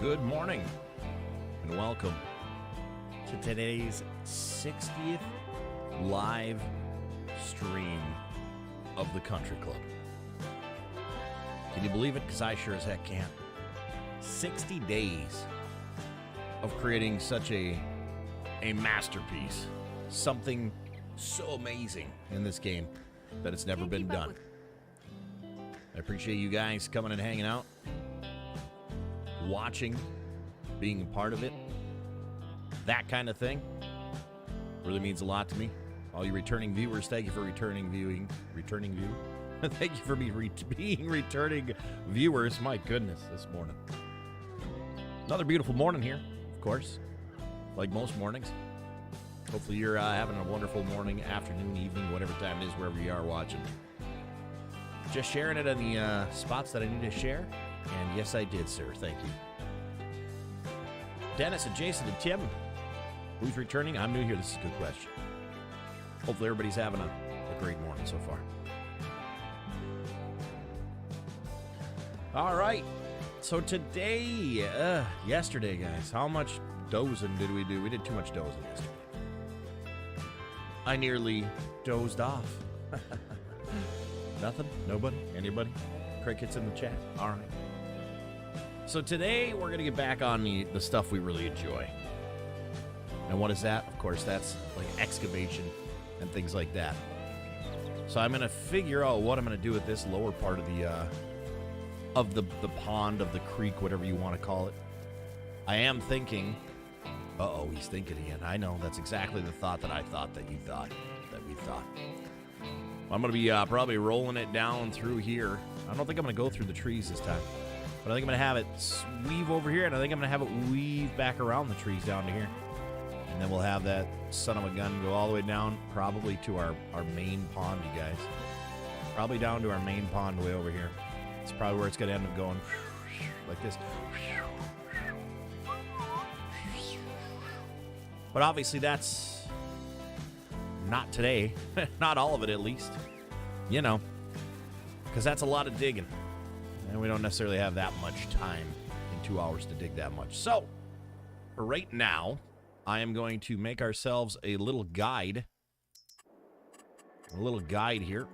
Good morning and welcome to today's 60th live stream of the Country Club. Can you believe it? Because I sure as heck can't. 60 days of creating such a masterpiece. Something so amazing in this game that it's never been done. I appreciate you guys coming and hanging out, watching, being a part of it. That kind of thing really means a lot to me. All you returning viewers, thank you for returning view. Thank you for being returning viewers. My goodness, this morning. Another beautiful morning here, of course, like most mornings. Hopefully you're having a wonderful morning, afternoon, evening, whatever time it is, wherever you are watching. Just sharing it on the spots that I need to share. And yes, I did, sir. Thank you. Dennis and Jason and Tim. Who's returning? I'm new here. This is a good question. Hopefully everybody's having a great morning so far. All right. So today, yesterday, guys, how much dozing did we do? We did too much dozing yesterday. I nearly dozed off. Nothing? Nobody? Anybody? Crickets in the chat? All right. So today, we're going to get back on the stuff we really enjoy. And what is that? Of course, that's like excavation and things like that. So I'm going to figure out what I'm going to do with this lower part of the pond, of the creek, whatever you want to call it. I am thinking... Uh-oh, he's thinking again. I know, that's exactly the thought that I thought that you thought, that we thought. I'm going to be probably rolling it down through here. I don't think I'm going to go through the trees this time. But I think I'm going to have it weave over here, and I think I'm going to have it weave back around the trees down to here. And then we'll have that son of a gun go all the way down, probably to our main pond, you guys. Probably down to our main pond way over here. It's probably where it's going to end up going like this. But obviously that's not today. Not all of it, at least. You know, because that's a lot of digging. And we don't necessarily have that much time in 2 hours to dig that much. So, for right now, I am going to make ourselves a little guide. A little guide here.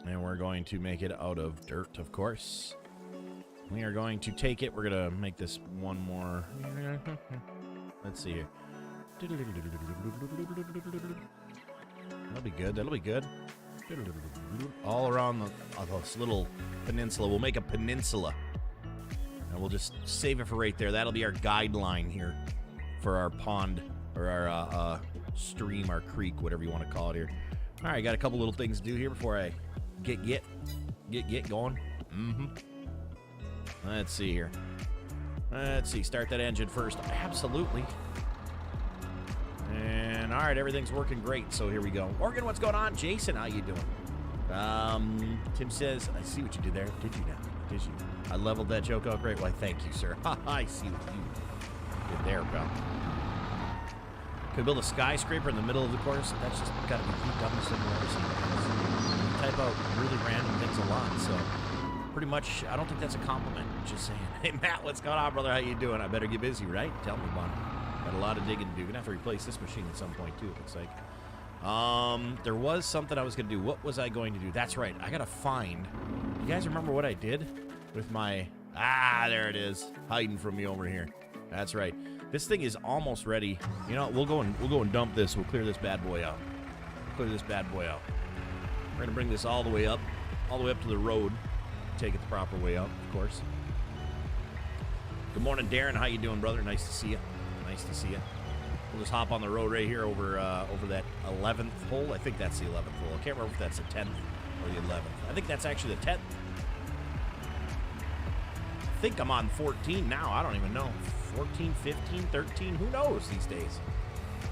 And we're going to make it out of dirt, of course. We are going to take it. We're going to make this one more... Let's see here. That'll be good. That'll be good. All around this little peninsula. We'll make a peninsula. And we'll just save it for right there. That'll be our guideline here for our pond or our stream, our creek, whatever you want to call it here. All right, got a couple little things to do here before I get going. Let's see here. Let's see, start that engine first. Absolutely. And all right, everything's working great, so here we go. Morgan, what's going on? Jason, how you doing? Tim says, I see what you did there. Did you now? Did you? I leveled that joke out great. Why, thank you, sir. I see what you did there, pal. Could build a skyscraper in the middle of the course. That's just got to be the dumbest thing I've ever seen. You type out really random things a lot, so... Pretty much, I don't think that's a compliment. Just saying. Hey, Matt, what's going on, brother? How you doing? I better get busy, right? Tell me about it. Got a lot of digging to do. Gonna have to replace this machine at some point, too, it looks like. There was something I was going to do. What was I going to do? That's right. I got to find... You guys remember what I did with my... Ah, there it is. Hiding from me over here. That's right. This thing is almost ready. You know, we'll go and dump this. We'll clear this bad boy out. We're going to bring this all the way up to the road. Take it the proper way out, of course. Good morning, Darren. How you doing, brother? Nice to see you. Nice to see you. We'll just hop on the road right here over that 11th hole. I think that's the 11th hole. I can't remember if that's the 10th or the 11th. I think that's actually the 10th. I think I'm on 14 now. I don't even know. 14, 15, 13. Who knows these days?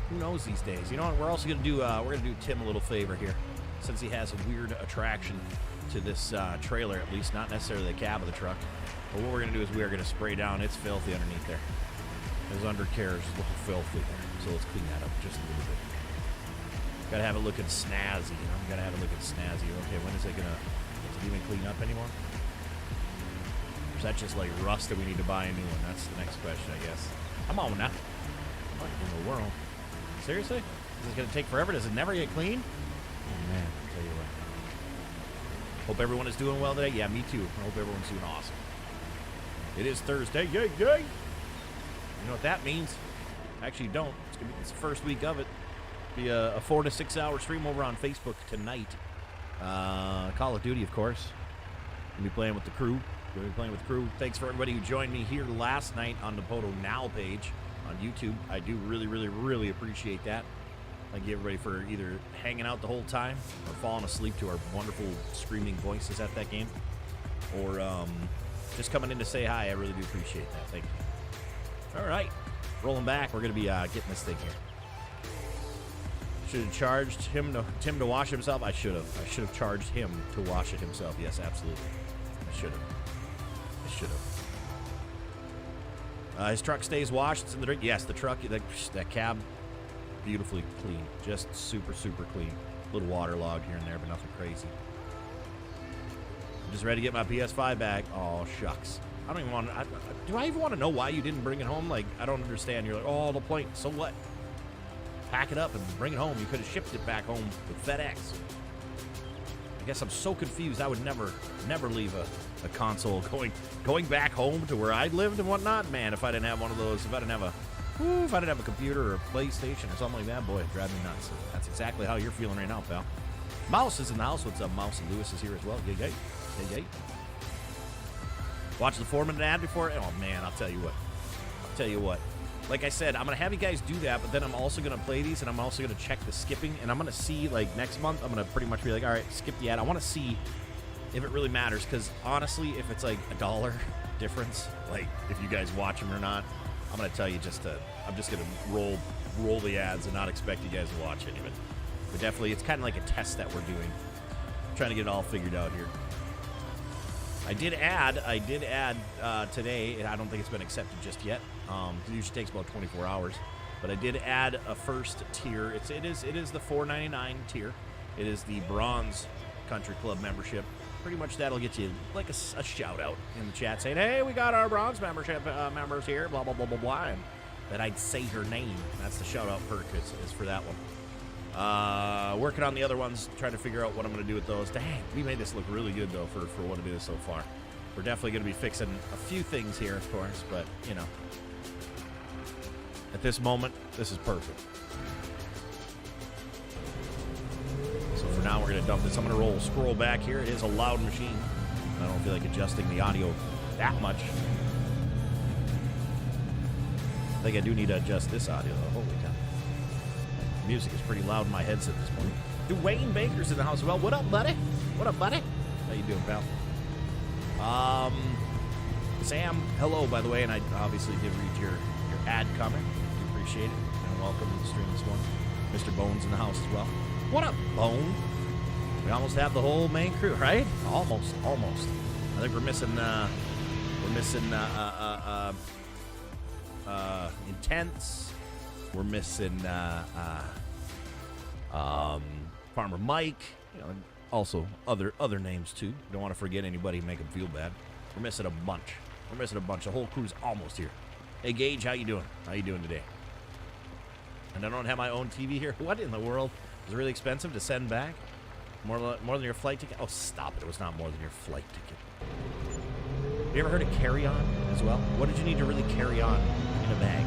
Who knows these days? You know what? We're also going to do Tim a little favor here, since he has a weird attraction to this trailer, at least, not necessarily the cab of the truck. But what we're going to do is we are going to spray down. It's filthy underneath there. His undercarriage is looking filthy there. So let's clean that up just a little bit. Got to have it looking snazzy, you know? Got to have it looking snazzy. Okay, when is it going to even clean up anymore? For is that just like rust that we need to buy a new one? That's the next question, I guess. Come on now. What in the world? Seriously? Is this going to take forever? Does it never get clean? Oh, man. I'll tell you what. Hope everyone is doing well today. Yeah, me too. I hope everyone's doing awesome. It is Thursday. Yay, yay. You know what that means? Actually, don't. It's the first week of it. Be a 4 to 6 hour stream over on Facebook tonight. Call of Duty, of course. We'll be playing with the crew. We'll be playing with the crew. Thanks for everybody who joined me here last night on the PODO Now page on YouTube. I do really, really, really appreciate that. Thank you, everybody, for either hanging out the whole time or falling asleep to our wonderful screaming voices at that game, or just coming in to say hi. I really do appreciate that. Thank you. All right. Rolling back. We're going to be getting this thing here. Should have charged Tim to wash himself. I should have. I should have charged him to wash it himself. Yes, absolutely. I should have. His truck stays washed. It's in the drink. Yes, the truck, that cab, beautifully clean. Just super, super clean. A little waterlogged here and there, but nothing crazy. I'm just ready to get my PS5 back. Oh, shucks. I don't even want to. Do I even want to know why you didn't bring it home? Like, I don't understand. You're like, oh, the plane. So what? Pack it up and bring it home. You could have shipped it back home with FedEx. I guess I'm so confused. I would never leave a console going back home to where I lived and whatnot. Man, if I didn't have one of those, if I didn't have a computer or a PlayStation or something like that, boy, it'd drive me nuts. That's exactly how you're feeling right now, pal. Mouse is in the house. What's up, Mouse? And Lewis is here as well. Yay, yay. Yay, yay. Watch the 4-minute ad before. Oh, man, I'll tell you what. Like I said, I'm going to have you guys do that, but then I'm also going to play these, and I'm also going to check the skipping, and I'm going to see, like, next month, I'm going to pretty much be like, all right, skip the ad. I want to see if it really matters, because honestly, if it's like $1 difference, like, if you guys watch them or not, I'm going to tell you I'm just going to roll the ads and not expect you guys to watch any of it. But definitely, it's kind of like a test that we're doing. I'm trying to get it all figured out here. I did add today. I don't think it's been accepted just yet. It usually takes about 24 hours. But I did add a first tier. It is the $4.99 tier. It is the Bronze Country Club membership. Pretty much that'll get you like a shout out in the chat saying, hey, we got our Bronze membership members here, blah, blah, blah, blah, blah. And that I'd say her name. That's the shout out perk is for that one. Working on the other ones, trying to figure out what I'm going to do with those. Dang, we made this look really good, though, for what it is so far. We're definitely going to be fixing a few things here, of course, but, you know, at this moment, this is perfect. So for now, we're going to dump this. I'm going to scroll back here. It is a loud machine. I don't feel like adjusting the audio that much. I think I do need to adjust this audio, though. Holy cow. The music is pretty loud in my headset this morning. Dwayne Baker's in the house as well. What up, buddy? What up, buddy? How you doing, pal? Sam, hello, by the way, and I obviously did read your ad comment. I appreciate it. And welcome to the stream this morning. Mr. Bones in the house as well. What up, Bone? We almost have the whole main crew, right? Almost. I think we're missing Intense. We're missing Farmer Mike. You know, and also other names too. Don't want to forget anybody and make them feel bad. We're missing a bunch. The whole crew's almost here. Hey Gage, how you doing? How you doing today? And I don't have my own TV here. What in the world? Is it really expensive to send back? More than your flight ticket? Oh, stop it. It was not more than your flight ticket. Have you ever heard of carry-on as well? What did you need to really carry on in a bag?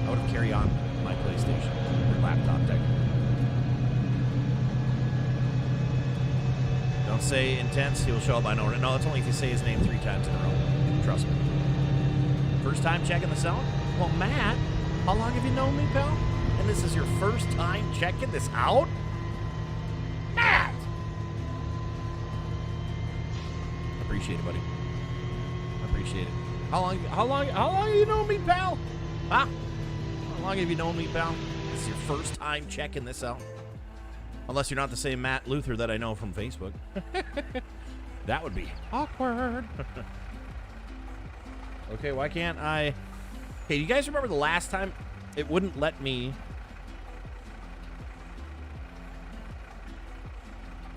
I would have carried on my PlayStation or laptop technically. Don't say Intense. He will show up. I know. No, it's only if you say his name 3 times in a row. Trust me. First time checking this out? Well, Matt, how long have you known me, pal? And this is your first time checking this out? Matt! Appreciate it, buddy. Appreciate it. How long have you known me, pal? Huh? How long have you known me, pal? This is your first time checking this out. Unless you're not the same Matt Luther that I know from Facebook. That would be awkward. Okay, why can't I... Hey, do you guys remember the last time it wouldn't let me...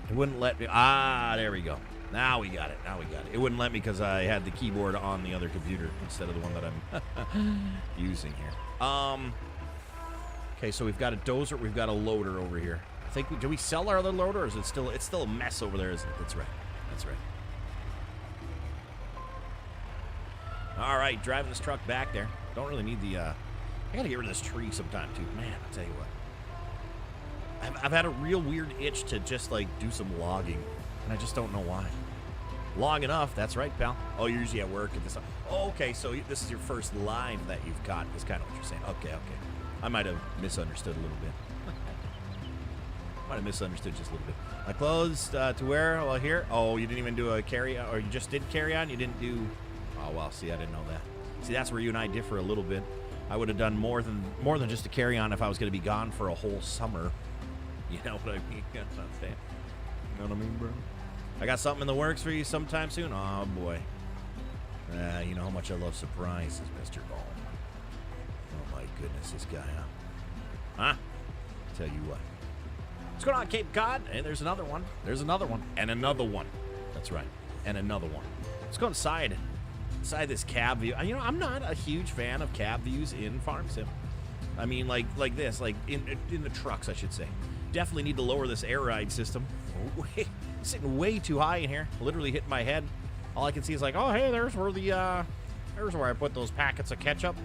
It wouldn't let me... Ah, there we go. Now we got it. Now we got it. It wouldn't let me because I had the keyboard on the other computer instead of the one that I'm using here. Okay, so we've got a dozer. We've got a loader over here. I think, do we sell our other loader, or is it still? It's still a mess over there, isn't it? That's right. That's right. All right, driving this truck back there. Don't really need the. I gotta get rid of this tree sometime too. Man, I'll tell you what. I've had a real weird itch to just like do some logging, and I just don't know why. Long enough. That's right, pal. Oh, you're usually at work at this. Oh, okay, so this is your first live that you've caught. Is kind of what you're saying. Okay, okay. I might have misunderstood a little bit. Might have misunderstood just a little bit. My clothes to wear while here. Oh, you didn't even do a carry-on, or you just did carry-on? You didn't do... Oh, well, see, I didn't know that. See, that's where you and I differ a little bit. I would have done more than just a carry-on if I was going to be gone for a whole summer. You know what I mean? That's what I'm saying. You know what I mean, bro? I got something in the works for you sometime soon? Oh, boy. You know how much I love surprises, Mr. Ball. Oh, my goodness, this guy, huh? Tell you what. What's going on, Cape Cod? And there's another one. There's another one. And another one. That's right. And another one. Let's go inside this cab view. You know, I'm not a huge fan of cab views in Farm Sim. I mean, like this, like in the trucks, I should say. Definitely need to lower this air ride system. Sitting way too high in here. Literally hitting my head. All I can see is like, oh, hey, there's where the there's where I put those packets of ketchup.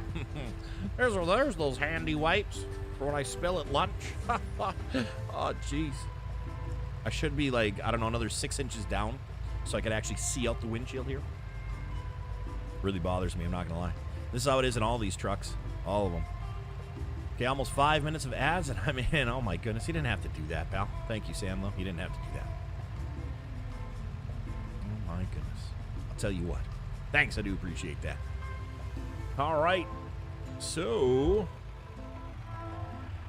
there's those handy wipes for when I spill at lunch. Oh, jeez. I should be like, I don't know, another 6 inches down so I could actually see out the windshield here. Really bothers me, I'm not gonna lie. This is how it is in all these trucks. All of them. Okay, almost 5 minutes of ads and I'm in. Oh my goodness, you didn't have to do that, pal. Thank you, Sam, though. You didn't have to do that. Oh my goodness. I'll tell you what. Thanks, I do appreciate that. All right. So,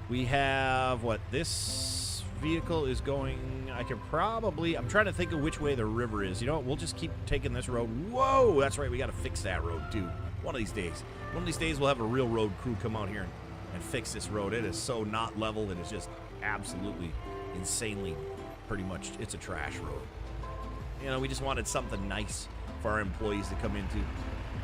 we have, what, this vehicle is going, I could probably, I'm trying to think of which way the river is. You know what, we'll just keep taking this road. Whoa, that's right, we got to fix that road, too. One of these days. One of these days, we'll have a real road crew come out here and fix this road. It is so not level. It is just absolutely insanely, pretty much, it's a trash road. You know, we just wanted something nice for our employees to come into,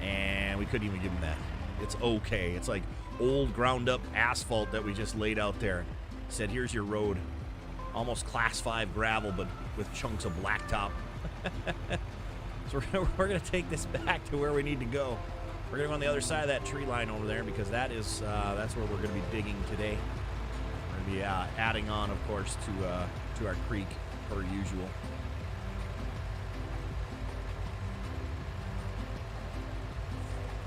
and we couldn't even give them that. It's okay. It's like old ground up asphalt that we just laid out there. Said, here's your road. Almost class 5 gravel, but with chunks of blacktop. So we're going to take this back to where we need to go. We're going to go on the other side of that tree line over there because that is that's where we're going to be digging today. We're going to be adding on, of course, to our creek per usual.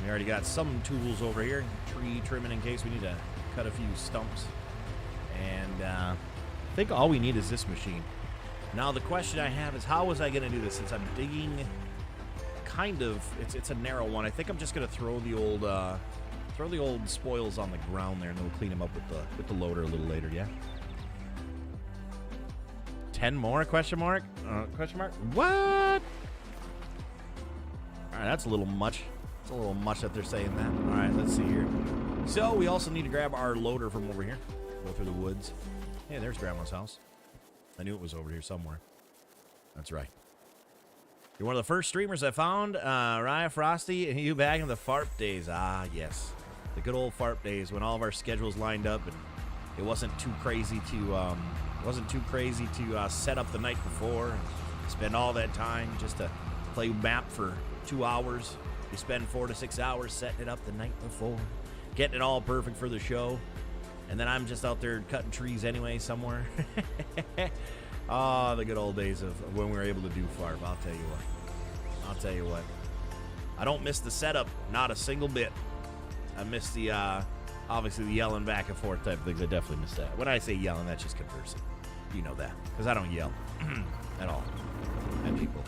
We already got some tools over here, tree trimming in case we need to cut a few stumps. And I think all we need is this machine. Now the question I have is, how was I going to do this since I'm digging kind of, it's a narrow one. I think I'm just going to throw the old spoils on the ground there, and then we'll clean them up with the loader a little later, yeah? 10 more, question mark? Question mark? What? All right, that's a little much. It's a little much that they're saying that. All right, let's see here. So we also need to grab our loader from over here. Go through the woods. Hey, there's Grandma's house. I knew it was over here somewhere. That's right. You're one of the first streamers I found. Raya Frosty and you back in the FARP days. Ah, yes. The good old FARP days when all of our schedules lined up and it wasn't too crazy to set up the night before and spend all that time just to play map for 2 hours. You spend 4 to 6 hours setting it up the night before, getting it all perfect for the show, and then I'm just out there cutting trees anyway somewhere. Oh, the good old days of when we were able to do FARP. I'll tell you what. I don't miss the setup, not a single bit. I miss the, obviously the yelling back and forth type of things. I definitely miss that. When I say yelling, that's just conversing. You know that, because I don't yell at all at people.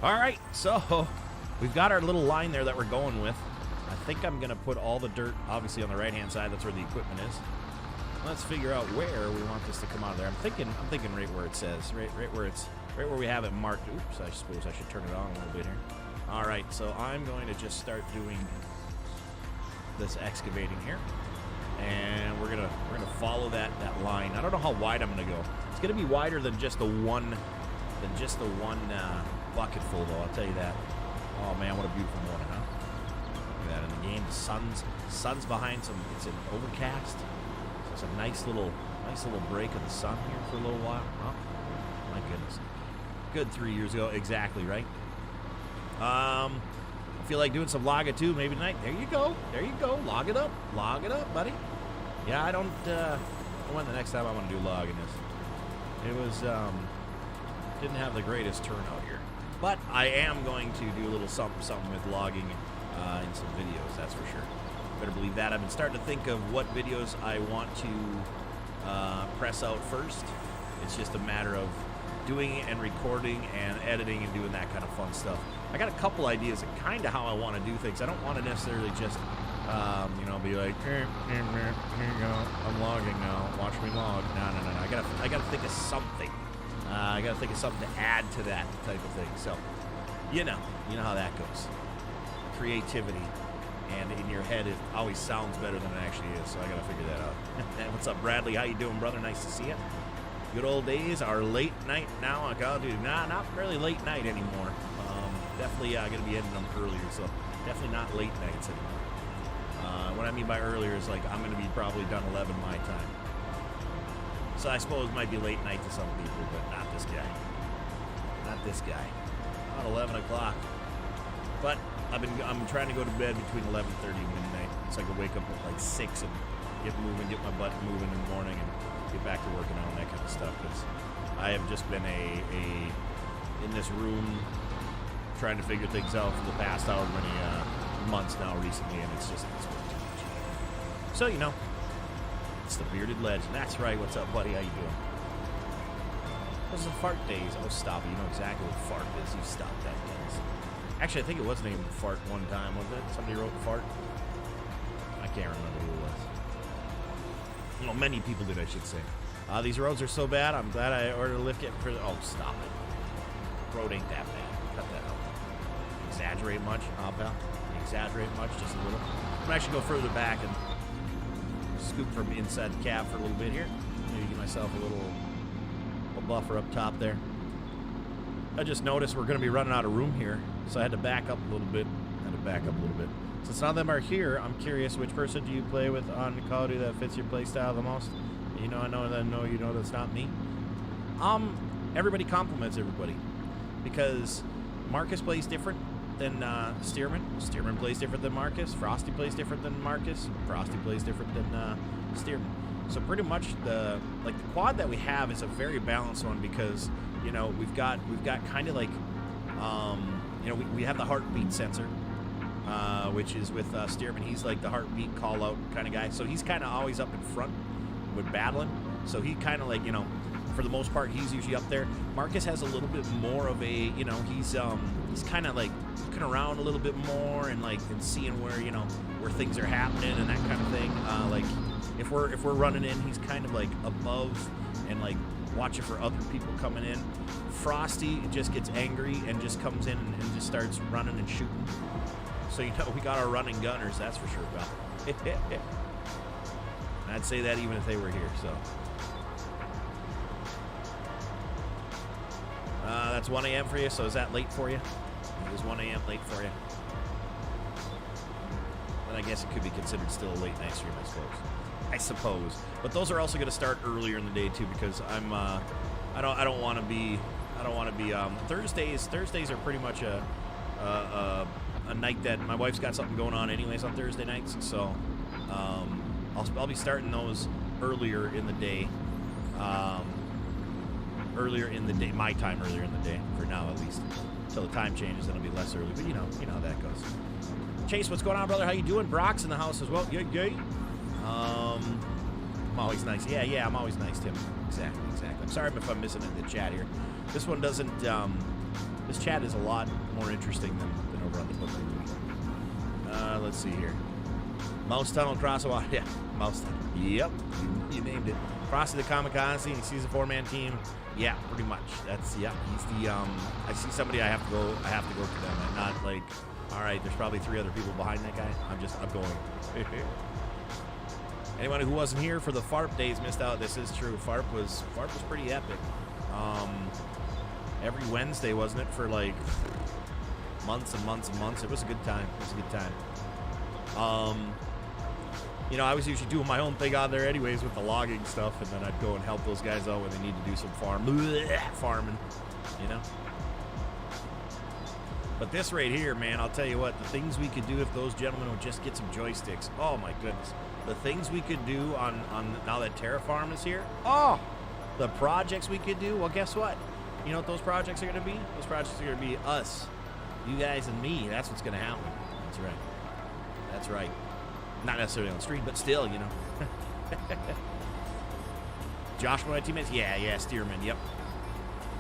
All right, so we've got our little line there that we're going with. I think I'm going to put all the dirt, obviously, on the right-hand side. That's where the equipment is. Let's figure out where we want this to come out of there. I'm thinking right where it says, right where we have it marked. Oops, I suppose I should turn it on a little bit here. All right, so I'm going to just start doing this excavating here, and we're gonna follow that line. I don't know how wide I'm going to go. It's going to be wider than just the one than just the one bucket full, though. I'll tell you that. Oh man, what a beautiful morning, huh? Look at that in the game. The sun's behind some. It's an overcast. So it's a nice little break of the sun here for a little while. Oh, my goodness. Good 3 years ago, exactly right. I feel like doing some log it too, maybe tonight. There you go. There you go. Log it up, buddy. Yeah, I don't. When the next time I'm gonna do logging this. It was didn't have the greatest turnout here, but I am going to do a little something with logging in some videos. That's for sure. Better believe that. I've been starting to think of what videos I want to press out first. It's just a matter of doing it and recording and editing and doing that kind of fun stuff. I got a couple ideas of kind of how I want to do things. I don't want to necessarily just, be like, here you go, I'm logging now, watch me log. No. I gotta think of something. I gotta think of something to add to that type of thing. So, you know how that goes. Creativity, and in your head, it always sounds better than it actually is. So I gotta figure that out. And what's up, Bradley? How you doing, brother? Nice to see you. Good old days are late night now. I gotta do not really late night anymore. Definitely gonna be ending them earlier, so definitely not late nights anymore. What I mean by earlier is like I'm gonna be probably done 11 my time. So I suppose it might be late night to some people, but not this guy. Not this guy. About 11 o'clock. But I'm trying to go to bed between 11:30 and midnight, so I can wake up at like 6 and get moving, get my butt moving in the morning, and get back to working on that kind of stuff. Because I have just been in this room trying to figure things out for the past however many months now recently, and it's way too much. So it's the bearded legend. That's right. What's up, buddy? How you doing? Those are fart days. Oh, stop it. You know exactly what fart is. You stop that, guys. Actually, I think it was named fart one time, wasn't it? Somebody wrote fart. I can't remember who it was. Well, many people did, I should say. These roads are so bad. I'm glad I ordered a lift kit for. Oh, stop it. Road ain't that bad. Cut that out. Exaggerate much, pal? Exaggerate much, just a little. I'm gonna actually go further back and scoop from inside the cab for a little bit here. Maybe give myself a little buffer up top there. I just noticed we're going to be running out of room here, so I had to back up a little bit. Since none of them are here, I'm curious, which person do you play with on Call of Duty that fits your play style the most? I know that's not me. Everybody compliments everybody, because Marcus plays different than Stearman. Stearman plays different than Marcus. Frosty plays different than Marcus. Frosty plays different than Stearman. So pretty much the quad that we have is a very balanced one, because we've got kind of like we have the heartbeat sensor, which is with Stearman. He's like the heartbeat call out kind of guy. So he's kind of always up in front with battling. So he kind of like for the most part, he's usually up there. Marcus has a little bit more of a, he's kind of like looking around a little bit more and seeing where things are happening and that kind of thing. Like if we're running in, he's kind of like above and like watching for other people coming in. Frosty just gets angry and just comes in and just starts running and shooting. So we got our running gunners, that's for sure, pal. And I'd say that even if they were here. So. That's 1 a.m. for you, so is that late for you? It was 1 a.m. late for you. Then I guess it could be considered still a late night stream, I suppose. But those are also going to start earlier in the day too, because I don't want to be Thursdays. Thursdays are pretty much a night that my wife's got something going on anyways on Thursday nights, so I'll be starting those earlier in the day. Earlier in the day, my time earlier in the day, for now at least. Until the time changes, then it'll be less early, but you know how that goes. Chase, what's going on, brother? How you doing? Brock's in the house as well. Yay. I'm always nice. Yeah, I'm always nice, Tim. Exactly. I'm sorry if I'm missing in the chat here. This one doesn't, this chat is a lot more interesting than over on the book. Let's see here. Mouse Tunnel Crosswalk. Yeah, Mouse Tunnel. Yep, you named it. Frosty the Kamikaze, and he sees a 4-man team. Yeah, pretty much. He's the, I see somebody, I have to go to them. I'm not like, all right, there's probably 3 other people behind that guy. I'm going. Anyone who wasn't here for the FARP days missed out. This is true. FARP was pretty epic. every Wednesday, wasn't it, for like months and months and months. It was a good time. It was a good time. You know, I was usually doing my own thing on there anyways with the logging stuff, and then I'd go and help those guys out when they need to do some farming, you know. But this right here, man, I'll tell you what, the things we could do if those gentlemen would just get some joysticks. Oh, my goodness. The things we could do on now that Terra Farm is here. Oh, the projects we could do. Well, guess what? You know what those projects are going to be? Those projects are going to be us, you guys, and me. That's what's going to happen. That's right. That's right. Not necessarily on the street, but still, you know. Josh, one of my teammates? Yeah, Stearman, yep.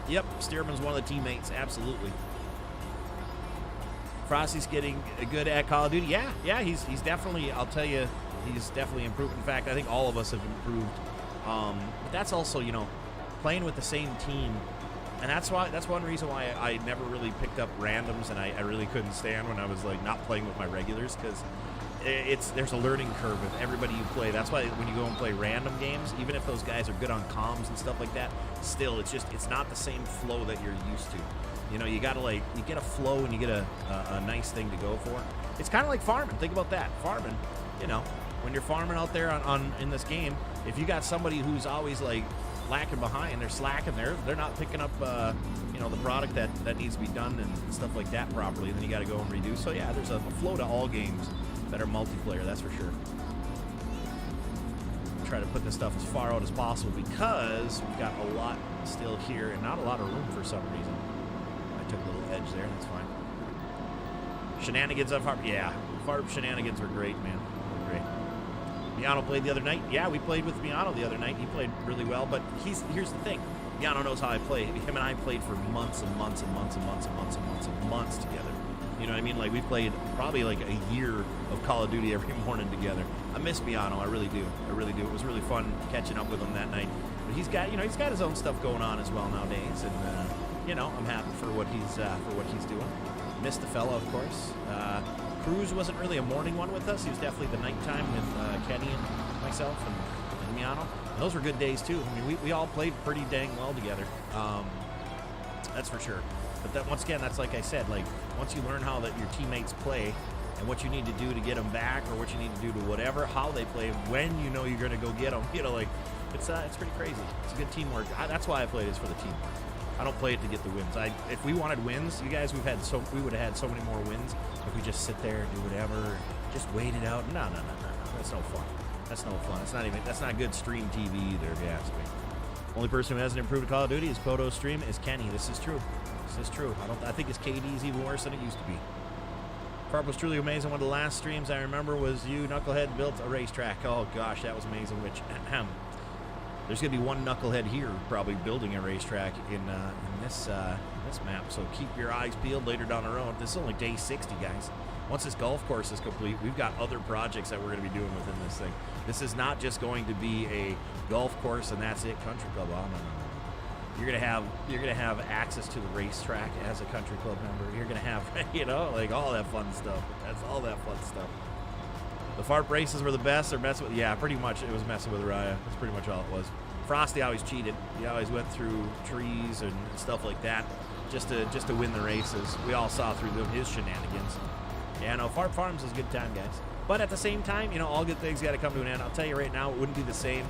Yep, Stearman's one of the teammates, absolutely. Frosty's getting good at Call of Duty. Yeah, he's definitely, I'll tell you, he's definitely improved. In fact, I think all of us have improved. But that's also, you know, playing with the same team. And that's one reason why I never really picked up randoms, and I really couldn't stand when I was, like, not playing with my regulars, because there's a learning curve with everybody you play. That's why when you go and play random games, even if those guys are good on comms and stuff like that, still it's not the same flow that you're used to. You know, you gotta, like, you get a flow and you get a nice thing to go for. It's kind of like farming. Think about that. Farming, you know, when you're farming out there in this game, if you got somebody who's always, like, lacking behind, they're slacking, they're not picking up you know, the product that needs to be done and stuff like that properly, and then you got to go and redo. So yeah, there's a flow to all games that are multiplayer, that's for sure. Try to put this stuff as far out as possible because we've got a lot still here and not a lot of room for some reason. I took a little edge there, that's fine. Shenanigans on farm, yeah, farm shenanigans are great, man. They're great. Miano played the other night. Yeah, we played with Miano the other night. He played really well, but here's the thing. Miano knows how I play. Him and I played for months and months and months and months and months and months and months together. You know what I mean? Like, we played probably like a year of Call of Duty every morning together. I miss Miano, I really do. I really do. It was really fun catching up with him that night. But he's got his own stuff going on as well nowadays, and you know, I'm happy for what he's doing. Missed the fella, of course. Cruz wasn't really a morning one with us. He was definitely the nighttime with Kenny and myself and Miano. And those were good days too. I mean, we all played pretty dang well together. That's for sure. But that, once again, that's like I said, like, once you learn how that your teammates play and what you need to do to get them back, or what you need to do to whatever, how they play, when you know you're going to go get them, you know, like, it's pretty crazy. It's good teamwork. That's why I play this, for the teamwork. I don't play it to get the wins. If we wanted wins, you guys, we would have had so many more wins if we just sit there and do whatever, just wait it out. No. That's no fun. That's no fun. That's not good stream TV either, if you ask me. Only person who hasn't improved at Call of Duty is PODO stream is Kenny. This is true. This is true. I think his KD is even worse than it used to be. Farp was truly amazing. One of the last streams I remember was you, Knucklehead, built a racetrack. Oh gosh, that was amazing. Which there's gonna be one Knucklehead here probably building a racetrack in this map. So keep your eyes peeled later down the road. This is only day 60, guys. Once this golf course is complete, we've got other projects that we're going to be doing within this thing. This is not just going to be a golf course and that's it, country club. Oh, no. You're gonna have access to the racetrack as a country club member. You're gonna have, you know, like all that fun stuff. That's all that fun stuff. The FARP races were the best. Or messing with, yeah, pretty much it was messing with Raya. That's pretty much all it was. Frosty always cheated. He always went through trees and stuff like that just to win the races. We all saw through his shenanigans. Yeah, no, FARP Farms is a good time, guys. But at the same time, you know, all good things got to come to an end. I'll tell you right now, it wouldn't be the same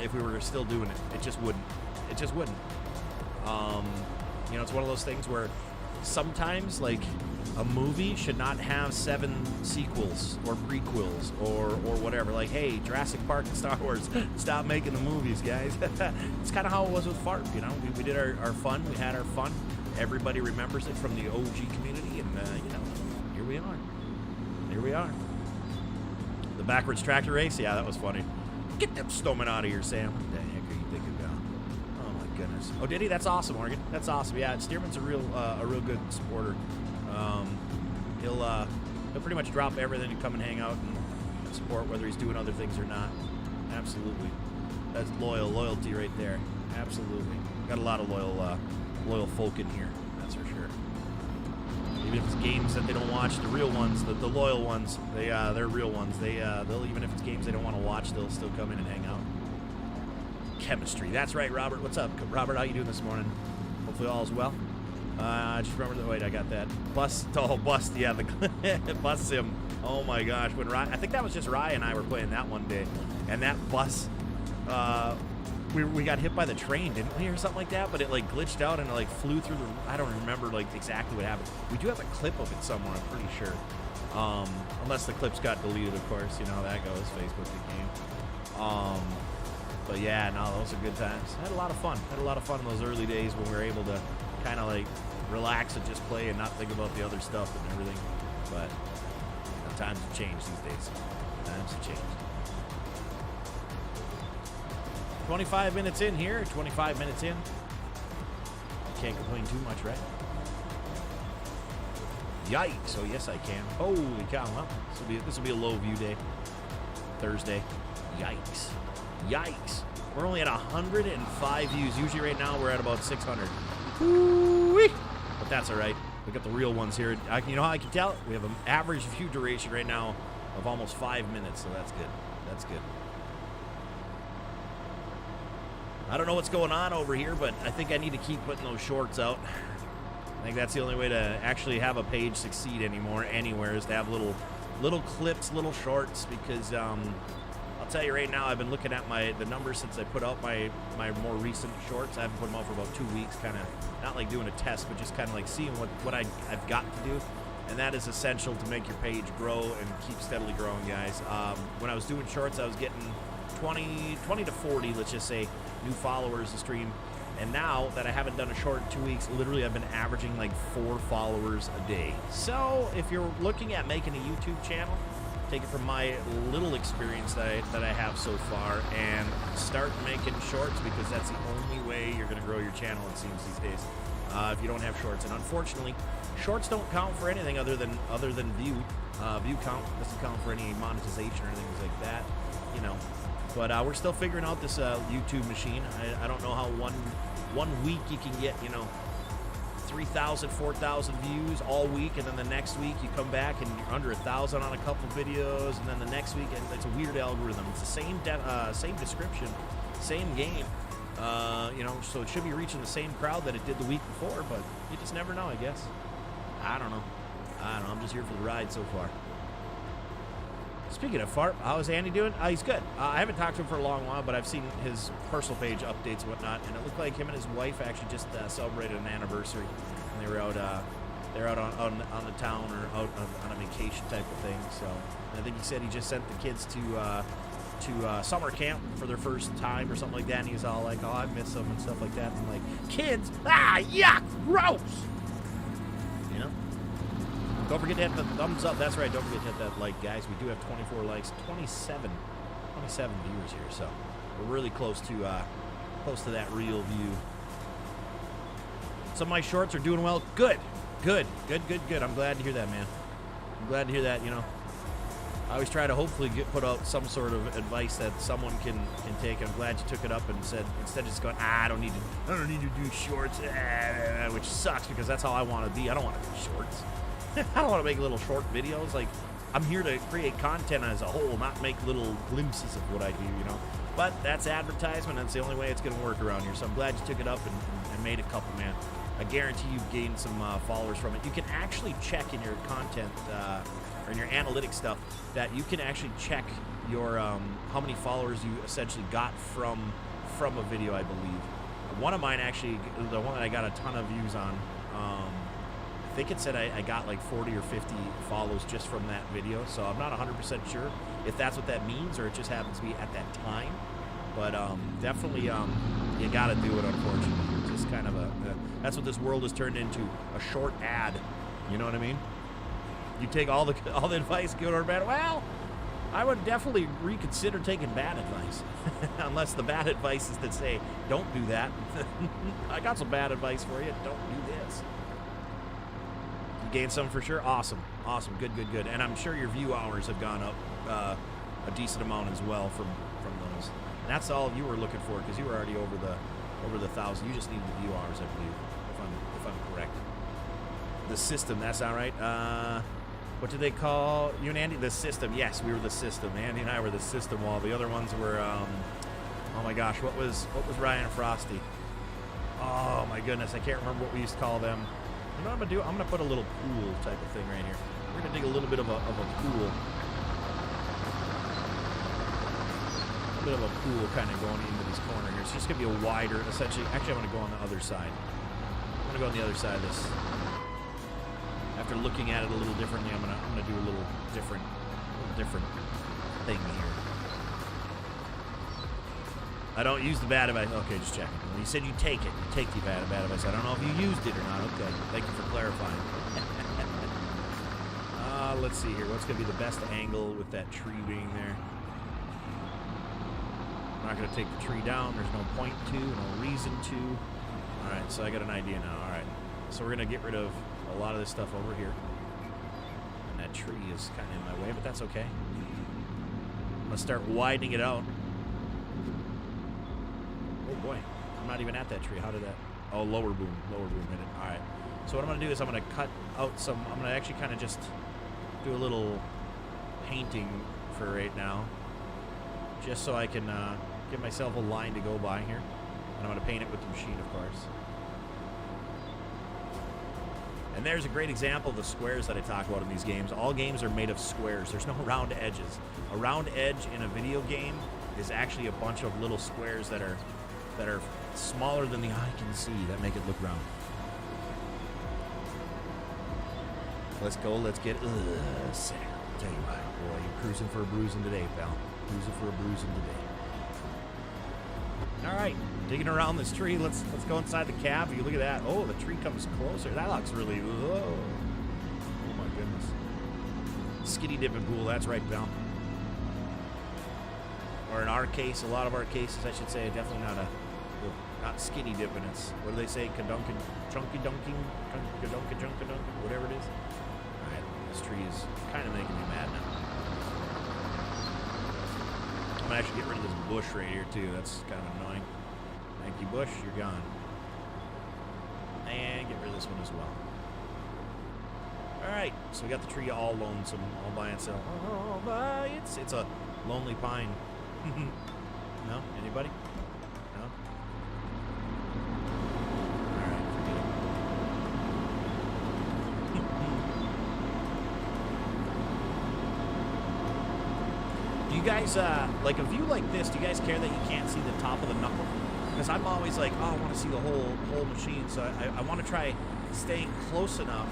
if we were still doing it. It just wouldn't. It just wouldn't. You know, it's one of those things where sometimes, like, a movie should not have 7 sequels or prequels or whatever. Like, hey, Jurassic Park and Star Wars, stop making the movies, guys. It's kind of how it was with FARP, you know. We did our fun. We had our fun. Everybody remembers it from the OG community, and, you know, here we are. Here we are. The backwards tractor race, yeah, that was funny. Get them snowmen out of here, Sam. What the heck are you thinking about? Oh, my goodness. Oh, did he? That's awesome, Morgan. That's awesome. Yeah, Stearman's a real good supporter. He'll pretty much drop everything to come and hang out and support, whether he's doing other things or not. Absolutely. That's loyalty right there. Absolutely. Got a lot of loyal folk in here. That's for sure. Even if it's games that they don't watch, the real ones, the loyal ones, they're real ones. They'll, even if it's games they don't want to watch, they'll still come in and hang out. Chemistry. That's right, Robert. What's up, Robert? How you doing this morning? Hope Hopefully all is well. Just remember that. Wait, I got that. Bust. Oh, bust. Yeah, the bus sim. Oh my gosh. When Ryan, I think that was just Ryan and I were playing that one day, and that bus, we got hit by the train, didn't we, or something like that? But it like glitched out and it like flew through the. I don't remember like exactly what happened. We do have a clip of it somewhere. I'm pretty sure. Unless the clips got deleted, of course. You know how that goes. Facebook the game. But yeah, no, those are good times. Had a lot of fun. Had a lot of fun in those early days when we were able to kind of like relax and just play and not think about the other stuff and everything. But you know, times have changed these days. Times have changed. 25 minutes in here. 25 minutes in. Can't complain too much, right? Yikes! Oh yes, I can. Holy cow! Well, this will be a low view day. Thursday. Yikes! Yikes! We're only at 105 views. Usually, right now we're at about 600. Woo-wee. But that's all right. We got the real ones here. You know how I can tell? We have an average view duration right now of almost 5 minutes, so that's good. That's good. I don't know what's going on over here, but I think I need to keep putting those shorts out. I think that's the only way to actually have a page succeed anymore, anywhere, is to have little clips, little shorts, because I'll tell you right now, I've been looking at the numbers since I put out my more recent shorts. I haven't put them out for about 2 weeks, kind of not like doing a test, but just kind of like seeing what I've got to do. And that is essential to make your page grow and keep steadily growing, guys. When I was doing shorts, I was getting 20 to 40, let's just say, new followers a stream. And now that I haven't done a short in 2 weeks, literally I've been averaging like 4 followers a day. So if you're looking at making a YouTube channel, take it from my little experience that I have so far and start making shorts, because that's the only way you're going to grow your channel, it seems, these days, if you don't have shorts. And unfortunately, shorts don't count for anything other than view. View count doesn't count for any monetization or anything like that, you know. But we're still figuring out this YouTube machine. I don't know how one week you can get, you know, 3,000, 4,000 views all week, and then the next week you come back and you're under 1,000 on a couple videos, and then the next week, and it's a weird algorithm. It's the same description, same game, you know, so it should be reaching the same crowd that it did the week before, but you just never know, I guess. I don't know. I'm just here for the ride so far. Speaking of Fart, how is Andy doing? He's good. I haven't talked to him for a long while, but I've seen his personal page updates and whatnot, and it looked like him and his wife actually just celebrated an anniversary. And they were out, on the town or out on a vacation type of thing. So I think he said he just sent the kids to summer camp for their first time or something like that. And he was all like, "Oh, I miss them" and stuff like that. And I'm like, "Kids? Ah, yuck, gross." You know. Don't forget to hit the thumbs up. That's right. Don't forget to hit that like, guys. We do have 24 likes, 27 viewers here. So we're really close to that real view. Some of my shorts are doing well. Good. I'm glad to hear that, man. I'm glad to hear that. You know, I always try to hopefully put out some sort of advice that someone can take. I'm glad you took it up and said, instead of just going, I don't need to do shorts, which sucks, because that's how I want to be. I don't want to do shorts. I don't want to make little short videos. Like, I'm here to create content as a whole, not make little glimpses of what I do, you know. But that's advertisement. That's the only way it's going to work around here. So I'm glad you took it up and made a couple, man. I guarantee you've gained some followers from it. You can actually check in your content or in your analytics stuff that you can actually check your how many followers you essentially got from a video, I believe. One of mine actually, the one that I got a ton of views on, I think it said I got like 40 or 50 follows just from that video, so I'm not 100% sure if that's what that means or it just happens to be at that time. But definitely, you gotta do it, unfortunately. Just kind of that's what this world has turned into, a short ad. You know what I mean? You take all the advice, good or bad. Well, I would definitely reconsider taking bad advice, unless the bad advice is that say, don't do that. I got some bad advice for you. Don't do this. Gained some for sure. Awesome, good. And I'm sure your view hours have gone up a decent amount as well from those. And that's all you were looking for, because you were already over the 1,000. You just needed the view hours, I believe, if I'm correct. The system. That's all right. What did they call you and Andy? The system. Yes, we were the system. Andy and I were the system. While the other ones were, oh my gosh, what was Ryan and Frosty? Oh my goodness, I can't remember what we used to call them. You know what I'm gonna do? I'm gonna put a little pool type of thing right here. We're gonna dig a little bit of a pool. A bit of a pool kind of going into this corner here. It's just gonna be a wider, essentially. Actually, I'm gonna go on the other side. I'm gonna go on the other side of this. After looking at it a little differently, I'm gonna do a little different thing here. I don't use the bad advice. Okay, just checking. When you said you take it, you take the bad advice. I don't know if you used it or not. Okay, thank you for clarifying. Let's see here. What's going to be the best angle with that tree being there? I'm not going to take the tree down. There's no point to, no reason to. All right, so I got an idea now. All right, so we're going to get rid of a lot of this stuff over here. And that tree is kind of in my way, but that's okay. I'm going to start widening it out. Oh boy, I'm not even at that tree. How did that? Oh, lower boom hit it. All right. So what I'm going to do is I'm going to cut out some, I'm going to actually kind of just do a little painting for right now. Just so I can give myself a line to go by here. And I'm going to paint it with the machine, of course. And there's a great example of the squares that I talk about in these games. All games are made of squares. There's no round edges. A round edge in a video game is actually a bunch of little squares that are smaller than the eye can see that make it look round. Let's go. Let's get sick. Tell you what, boy, you're cruising for a bruising today, pal. Cruising for a bruising today. All right, digging around this tree. Let's go inside the cab. You look at that. Oh, the tree comes closer. That looks really. Oh my goodness. Skinny dipping pool. That's right, pal. Or in our case, a lot of our cases, I should say, definitely not skinny dipping. It's, what do they say? Kadunkin, chunky dunking, kadunka, junka dunkin, whatever it is. All right, this tree is kind of making me mad now. I'm gonna actually get rid of this bush right here too. That's kind of annoying. Thank you, bush. You're gone. And get rid of this one as well. All right, so we got the tree all lonesome, all by itself. All by it's a lonely pine. No? Anybody? No? Alright, forget it. Do you guys, like a view like this, do you guys care that you can't see the top of the knuckle? Because I'm always like, oh, I want to see the whole machine, so I want to try staying close enough,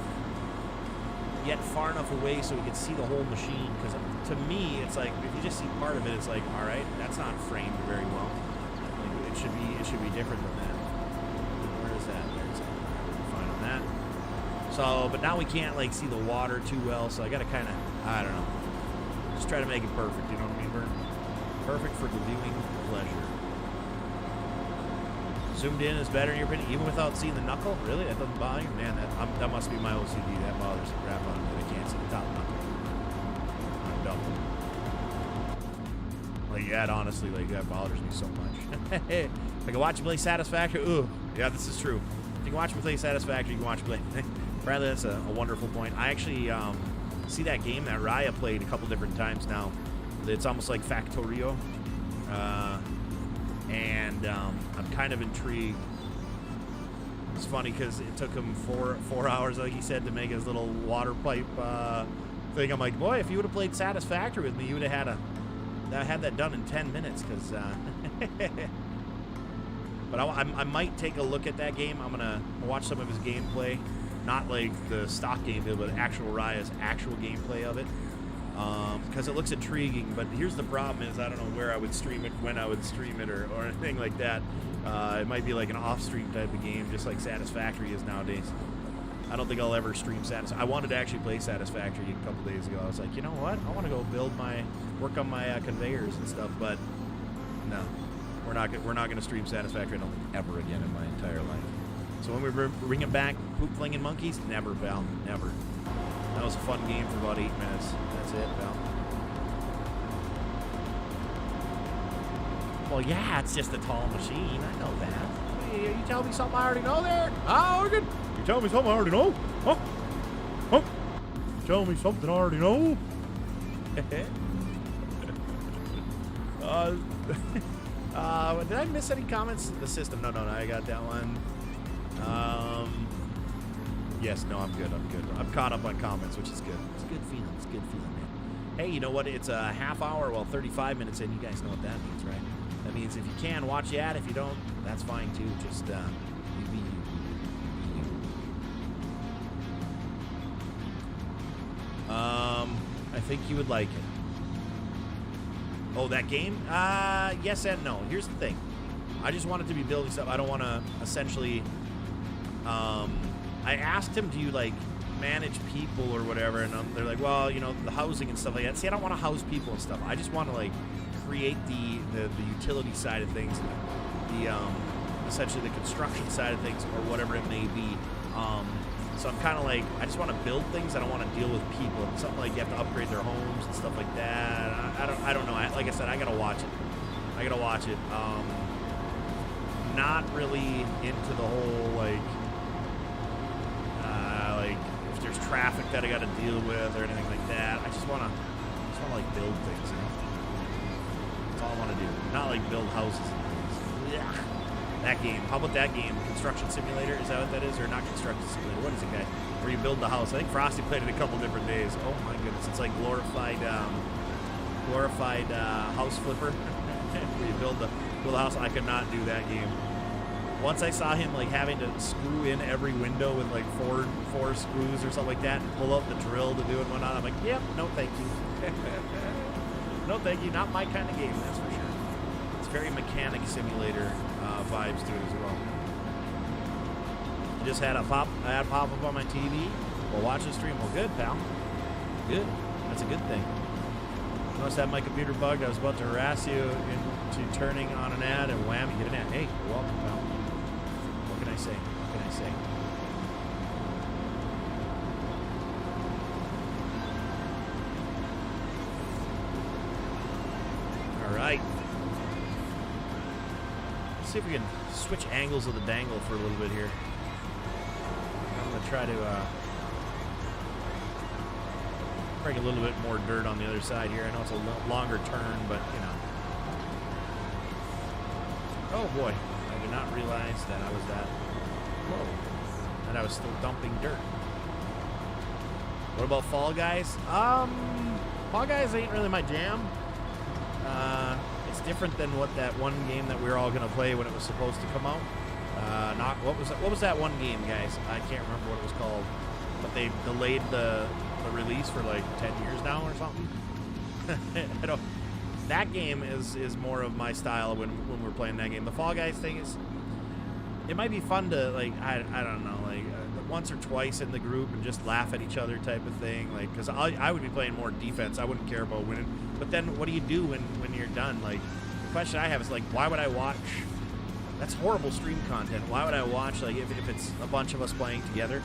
yet far enough away so we can see the whole machine. Because to me, it's like, if you just see part of it, it's like, all right, that's not framed very well. Like, it should be different than that. Where is that? There's it. We're fine on that. So, but now we can't like see the water too well, so I got to kind of, I don't know, just try to make it perfect. You know what I mean, Vern? Perfect for the viewing pleasure. Zoomed in is better in your opinion, even without seeing the knuckle? Really? That doesn't bother you? Man, that must be my OCD. That bothers the crap out of me that I can't see the top knuckle. I'm dumb. Like, that honestly, like, that bothers me so much. If I can watch you play Satisfactory, ooh, yeah, this is true. If you can watch me play Satisfactory, you can watch me play. Bradley, that's a wonderful point. I actually see that game that Raya played a couple different times now. It's almost like Factorio. And I'm kind of intrigued. It's funny because it took him four hours, like he said, to make his little water pipe thing. I'm like, boy, if you would have played Satisfactory with me, you would have had that done in 10 minutes. Because, but I might take a look at that game. I'm gonna watch some of his gameplay, not like the stock gameplay, but actual Raya's actual gameplay of it. Because it looks intriguing, but here's the problem is I don't know where I would stream it, when I would stream it, or anything like that. It might be like an off-stream type of game, just like Satisfactory is nowadays. I don't think I'll ever stream Satisfactory. I wanted to actually play Satisfactory a couple days ago. I was like, you know what? I want to go work on my conveyors and stuff, but no. We're not going to stream Satisfactory, I don't think, ever again in my entire life. So when we bring it back, Poop Flinging Monkeys? Never, pal. Never. That was a fun game for about 8 minutes. That's it, pal. Well, yeah, it's just a tall machine. I know that. Hey, you telling me something I already know there? Oh, good. You telling me something I already know? Huh? Huh? You telling me something I already know? Did I miss any comments? The system. No, I got that one. Yes, no, I'm good. I'm caught up on comments, which is good. It's a good feeling. It's a good feeling, man. Hey, you know what? It's a half hour, well, 35 minutes in. You guys know what that means, right? That means if you can, watch the ad. If you don't, that's fine, too. Just, you be you. I think you would like it. Oh, that game? Yes and no. Here's the thing. I just want it to be building stuff. I don't want to essentially, I asked him, do you, like, manage people or whatever? And they're like, well, you know, the housing and stuff like that. See, I don't want to house people and stuff. I just want to, like, create the utility side of things, the essentially the construction side of things, or whatever it may be. So I'm kind of like, I just want to build things. I don't want to deal with people. Something like you have to upgrade their homes and stuff like that. I don't know. Like I said, I gotta watch it. Not really into the whole like if there's traffic that I got to deal with or anything like that. I just want to like build things. You know? That's all I want to do. Not like build houses and things. Yeah. That game. How about that game? Construction Simulator? Is that what that is? Or not Construction Simulator? What is it, guys? Where you build the house. I think Frosty played it a couple different days. Oh my goodness. It's like glorified house flipper. Where you build the house. I could not do that game. Once I saw him like having to screw in every window with like four screws or something like that and pull out the drill to do it and whatnot, I'm like, yep, no thank you. No thank you. Not my kind of game, that's for sure. It's very mechanic simulator vibes to it as well. I just had ad pop up on my TV. Well, watch the stream. Well, good, pal. Good. That's a good thing. I must have my computer bugged. I was about to harass you into turning on an ad, and wham, you get an ad. Hey, you're welcome, pal. What can I say? What can I say? All right. See if we can switch angles of the dangle for a little bit here. I'm going to try to bring a little bit more dirt on the other side here. I know it's a longer turn, but, you know. Oh, boy. I did not realize that I was that low, that I was still dumping dirt. What about Fall Guys? Fall Guys ain't really my jam. It's different than what that one game that we were all going to play when it was supposed to come out. What was that one game, guys? I can't remember what it was called, but they delayed the release for like 10 years now or something. That game is more of my style when we're playing that game. The Fall Guys thing is, it might be fun to like I don't know, like once or twice in the group and just laugh at each other type of thing, like, because I would be playing more defense. I wouldn't care about winning. But then what do you do when you're done? Like, the question I have is like, why would I watch? That's horrible stream content. Why would I watch, like, if it's a bunch of us playing together,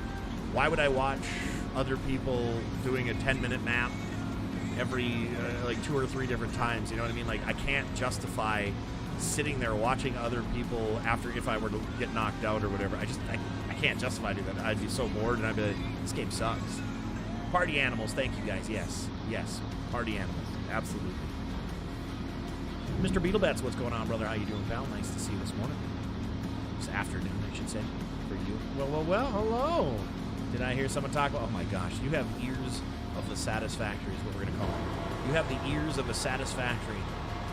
why would I watch other people doing a 10-minute map every like 2 or 3 different times? You know what I mean? Like, I can't justify sitting there watching other people after, if I were to get knocked out or whatever. I can't justify doing that. I'd be so bored, and I'd be like, this game sucks. Party animals, thank you guys. Yes, party animals, absolutely. Mr. Beetlebats, what's going on, brother? How you doing, pal? Nice to see you this morning. This afternoon, I should say, for you. Well, hello. Did I hear someone talk about, oh my gosh, you have ears of the Satisfactory is what we're going to call them. You have the ears of a Satisfactory.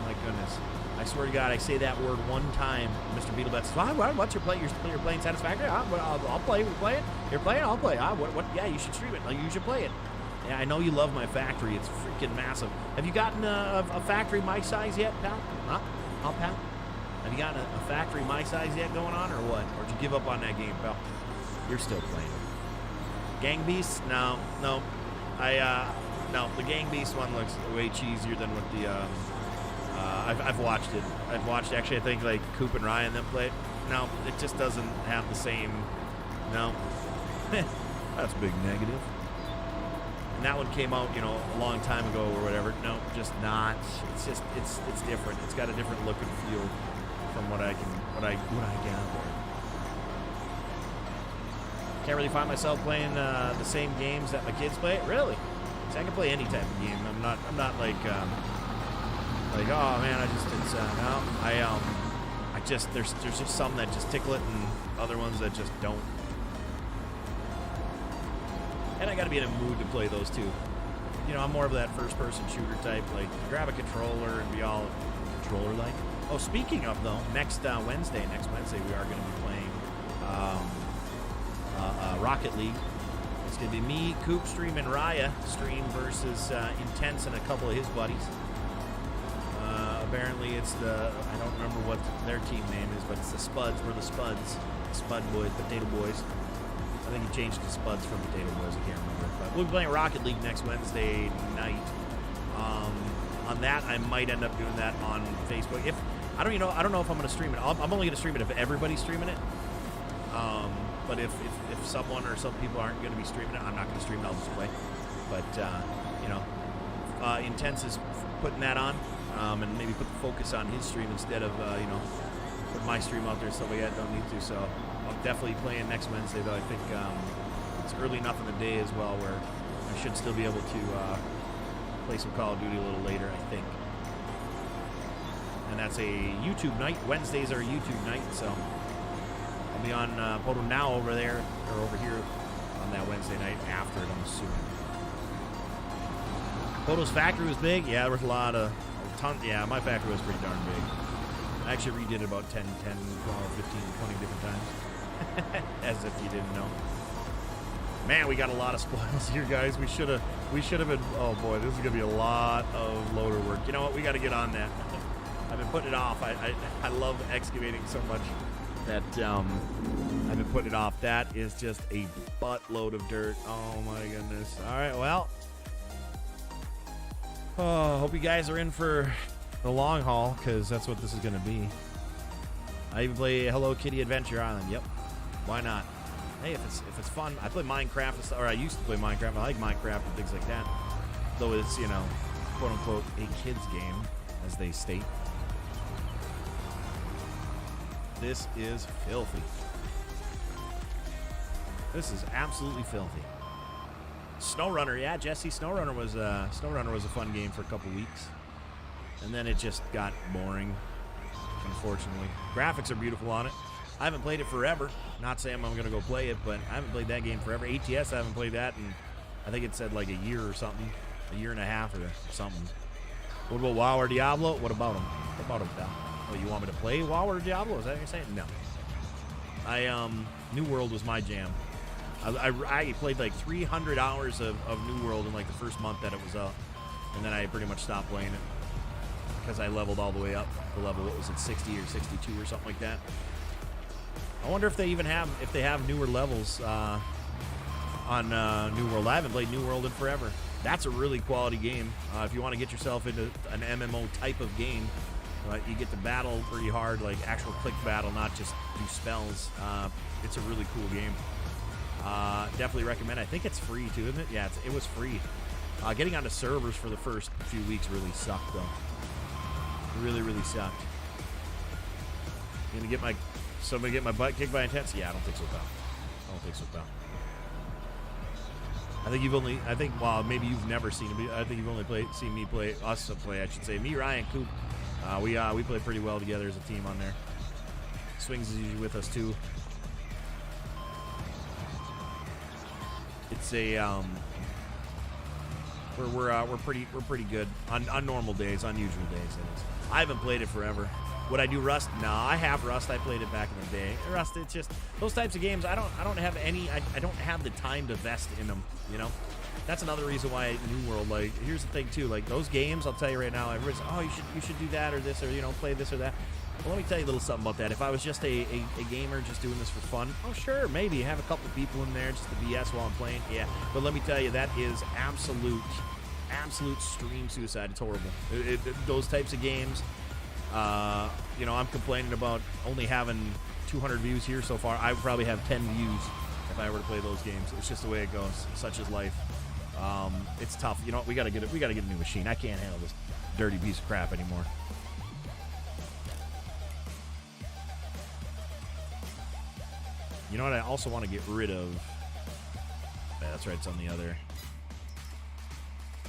My goodness. I swear to God, I say that word one time, Mr. Beetlebats. What's your play? You're playing Satisfactory? I'll play. We play it. You're playing? I'll play. What? Yeah, you should stream it. Like, you should play it. Yeah, I know you love my factory. It's freaking massive. Have you gotten a factory my size yet, pal? Huh, pal? Have you gotten a factory my size yet going on, or what? Or did you give up on that game, pal? You're still playing it. Gang Beasts? No. No, the Gang Beast one looks way cheesier than what the, I've watched it. Actually, I think, like, Coop and Ryan them play it. No, it just doesn't have the same, no. That's a big negative. And that one came out, you know, a long time ago or whatever. No, just not. It's just, it's different. It's got a different look and feel from what I gather. Can't really find myself playing the same games that my kids play. Really? So I can play any type of game. I'm not like, oh man, I just there's just some that just tickle it, and other ones that just don't. And I got to be in a mood to play those too. You know, I'm more of that first-person shooter type. Like, grab a controller and be all controller-like. Oh, speaking of though, next Wednesday, we are going to be playing Rocket League. It's going to be me, Coop Stream, and Raya Stream versus Intense and a couple of his buddies. Apparently, it's I don't remember what their team name is, but it's the Spuds. We're the Spuds. Spud Boys, Potato Boys. I think he changed to Spuds from Potato Boys. I can't remember. But we'll be playing Rocket League next Wednesday night. On that, I might end up doing that on Facebook. I don't know if I'm going to stream it. I'm only going to stream it if everybody's streaming it. But if someone or some people aren't going to be streaming it, I'm not going to stream it. I'll just play. But you know, Intense is putting that on, and maybe put the focus on his stream instead of you know, put my stream out there and stuff like that. Don't need to. So I'm definitely playing next Wednesday, though. I think it's early enough in the day as well where I should still be able to play some Call of Duty a little later, I think. And that's a YouTube night. Wednesdays are YouTube night, so I'll be on PODO Now over there, or over here on that Wednesday night after it, I'm assuming. PODO's factory was big. Yeah, there was a ton. Yeah, my factory was pretty darn big. I actually redid it about 10, 12, 15, 20 different times. As if you didn't know. Man, we got a lot of spoils here, guys. We should have been, oh boy, this is going to be a lot of loader work. You know what? We got to get on that. I've been putting it off. I love excavating so much that I've been putting it off. That is just a buttload of dirt. Oh my goodness. All right, well. Oh, hope you guys are in for the long haul, because that's what this is going to be. I even play Hello Kitty Adventure Island. Yep. Why not? Hey, if it's fun. I play Minecraft, or I used to play Minecraft. I like Minecraft and things like that. Though it's, you know, quote unquote, a kid's game, as they state. This is filthy. This is absolutely filthy. SnowRunner, yeah, Jesse, SnowRunner was a fun game for a couple weeks, and then it just got boring, unfortunately. Graphics are beautiful on it. I haven't played it forever. Not saying I'm going to go play it, but I haven't played that game forever. ATS, I haven't played that, and I think it said like a year or something, a year and a half or something. What about WoW or Diablo? What about them? What about them, Bell? Oh, you want me to play WoW or Diablo? Is that what you're saying? No. New World was my jam. I played like 300 hours of New World in like the first month that it was up, and then I pretty much stopped playing it because I leveled all the way up to level, what was it, 60 or 62 or something like that. I wonder if they even have newer levels on New World. I haven't played New World in forever. That's a really quality game. If you want to get yourself into an MMO type of game, you get to battle pretty hard, like actual click battle, not just do spells. It's a really cool game. Definitely recommend. I think it's free too, isn't it? Yeah, it was free. Getting onto servers for the first few weeks really sucked, though. Really, really sucked. Gonna get my butt kicked by Intense? Yeah, I don't think so, pal. I don't think so, pal. I think well, maybe you've never seen it, but I think you've only seen me play, us play, I should say. Me, Ryan, Coop. We play pretty well together as a team on there. Swings is usually with us too. It's a we're pretty good on normal days, unusual days. It is. I haven't played it forever. Would I do Rust? No, I have Rust. I played it back in the day. Rust, it's just those types of games. I don't have any. I don't have the time to vest in them. You know, that's another reason why New World. Like, here's the thing too. Like those games, I'll tell you right now. Everybody's, oh, you should do that or this, or play this or that. Well, let me tell you a little something about that. If I was just a gamer just doing this for fun, oh sure, maybe have a couple people in there just to BS while I'm playing. Yeah, but let me tell you, that is absolute stream suicide. It's horrible. Those types of games. I'm complaining about only having 200 views here so far. I would probably have 10 views if I were to play those games. It's just the way it goes. Such is life. It's tough. You know what? We gotta get a new machine. I can't handle this dirty piece of crap anymore. You know what I also want to get rid of? Yeah, that's right. It's on the other.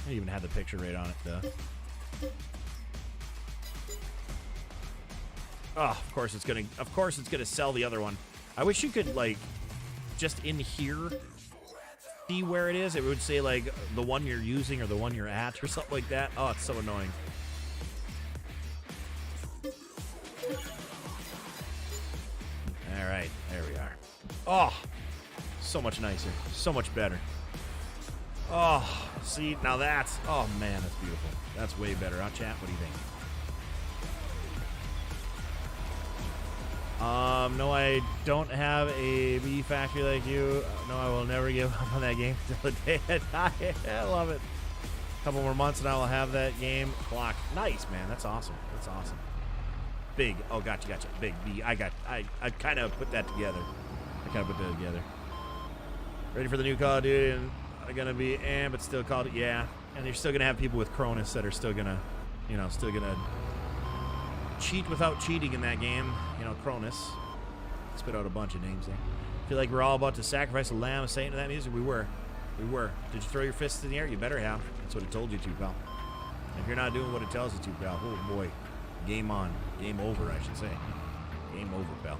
I even had the picture right on it, though. Oh, of course it's gonna sell the other one. I wish you could, like, just in here see where it is. It would say, like, the one you're using or the one you're at or something like that. Oh, it's so annoying. All right, there we are. Oh, so much nicer, so much better. Oh, see, now that's, oh man, that's beautiful. That's way better. Huh, chat? What do you think? No, I don't have a bee factory like you. No, I will never give up on that game until the day I die. I love it. A couple more months and I will have that game clocked. Nice, man. That's awesome. That's awesome. Big. Oh, gotcha. Big bee. I kind of put that together. Ready for the new Call of Duty and gonna be but still called it, yeah. And you're still gonna have people with Cronus that are still gonna, you know, cheat without cheating in that game. You know, Cronus. Spit out a bunch of names there. Feel like we're all about to sacrifice a lamb of Satan to that music. We were. Did you throw your fists in the air? You better have. That's what it told you to, pal. If you're not doing what it tells you to, pal, oh boy. Game on. Game over, I should say. Game over, pal.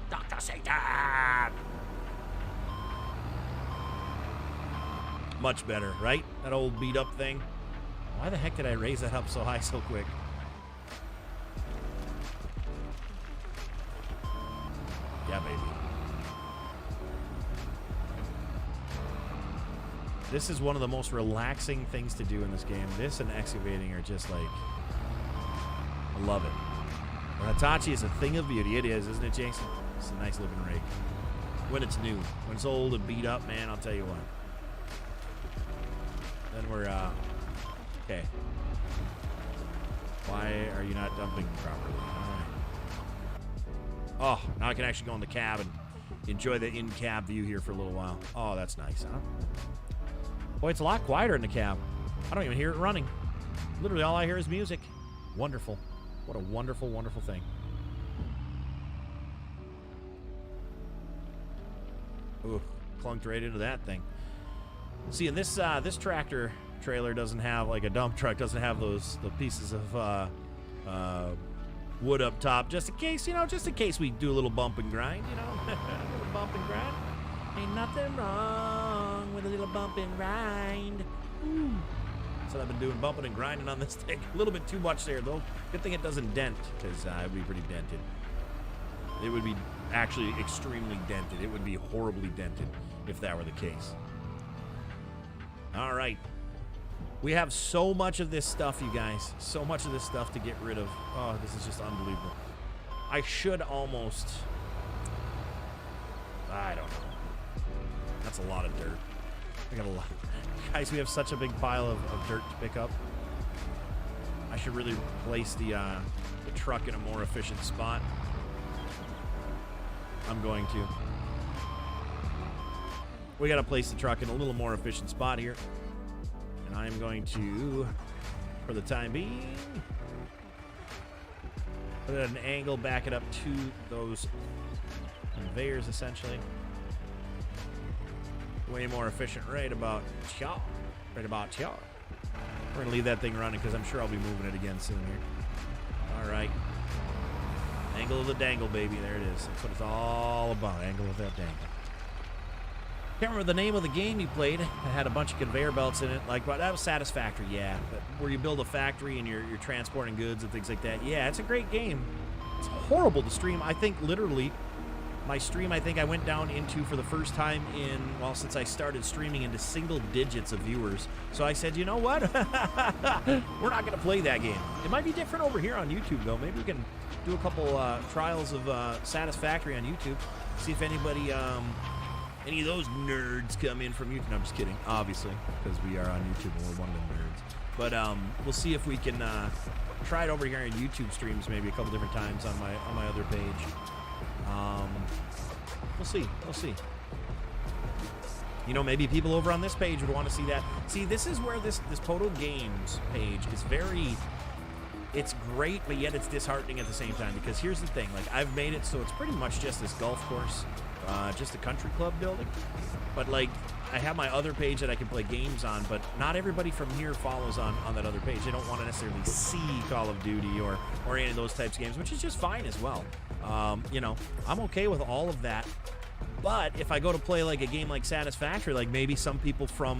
Dr. Satan! Much better, right? That old beat up thing. Why the heck did I raise that up so high so quick? Yeah, baby. This is one of the most relaxing things to do in this game. This and excavating are just like, I love it. The Hitachi is a thing of beauty. It is, isn't it, Jason? It's a nice looking rig. When it's new. When it's old and beat up, man, I'll tell you what. Then we're, okay. Why are you not dumping properly? All right. Oh, now I can actually go in the cab and enjoy the in-cab view here for a little while. Oh, that's nice, huh? Boy, it's a lot quieter in the cab. I don't even hear it running. Literally, all I hear is music. Wonderful. What a wonderful, wonderful thing. Ooh, clunked right into that thing. See, and this this tractor trailer doesn't have, like a dump truck, doesn't have the pieces of wood up top, just in case, you know, just in case we do a little bump and grind, you know, a little bump and grind. Ain't nothing wrong with a little bump and grind. Ooh. So I've been doing bumping and grinding on this thing. A little bit too much there, though. Good thing it doesn't dent, because it would be pretty dented. It would be actually extremely dented. It would be horribly dented if that were the case. All right. We have so much of this stuff, you guys. So much of this stuff to get rid of. Oh, this is just unbelievable. I should almost... I don't know. That's a lot of dirt. I got a lot. Guys, we have such a big pile of dirt to pick up. I should really place the truck in a more efficient spot. I'm going to. We got to place the truck in a little more efficient spot here. And I'm going to, for the time being, put it at an angle, back it up to those conveyors, essentially. Way more efficient right about here. Right about here. We're going to leave that thing running because I'm sure I'll be moving it again soon here. All right. Angle of the dangle, baby. There it is. That's what it's all about. Angle of that dangle. Can't remember the name of the game you played. It had a bunch of conveyor belts in it. Like, well, that was Satisfactory, yeah. But where you build a factory and you're transporting goods and things like that. Yeah, it's a great game. It's horrible to stream. I think literally my stream, I think I went down into, for the first time in, well, since I started streaming, into single digits of viewers. So I said, you know what? We're not going to play that game. It might be different over here on YouTube, though. Maybe we can do a couple trials of Satisfactory on YouTube. See if anybody, any of those nerds come in from YouTube. No, I'm just kidding, obviously, because we are on YouTube and we're one of them nerds. But we'll see if we can try it over here on YouTube streams maybe a couple different times on my other page. We'll see. We'll see. You know, maybe people over on this page would want to see that. See, this is where this PODO Games page is very... It's great, but yet it's disheartening at the same time. Because here's the thing. Like, I've made it so it's pretty much just this golf course. just a country club building. But, like, I have my other page that I can play games on, but not everybody from here follows on that other page. They don't want to necessarily see Call of Duty or any of those types of games, which is just fine as well. You know, I'm okay with all of that. But if I go to play, like, a game like Satisfactory, like, maybe some people from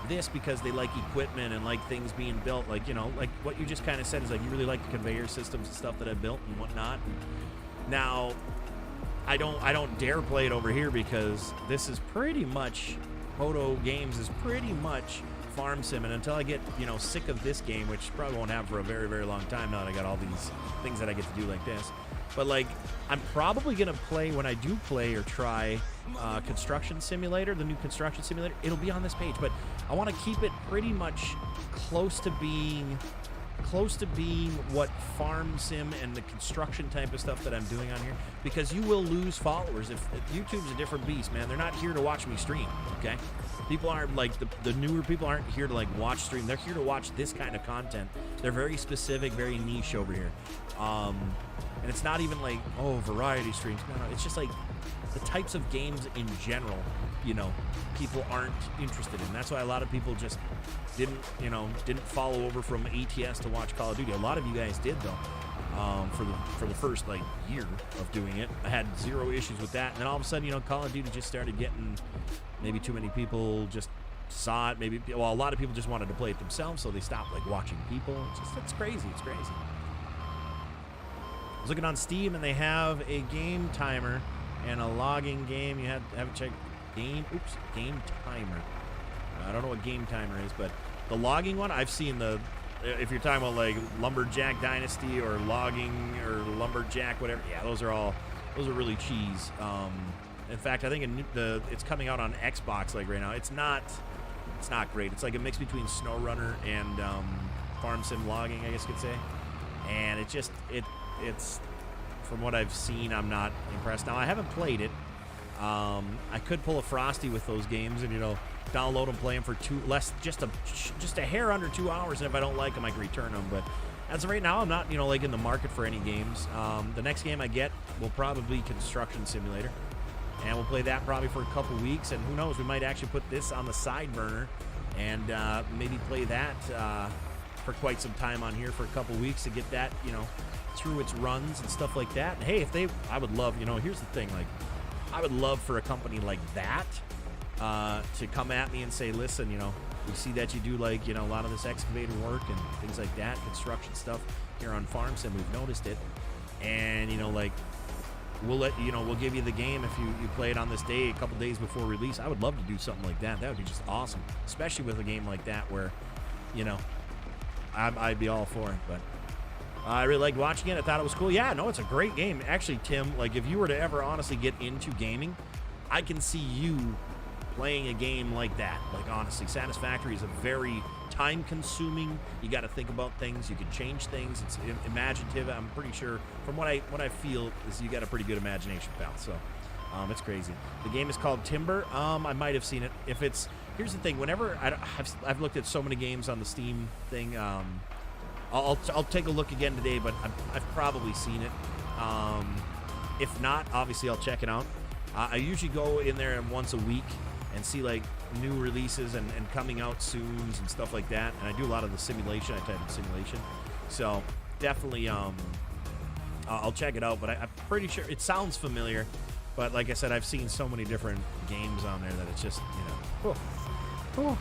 this, because they like equipment and like things being built, like, you know, like what you just kind of said is, like, you really like the conveyor systems and stuff that I've built and whatnot. Now, I don't dare play it over here because this is pretty much, PODO Games is pretty much farm sim, and until I get, you know, sick of this game, which probably won't happen for a very, very long time now that I got all these things that I get to do like this. But, like, I'm probably going to play, when I do play or try Construction Simulator, the new Construction Simulator, it'll be on this page. But I want to keep it pretty much close to being what farm sim and the construction type of stuff that I'm doing on here, because you will lose followers. If YouTube's a different beast, man. They're not here to watch me stream, okay? People aren't, like, the newer people aren't here to, like, watch stream. They're here to watch this kind of content. They're very specific, very niche over here. And it's not even like, oh, variety streams. No, it's just like the types of games in general, you know, people aren't interested in. That's why a lot of people just didn't follow over from ATS to watch Call of Duty. A lot of you guys did, though, for the first, like, year of doing it. I had zero issues with that. And then all of a sudden, you know, Call of Duty just started getting, maybe too many people just saw it. Maybe, well, a lot of people just wanted to play it themselves, so they stopped, like, watching people. It's crazy. It's crazy. I was looking on Steam, and they have a game timer and a logging game. You have to check game timer. I don't know what game timer is, but the logging one, I've seen if you're talking about, like, Lumberjack Dynasty or logging or Lumberjack, whatever. Yeah, those are really cheese. In fact, I think it's coming out on Xbox, like, right now. It's not great. It's like a mix between SnowRunner and farm sim logging, I guess you could say. And it's from what I've seen, I'm not impressed. Now, I haven't played it. I could pull a Frosty with those games and, you know, download them, play them for just a hair under 2 hours, and if I don't like them, I can return them. But as of right now, I'm not, you know, like, in the market for any games. The next game I get will probably be Construction Simulator, and we'll play that probably for a couple weeks, and who knows, we might actually put this on the side burner and maybe play that for quite some time on here for a couple weeks to get that, you know, through its runs and stuff like that. And hey, I would love, you know, here's the thing, like, I would love for a company like that to come at me and say, listen, you know, we see that you do, like, you know, a lot of this excavator work and things like that, construction stuff here on Farm Sim. We've noticed it, and, you know, like, we'll give you the game if you play it on this day, a couple days before release. I would love to do something like that. That would be just awesome, especially with a game like that where, you know, I'd be all for it. But I really liked watching it. I thought it was cool. Yeah, no, it's a great game. Actually, Tim, like, if you were to ever honestly get into gaming, I can see you playing a game like that. Like, honestly, Satisfactory is a very time-consuming. You got to think about things. You can change things. It's imaginative. I'm pretty sure, from what I feel, is you got a pretty good imagination, pal. So, it's crazy. The game is called Timber. I might have seen it. Here's the thing. Whenever I've looked at so many games on the Steam thing. I'll take a look again today, but I've probably seen it. If not, obviously I'll check it out. I usually go in there once a week and see, like, new releases and coming out soons and stuff like that. And I do a lot of the simulation. I type in simulation. So definitely I'll check it out. But I'm pretty sure it sounds familiar. But like I said, I've seen so many different games on there that it's just, you know. Oh.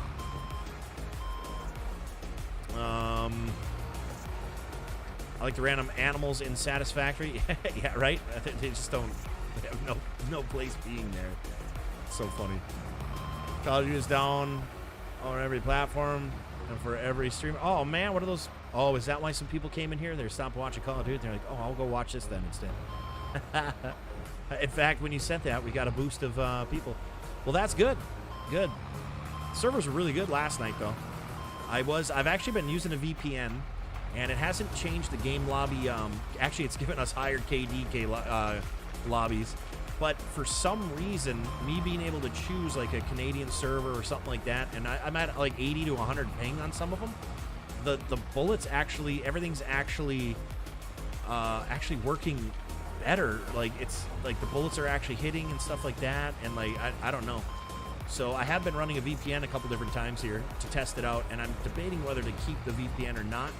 I like the random animals in Satisfactory. Yeah, right? They just don't have no place being there. It's so funny. Call of Duty is down on every platform and for every stream. Oh, man, what are those? Oh, is that why some people came in here? They stopped watching Call of Duty. They're like, oh, I'll go watch this then instead. In fact, when you sent that, we got a boost of people. Well, that's good. Good. Servers were really good last night, though. I've actually been using a VPN, and it hasn't changed the game lobby. Actually, it's given us higher KD lobbies. But for some reason, me being able to choose, like, a Canadian server or something like that, and I'm at, like, 80 to 100 ping on some of them, the bullets actually, everything's actually working better. Like, it's like the bullets are actually hitting and stuff like that, and like I don't know. So I have been running a VPN a couple different times here to test it out, and I'm debating whether to keep the VPN or not.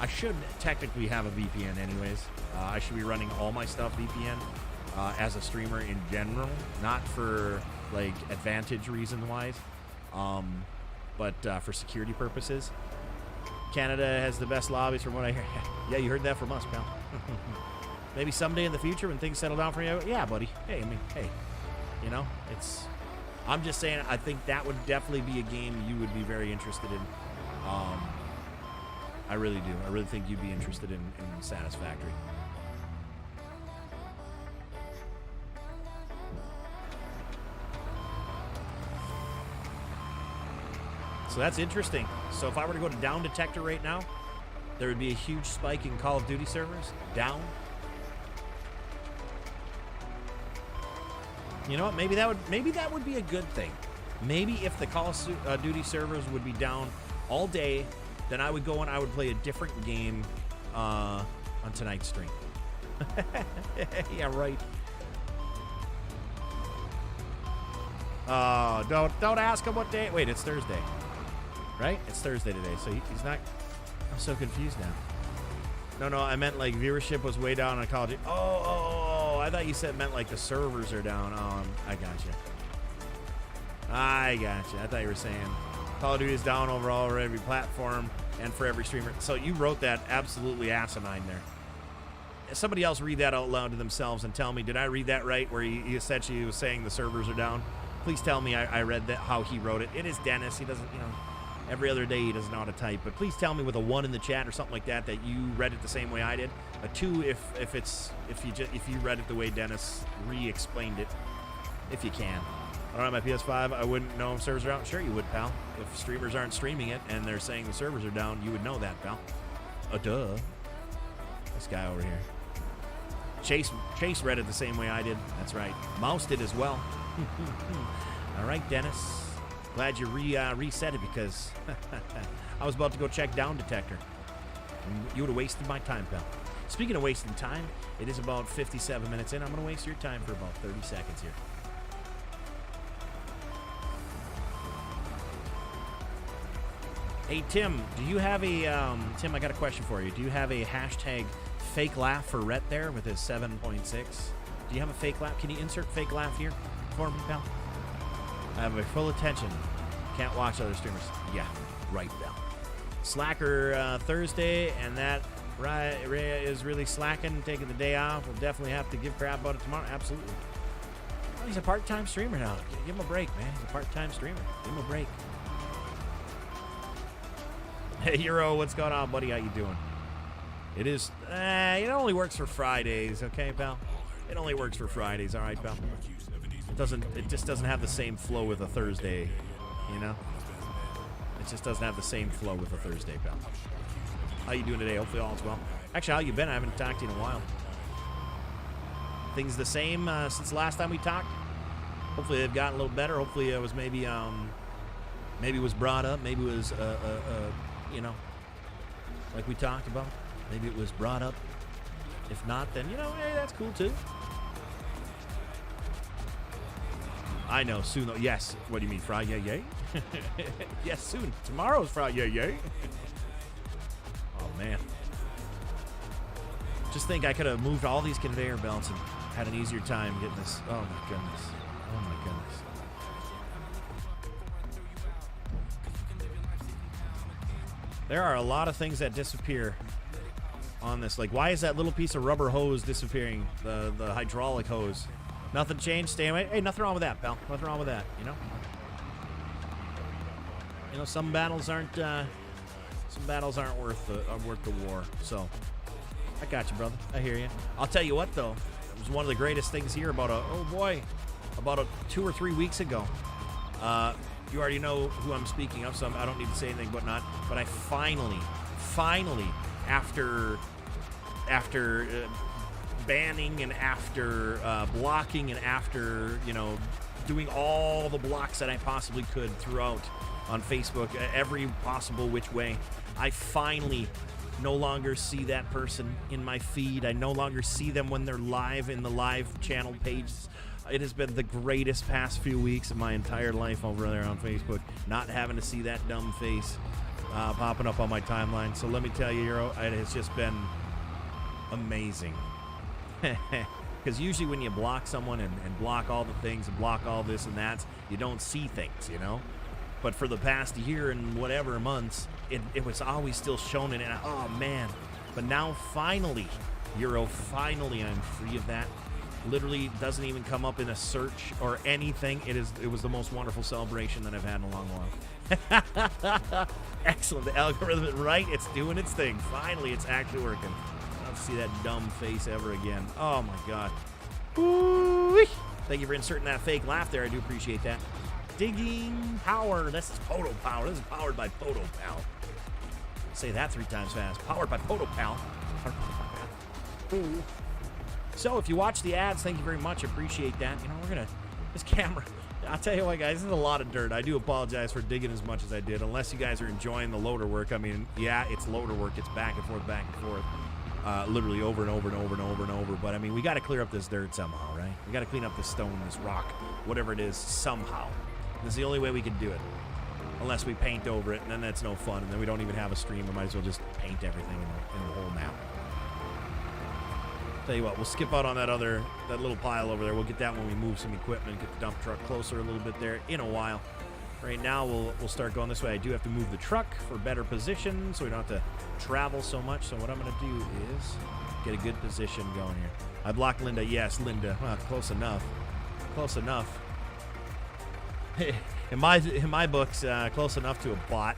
I should technically have a VPN anyways. I should be running all my stuff VPN as a streamer in general, not for like advantage reason wise, but for security purposes. Canada has the best lobbies from what I hear. Yeah, you heard that from us, pal. Maybe someday in the future when things settle down for you. Yeah, buddy. Hey, I mean, hey, you know, it's. I'm just saying. I think that would definitely be a game you would be very interested in. I really do. I really think you'd be interested in Satisfactory. So that's interesting. So if I were to go to down detector right now, there would be a huge spike in Call of Duty servers. Down. You know what? Maybe that would be a good thing. Maybe if the Call of Duty servers would be down all day, then I would go and I would play a different game on tonight's stream. Yeah, right. Don't ask him what day. Wait, it's Thursday. Right? It's Thursday today, so he's not... I'm so confused now. No, I meant like viewership was way down on Call of Duty. Oh, I thought you said meant like the servers are down. I gotcha. I thought you were saying Call of Duty is down overall for every platform and for every streamer. So you wrote that absolutely asinine there. Somebody else read that out loud to themselves and tell me, did I read that right where he essentially was saying the servers are down? Please tell me I read that how he wrote it. It is Dennis. He doesn't, you know... Every other day he doesn't know how to type, but please tell me with a 1 in the chat or something like that that you read it the same way I did. A 2 if you read it the way Dennis re-explained it, if you can. I don't have my PS5. I wouldn't know if servers are out. Sure you would, pal. If streamers aren't streaming it and they're saying the servers are down, you would know that, pal. Duh. This guy over here. Chase read it the same way I did. That's right. Mouse did as well. All right, Dennis. Glad you reset it because I was about to go check down detector. You would have wasted my time, pal. Speaking of wasting time, it is about 57 minutes in. I'm going to waste your time for about 30 seconds here. Hey, Tim, do you have a... Tim, I got a question for you. Do you have a hashtag fake laugh for Rhett there with his 7.6? Do you have a fake laugh? Can you insert fake laugh here for me, pal? I have my full attention. Can't watch other streamers. Yeah, right, Bell. Slacker Thursday, and that Ray is really slacking, taking the day off. We'll definitely have to give crap about it tomorrow. Absolutely. Well, he's a part-time streamer now. Give him a break, man. He's a part-time streamer. Give him a break. Hey, Euro, what's going on, buddy? How you doing? It is... it only works for Fridays, okay, pal? It only works for Fridays, all right, pal? It just doesn't have the same flow with a Thursday, you know? It just doesn't have the same flow with a Thursday, pal. How you doing today? Hopefully all is well. Actually, how you been? I haven't talked to you in a while. Things the same since the last time we talked? Hopefully they've gotten a little better. Hopefully it was maybe it was brought up. Maybe it was, you know, like we talked about. Maybe it was brought up. If not, then, you know, hey, that's cool too. I know, soon though. Yes. What do you mean, Friday? Yay? Yes, soon. Tomorrow's Friday. Yay? Oh, man. Just think I could have moved all these conveyor belts and had an easier time getting this. Oh, my goodness. Oh, my goodness. There are a lot of things that disappear on this. Like, why is that little piece of rubber hose disappearing? The hydraulic hose. Nothing changed. Stay away. Hey, nothing wrong with that, pal. Nothing wrong with that. You know. You know, some battles aren't worth the war. So, I got you, brother. I hear you. I'll tell you what, though. It was one of the greatest things here about 2 or 3 weeks ago. You already know who I'm speaking of, so I don't need to say anything but not. But I finally, after banning and after blocking and after, you know, doing all the blocks that I possibly could throughout on Facebook, every possible which way, I finally no longer see that person in my feed. I no longer see them when they're live in the live channel pages. It has been the greatest past few weeks of my entire life over there on Facebook, not having to see that dumb face popping up on my timeline. So let me tell you, Euro, it has just been amazing. Because usually when you block someone and block all the things and block all this and that, you don't see things, you know? But for the past year and whatever months, it was always still shown in it. Oh, man. But now, finally, Euro, finally I'm free of that. Literally doesn't even come up in a search or anything. It was the most wonderful celebration that I've had in a long while. Excellent. The algorithm, right? It's doing its thing. Finally, it's actually working. I don't see that dumb face ever again. Oh, my God. Ooh-wee. Thank you for inserting that fake laugh there. I do appreciate that. Digging power. This is PODO power. This is powered by PODO Pal. Say that 3 times fast. Powered by PODO Pal. Ooh. So if you watch the ads, thank you very much. Appreciate that. You know, we're going to... This camera... I'll tell you what, guys. This is a lot of dirt. I do apologize for digging as much as I did. Unless you guys are enjoying the loader work. I mean, yeah, it's loader work. It's back and forth, back and forth. Literally over and over and over and over and over. But, I mean, we got to clear up this dirt somehow, right? We got to clean up this stone, this rock, whatever it is, somehow. This is the only way we can do it. Unless we paint over it, and then that's no fun. And then we don't even have a stream. We might as well just paint everything in the whole map. Tell you what, we'll skip out on that little pile over there. We'll get that when we move some equipment, get the dump truck closer a little bit there in a while. Right now, we'll start going this way. I do have to move the truck for better position, so we don't have to travel so much. So what I'm going to do is get a good position going here. I blocked Linda. Yes, Linda. Well, close enough. Close enough. in my books, close enough to a bot.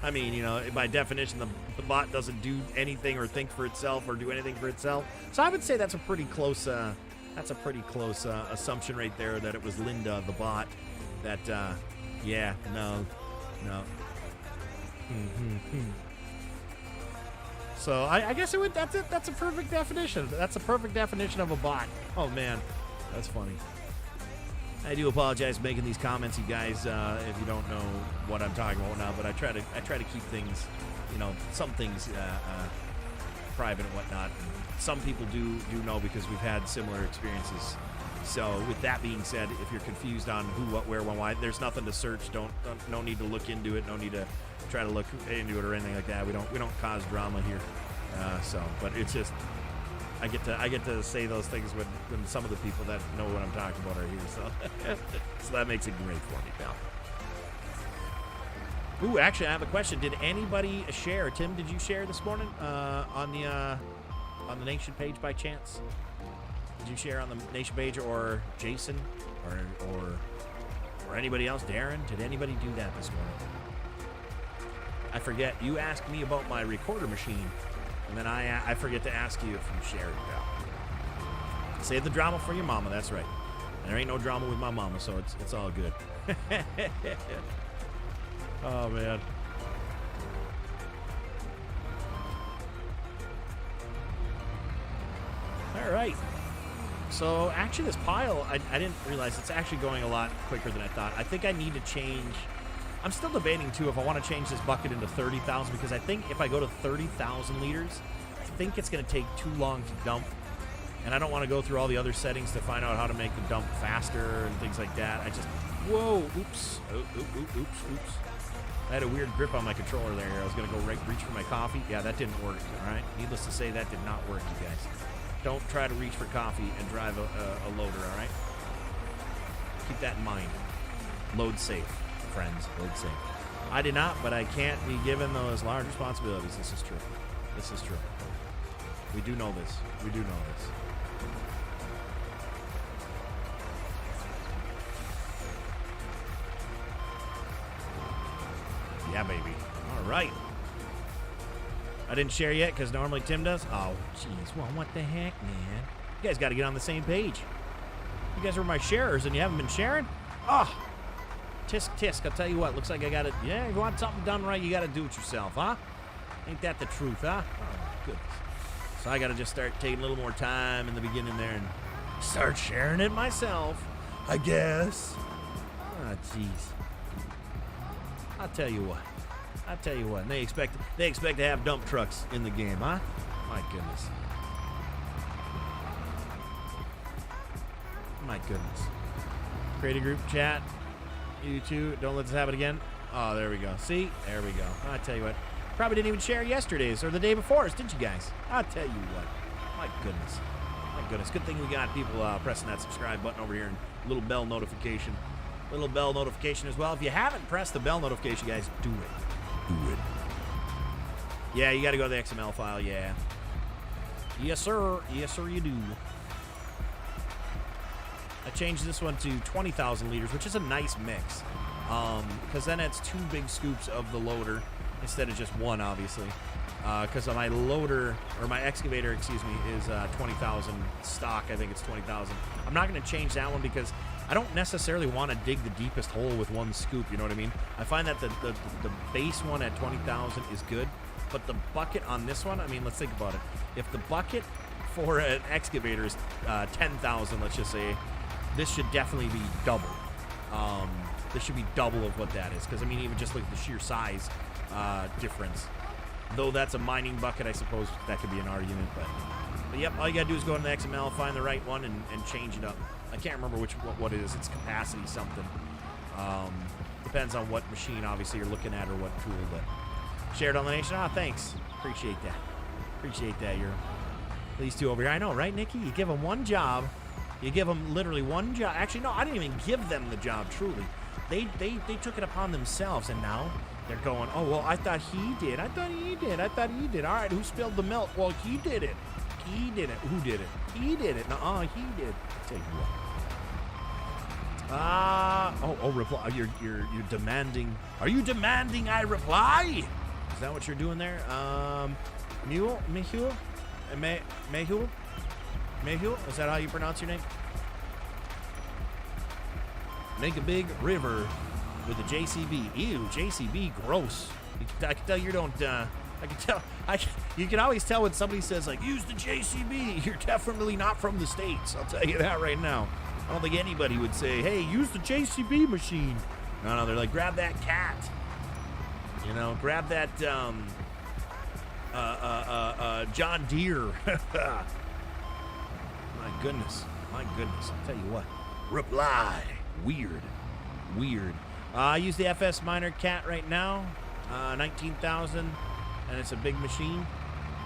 I mean, you know, by definition, the bot doesn't do anything or think for itself or do anything for itself. So I would say that's a pretty close assumption right there that it was Linda, the bot. That, yeah, no. So I guess it would. That's a perfect definition. That's a perfect definition of a bot. Oh man, that's funny. I do apologize for making these comments, you guys, if you don't know what I'm talking about now, but I try to keep things, you know, some things private and whatnot. And some people do know because we've had similar experiences. So with that being said, if you're confused on who, what, where, when, why, there's nothing to search. No need to look into it. No need to try to look into it or anything like that. We don't cause drama here. But it's just. I get to say those things when some of the people that know what I'm talking about are here, so that makes it great for me, pal. Ooh, actually, I have a question. Did anybody share? Tim, did you share this morning on the Nation page by chance? Did you share on the Nation page, or Jason, or anybody else? Darren, did anybody do that this morning? I forget. You asked me about my recorder machine. And then I forget to ask you if you shared it, pal. Save the drama for your mama, that's right. There ain't no drama with my mama, so it's all good. Oh, man. All right. So, actually, this pile, I didn't realize it's actually going a lot quicker than I thought. I think I need to change... I'm still debating, too, if I want to change this bucket into 30,000, because I think if I go to 30,000 liters, I think it's going to take too long to dump, and I don't want to go through all the other settings to find out how to make the dump faster and things like that. Whoa, oops. Oops. I had a weird grip on my controller there. I was going to go reach for my coffee. Yeah, that didn't work, all right? Needless to say, that did not work, you guys. Don't try to reach for coffee and drive a loader, all right? Keep that in mind. Load safe. Friends, load safe. I did not, but I can't be given those large responsibilities. This is true. This is true. We do know this. We do know this. Yeah, baby. All right. I didn't share yet because normally Tim does. Oh, jeez. Well, what the heck, man? You guys got to get on the same page. You guys were my sharers and you haven't been sharing? Oh. Tisk, tisk, I'll tell you what, looks like I got it. Yeah, you want something done right, you got to do it yourself, huh? Ain't that the truth, huh? Oh, goodness. So I got to just start taking a little more time in the beginning there and start sharing it myself, I guess. Oh, jeez. I'll tell you what. I tell you what, they expect to have dump trucks in the game, huh? My goodness. My goodness. Create a group chat. You two, don't let this happen again. Oh, there we go. See? There we go. I tell you what. Probably didn't even share yesterday's or the day before's, did you guys? I'll tell you what. My goodness. My goodness. Good thing we got people pressing that subscribe button over here and little bell notification. Little bell notification as well. If you haven't pressed the bell notification, guys, do it. Do it. Yeah, you got to go to the XML file, yeah. Yes, sir. Yes, sir, you do. I changed this one to 20,000 liters, which is a nice mix. Because then it's 2 big scoops of the loader instead of just one, obviously. Because my loader, or my excavator, excuse me, is 20,000 stock. I think it's 20,000. I'm not going to change that one because I don't necessarily want to dig the deepest hole with one scoop, you know what I mean? I find that the base one at 20,000 is good, but the bucket on this one, I mean, let's think about it. If the bucket for an excavator is 10,000, let's just say, this should definitely be double. This should be double of what that is, because, I mean, even just look at the sheer size difference. Though that's a mining bucket, I suppose that could be an argument, but yep, all you got to do is go into the XML, find the right one, and change it up. I can't remember what it is. It's capacity something. Depends on what machine, obviously, you're looking at or what tool, but shared on the nation. Ah, thanks. Appreciate that. Appreciate that. You're these two over here. I know, right, Nikki? You give them one job. You give them literally one job. Actually, no, I didn't even give them the job, truly. They took it upon themselves, and now they're going, oh, well, I thought he did. I thought he did. I thought he did. All right, who spilled the milk? Well, he did it. He did it. Who did it? He did it. No, he did. I'll tell you what. Reply. You're demanding. Are you demanding I reply? Is that what you're doing there? Mehul? Is that how you pronounce your name? Make a big river with a JCB. Ew, JCB, gross. I can tell you don't. I can tell. You can always tell when somebody says like, use the JCB. You're definitely not from the States. I'll tell you that right now. I don't think anybody would say, hey, use the JCB machine. No, they're like, grab that cat. You know, grab that John Deere. My goodness. I'll tell you what. Reply. Weird. I use the FS Miner cat right now. 19,000. And it's a big machine.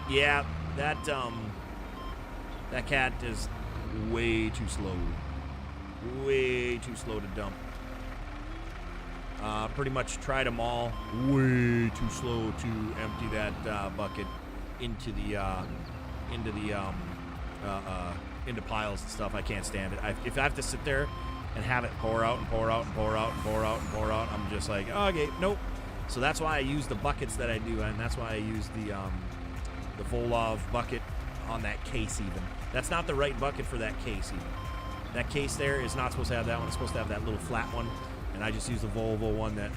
Yeah, that cat is way too slow. Way too slow to dump. Pretty much tried them all. Way too slow to empty that bucket into piles and stuff. I can't stand it. If I have to sit there and have it pour out, I'm just like, oh, okay, nope. So that's why I use the buckets that I do, and that's why I use the Volov bucket on that case even. That's not the right bucket for that case even. That case there is not supposed to have that one. It's supposed to have that little flat one, and I just use the Volvo one that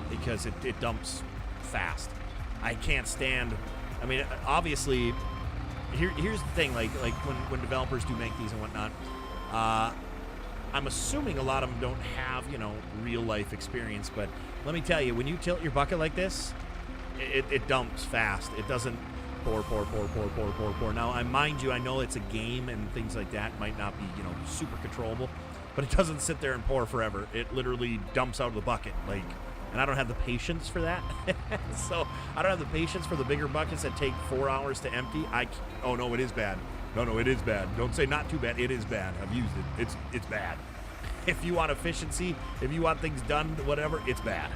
because it dumps fast. I can't stand. I mean, obviously, here's the thing. Like when developers do make these and whatnot, I'm assuming a lot of them don't have real life experience. But let me tell you, when you tilt your bucket like this, it dumps fast. It doesn't pour. Now, mind you, I know it's a game and things like that might not be super controllable, but it doesn't sit there and pour forever. It literally dumps out of the bucket, and I don't have the patience for that. So I don't have the patience for the bigger buckets that take 4 hours to empty. Oh no, it is bad. No, it is bad. Don't say not too bad. It is bad. I've used it. It's bad. If you want efficiency, if you want things done, whatever, it's bad.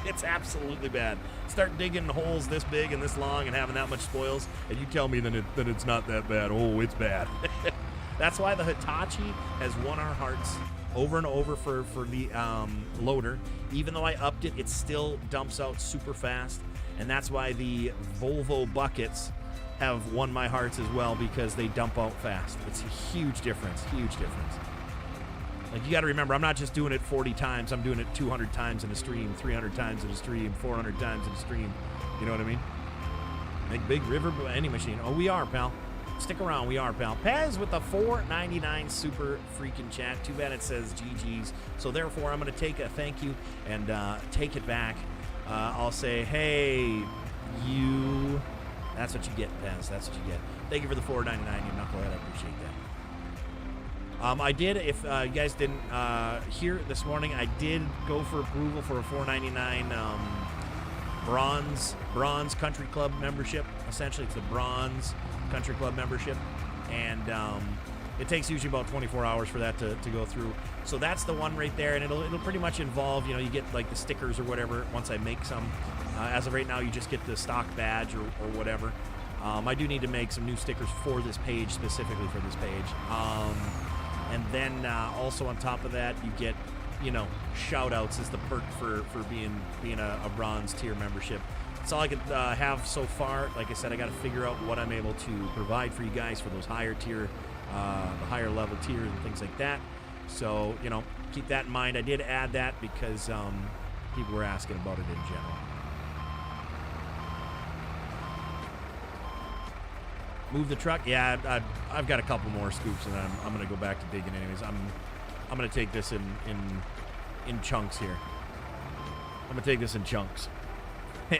It's absolutely bad. Start digging holes this big and this long and having that much spoils, and you tell me that it's not that bad. Oh, it's bad. That's why the Hitachi has won our hearts over and over for the loader. Even though I upped it, it still dumps out super fast, and that's why the Volvo buckets have won my hearts as well, because they dump out fast. It's a huge difference. Like, you got to remember, I'm not just doing it 40 times. I'm doing it 200 times in a stream, 300 times in a stream, 400 times in a stream. You know what I mean? Make big river, any machine. Oh, we are, pal. Stick around. We are, pal. Pez with a $4.99 super freaking chat. Too bad it says GG's. So, therefore, I'm going to take a thank you and take it back. I'll say, hey, you. That's what you get, Pez. That's what you get. Thank you for the $4.99, you knucklehead. I appreciate that. I did, if you guys didn't hear it this morning, I did go for approval for a $4.99 bronze country club membership. Essentially, it's the bronze country club membership, and it takes usually about 24 hours for that to go through. So that's the one right there, and it'll pretty much involve, you know, you get like the stickers or whatever once I make some. As of right now, you just get the stock badge or whatever. I do need to make some new stickers for this page, specifically for this page. And then also on top of that, you get, you know, shout-outs as the perk for being a bronze tier membership. That's all I could have so far. Like I said, I got to figure out what I'm able to provide for you guys for those higher tier, the higher level tiers and things like that. So, you know, keep that in mind. I did add that because people were asking about it in general. Move the truck. Yeah, I've got a couple more scoops, and I'm going to go back to digging anyways. I'm going to take this in chunks here. I'm going to take this in chunks.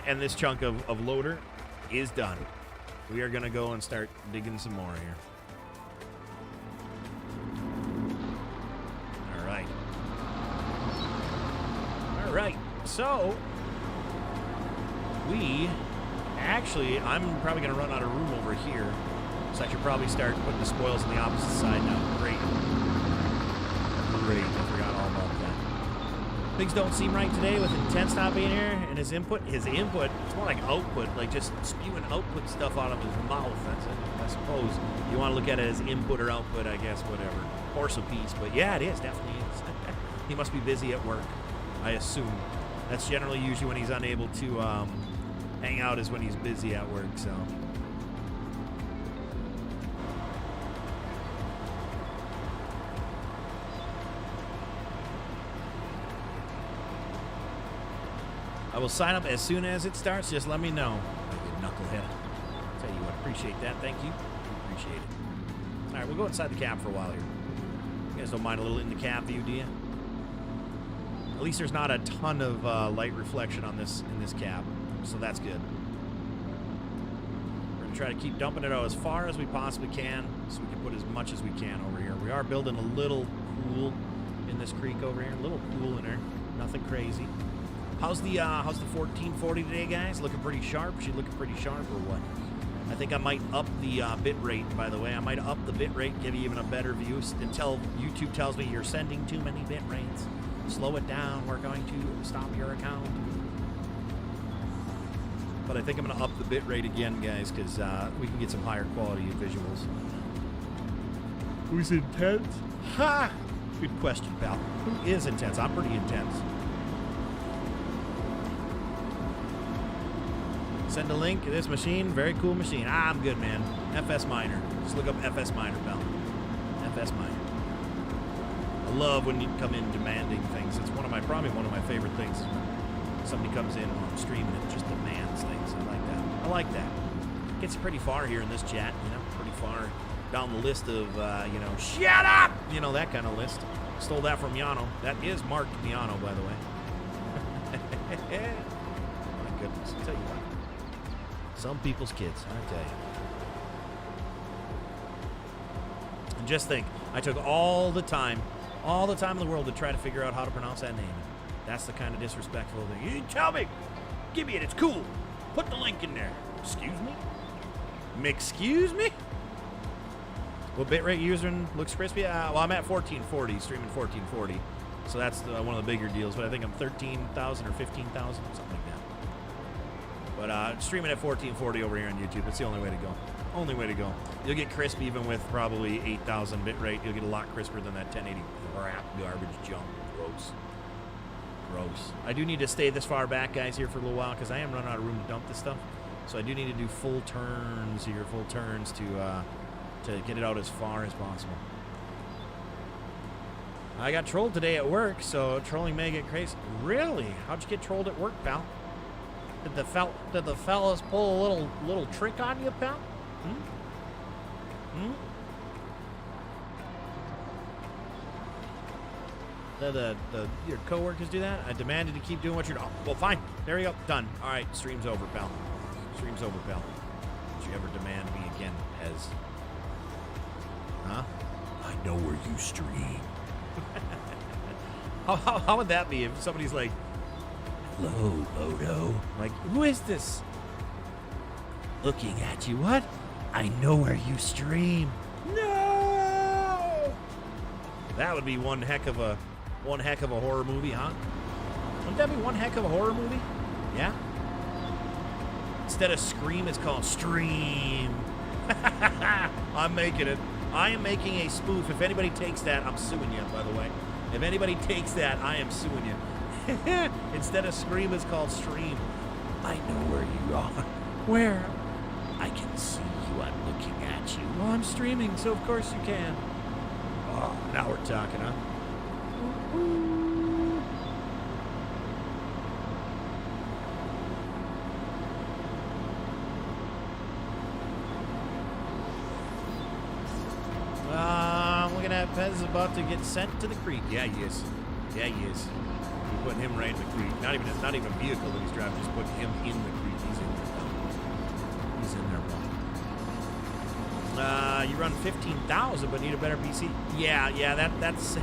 And this chunk of loader is done. We are going to go and start digging some more here. All right. All right. So, I'm probably going to run out of room over here. So I should probably start putting the spoils on the opposite side now. Great. I forgot all about that. Things don't seem right today with Intense not being here, and his input, it's more like output, like just spewing output stuff out of his mouth. That's it. I suppose you want to look at it as input or output, I guess, whatever. Horse of peace, but yeah, it is, definitely is. He must be busy at work, I assume. That's generally usually when he's unable to hang out is when he's busy at work, so. I will sign up as soon as it starts. Just let me know. You knucklehead. Tell you what, appreciate that. Thank you. Appreciate it. All right, we'll go inside the cab for a while here. You guys don't mind a little in the cab view, do you? At least there's not a ton of light reflection on in this cab, so that's good. We're gonna try to keep dumping it out as far as we possibly can, so we can put as much as we can over here. We are building a little pool in this creek over here. A little pool in there. Nothing crazy. How's the 1440 today, guys? Looking pretty sharp? She looking pretty sharp or what? I think I might up the bit rate, by the way. I might up the bit rate, give you even a better view until YouTube tells me you're sending too many bit rates. Slow it down. We're going to stop your account. But I think I'm going to up the bit rate again, guys, because we can get some higher quality visuals. Who's intense? Ha! Good question, pal. Who is intense? I'm pretty intense. Send a link to this machine. Very cool machine. I'm good, man. FS Miner. Just look up FS Miner, pal. FS Miner. I love when you come in demanding things. It's probably one of my favorite things. Somebody comes in on stream and it just demands things. I like that. I like that. Gets pretty far here in this chat, you know, pretty far down the list of, you know, shut up! You know, that kind of list. Stole that from Yano. That is marked Yano, by the way. My goodness. I'll tell you what. Some people's kids, I tell you. And just think, I took all the time in the world to try to figure out how to pronounce that name. That's the kind of disrespectful thing. You tell me. Give me it. It's cool. Put the link in there. Excuse me? Excuse me? What bitrate using looks crispy? Well, I'm at 1440, streaming 1440. So that's one of the bigger deals. But I think I'm 13,000 or 15,000, something like that. But streaming at 1440 over here on YouTube. It's the only way to go. Only way to go. You'll get crisp even with probably 8,000 bitrate. You'll get a lot crisper than that 1080 crap garbage junk. Gross. Gross. I do need to stay this far back, guys, here for a little while because I am running out of room to dump this stuff. So I do need to do full turns here, full turns to get it out as far as possible. I got trolled today at work, so trolling may get crazy. Really? How'd you get trolled at work, pal? Did the fellas pull a little trick on you, pal? Your coworkers do that? I demanded to keep doing what you're doing. Well, fine. There you go. Done. All right. Stream's over, pal. Stream's over, pal. Don't you ever demand me again, Pez. Huh? I know where you stream. How would that be if somebody's like, hello, PODO? Like, who is this? Looking at you. What? I know where you stream. No! That would be one heck of a horror movie, huh? Wouldn't that be one heck of a horror movie? Yeah? Instead of Scream, it's called Stream. I'm making it. I am making a spoof. If anybody takes that, I'm suing you, by the way. If anybody takes that, I am suing you. Instead of Scream, it's called Stream. I know where you are. Where? I can see you. I'm looking at you. Well, I'm streaming, so of course you can. Oh, now we're talking, huh? I'm looking at Pez is about to get sent to the creek. Yeah, he is. Yeah, he is. We're putting him right in the creek. Not even a vehicle that he's driving, just putting him in the creek. He's in there. He's in there, bro. You run 15,000, but need a better PC. Yeah, that's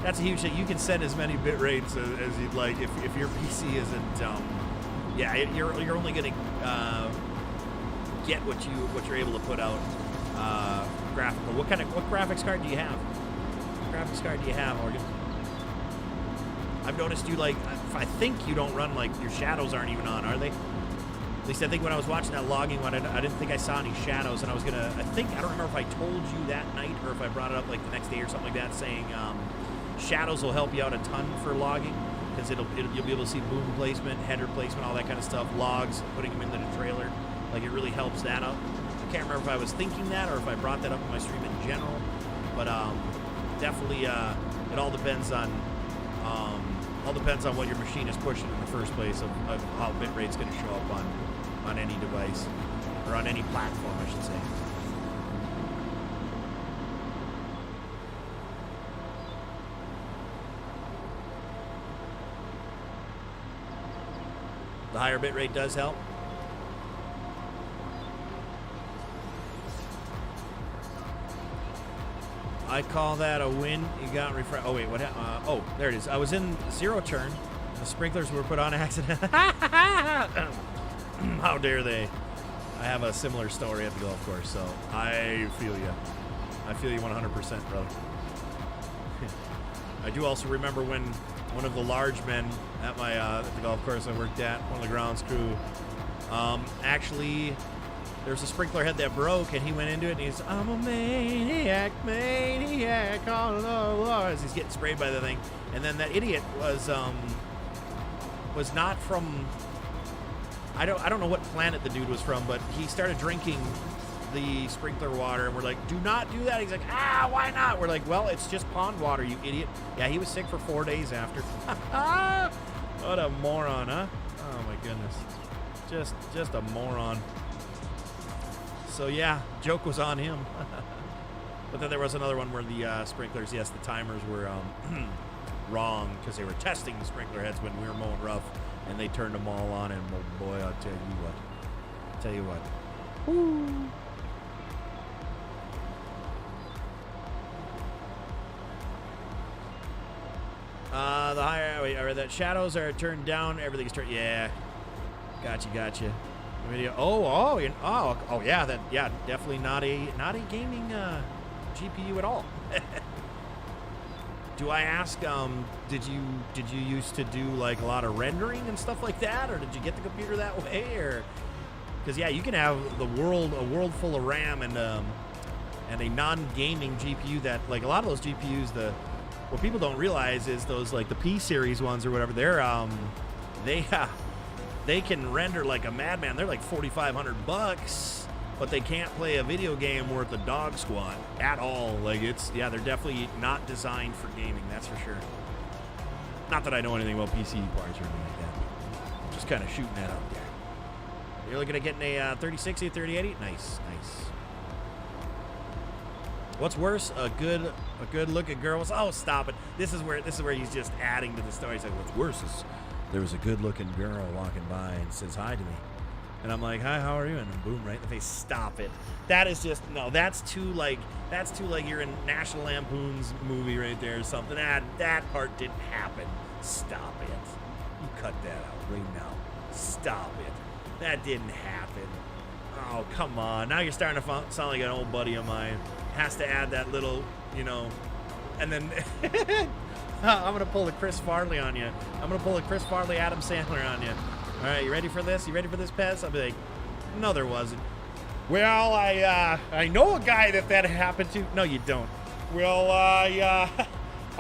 that's a huge thing. You can set as many bit rates as you'd like if your PC isn't. Yeah, you're only gonna get what you're able to put out. Graphical. What graphics card do you have? What graphics card do you have, Morgan? I've noticed you I think you don't run your shadows aren't even on, are they? At least I think when I was watching that logging one, I didn't think I saw any shadows, and I don't remember if I told you that night or if I brought it up the next day or something like that, saying shadows will help you out a ton for logging because you'll be able to see boom placement, header placement, all that kind of stuff, logs, putting them into the trailer. It really helps that out. I can't remember if I was thinking that or if I brought that up in my stream in general, but definitely it all depends on what your machine is pushing in the first place of how bitrate's going to show up on any device or on any platform, I should say. The higher bitrate does help. I call that a win. You got refresh. Oh wait, what? Oh, there it is. I was in zero turn. The sprinklers were put on accident. How dare they? I have a similar story at the golf course, so I feel you. I feel you 100%, brother. I do also remember when one of the large men at my at the golf course I worked at, one of the grounds crew, actually. There's a sprinkler head that broke, and he went into it, and he's, I'm a maniac, all over, as he's getting sprayed by the thing. And then that idiot was not from, I don't know what planet the dude was from, but he started drinking the sprinkler water, and we're like, do not do that. He's like, why not? We're like, well, it's just pond water, you idiot. Yeah, he was sick for 4 days after. What a moron, huh? Oh, my goodness. Just a moron. So yeah, joke was on him. But then there was another one where the sprinklers, yes, the timers were wrong because they were testing the sprinkler heads when we were mowing rough, and they turned them all on, and oh boy, I'll tell you what. Woo. The higher, wait, or that shadows are turned down, everything's turned, yeah. Gotcha. Video. Oh, yeah, definitely not a gaming GPU at all. Do I ask? Did you used to do a lot of rendering and stuff like that, or did you get the computer that way, or? Because yeah, you can have a world full of RAM and a non-gaming GPU that a lot of those GPUs, what people don't realize is those the P series ones or whatever, they can render like a madman. They're like $4,500, but they can't play a video game worth a dog squat at all. They're definitely not designed for gaming, that's for sure. Not that I know anything about PC parts or anything like that. Just kind of shooting that out there. You're looking at getting a 3060, 3080? Nice. What's worse, a good looking girl was, oh, stop it. This is where he's just adding to the story. He's like, what's worse is there was a good looking girl walking by and says hi to me. And I'm like, hi, how are you? And then boom, right in the face. Stop it. That is just, no, that's too like you're in National Lampoon's movie right there or something. That part didn't happen. Stop it. You cut that out right now. Stop it. That didn't happen. Oh, come on. Now you're starting to sound like an old buddy of mine. Has to add that little, you know, and then I'm going to pull a Chris Farley on you. I'm going to pull a Chris Farley, Adam Sandler on you. All right, you ready for this? You ready for this, Pez? I'll be like, no, there wasn't. Well, I know a guy that happened to. No, you don't. Well, I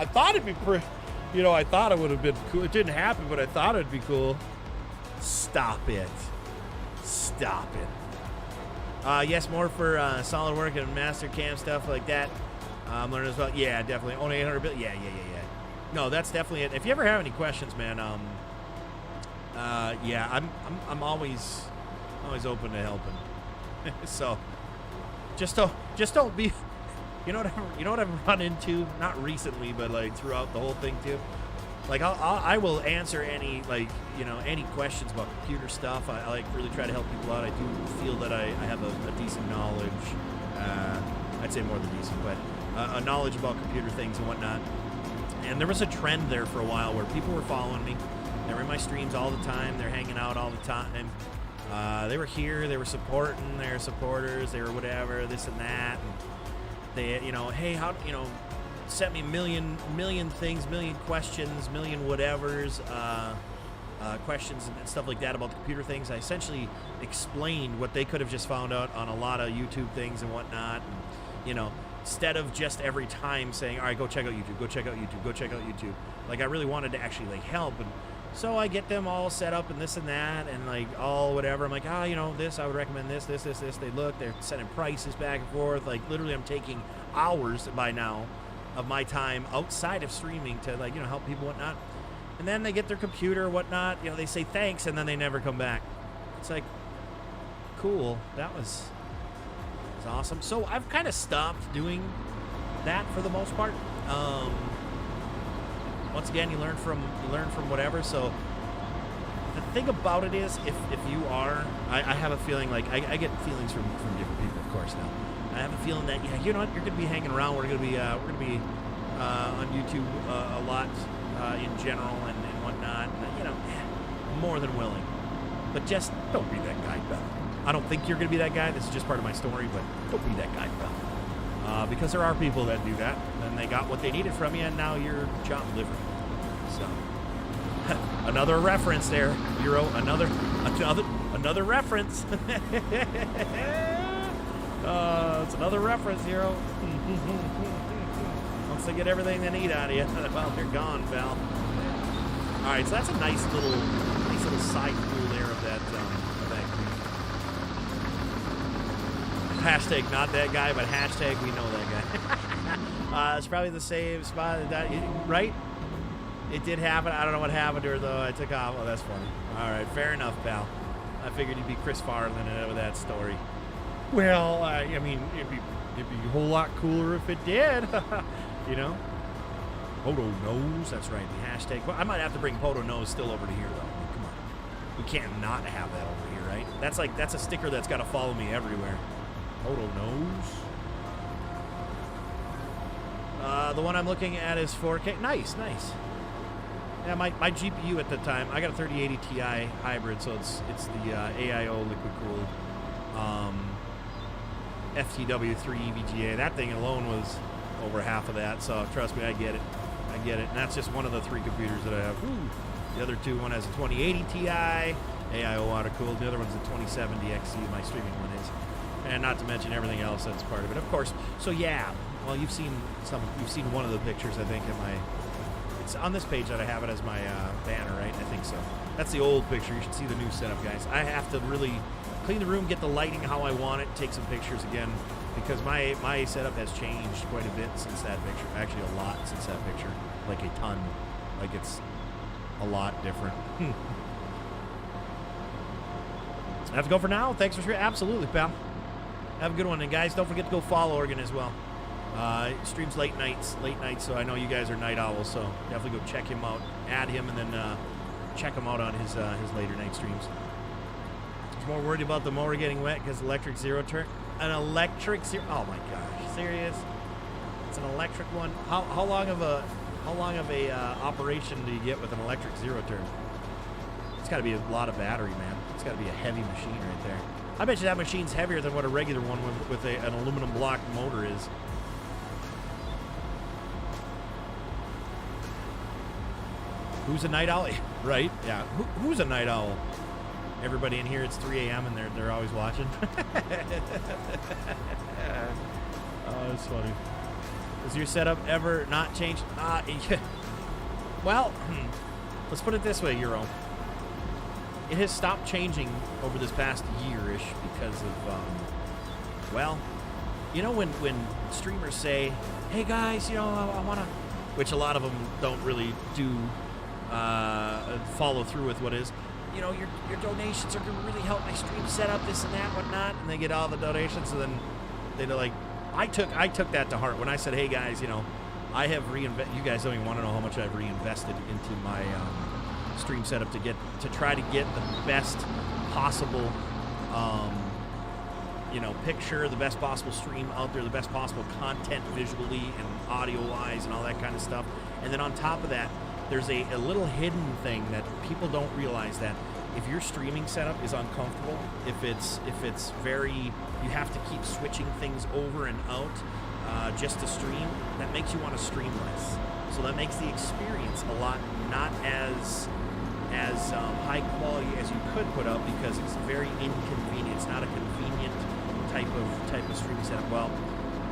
thought it'd be pretty, you know, I thought it would have been cool. It didn't happen, but I thought it'd be cool. Stop it. Stop it. Yes, more for solid work and master cam stuff like that. I'm learning as well. Yeah, definitely. Only 800 billion. Yeah. No, that's definitely it. If you ever have any questions, man, yeah, I'm always open to helping. So just don't be. You know what I've run into, not recently, but like throughout the whole thing too. Like I will answer any, like, you know, any questions about computer stuff. I like really try to help people out. I do feel that I have a decent knowledge. I'd say more than decent, but a knowledge about computer things and whatnot. And there was a trend there for a while where people were following me. They were in my streams all the time. They're hanging out all the time. They were here. They were supporting their supporters. They were whatever, this and that. And they, you know, hey, how, you know, sent me million things, million questions, million whatevers, questions and stuff like that about the computer things. I essentially explained what they could have just found out on a lot of YouTube things and whatnot. And, you know, instead of just every time saying, all right, go check out YouTube, go check out YouTube, go check out YouTube. Like, I really wanted to actually, like, help. And so I get them all set up and this and that and, like, all whatever. I'm like, you know, this, I would recommend this. They look, they're sending prices back and forth. Like, literally, I'm taking hours by now of my time outside of streaming to, like, you know, help people, whatnot. And then they get their computer, whatnot. You know, they say thanks, and then they never come back. It's like, cool. That was awesome. So I've kind of stopped doing that for the most part. Once again, you learn from whatever. So the thing about it is, if you are, I have a feeling, like, I get feelings from different people, of course, now. I have a feeling that, yeah, you know what, you're going to be hanging around. We're going to be on YouTube a lot in general and whatnot. You know, more than willing. But just don't be that guy, pal. I don't think you're going to be that guy. This is just part of my story, but don't be that guy, pal. Because there are people that do that, and they got what they needed from you, and now you're chopping liver. So, another reference there, Hero. Another reference. It's another reference, Hero. Once they get everything they need out of you, well, they're gone, pal. All right, so that's a nice little side pool there of that hashtag not that guy, but hashtag we know that guy. It's probably the same spot, right? It did happen. I don't know what happened to her though. I took off. Oh, that's funny. All right, fair enough, pal. I figured you'd be Chris Farley with that story. Well, I mean, it'd be a whole lot cooler if it did. You know? PODO knows. That's right. The hashtag. Well, I might have to bring PODO knows still over to here, though. I mean, come on. We can't not have that over here, right? That's a sticker that's got to follow me everywhere. PODO knows. The one I'm looking at is 4K. Nice. Yeah, my GPU at the time, I got a 3080 Ti hybrid, so it's the AIO liquid cooled FTW3 EVGA. That thing alone was over half of that, so trust me, I get it. And that's just one of the three computers that I have. Woo. The other two, one has a 2080 Ti, AIO water cooled. The other one's a 2070 XE, my streaming one is. And not to mention everything else that's part of it, of course. So yeah, well, you've seen one of the pictures, I think, it's on this page that I have it as my banner, right? I think so. That's the old picture. You should see the new setup, guys. I have to really clean the room, get the lighting how I want it, take some pictures again, because my setup has changed quite a bit since that picture. Actually, a lot since that picture. Like a ton. Like, it's a lot different. I have to go for now. Thanks for sharing. Absolutely, pal. Have a good one. And guys, don't forget to go follow Oregon as well. Streams late nights, so I know you guys are night owls, so definitely go check him out, add him, and then check him out on his later night streams. I was more worried about the mower getting wet because electric zero turn. An electric zero, oh my gosh, serious? It's an electric one? How long of a operation do you get with an electric zero turn? It's got to be a lot of battery, man. It's got to be a heavy machine right there. I bet you that machine's heavier than what a regular one with an aluminum block motor is. Who's a night owl? Right? Yeah. Who's a night owl? Everybody in here, it's 3 a.m. and they're always watching. Oh, that's funny. Has your setup ever not changed? Well, let's put it this way, Euro. It has stopped changing over this past year-ish because of, well, you know when streamers say, hey guys, you know, I want to, which a lot of them don't really do follow through with what is, you know, your donations are going to really help my stream set up, this and that, whatnot, and they get all the donations, and then they're like, I took that to heart when I said, hey guys, you know, I have you guys don't even want to know how much I've reinvested into my stream setup to try to get the best possible you know, picture, the best possible stream out there, the best possible content visually and audio wise and all that kind of stuff. And then on top of that, there's a little hidden thing that people don't realize, that if your streaming setup is uncomfortable, if it's very, you have to keep switching things over and out just to stream, that makes you want to stream less. So that makes the experience a lot not as high quality as you could put up, because it's very inconvenient. It's not a convenient type of streaming setup. Well,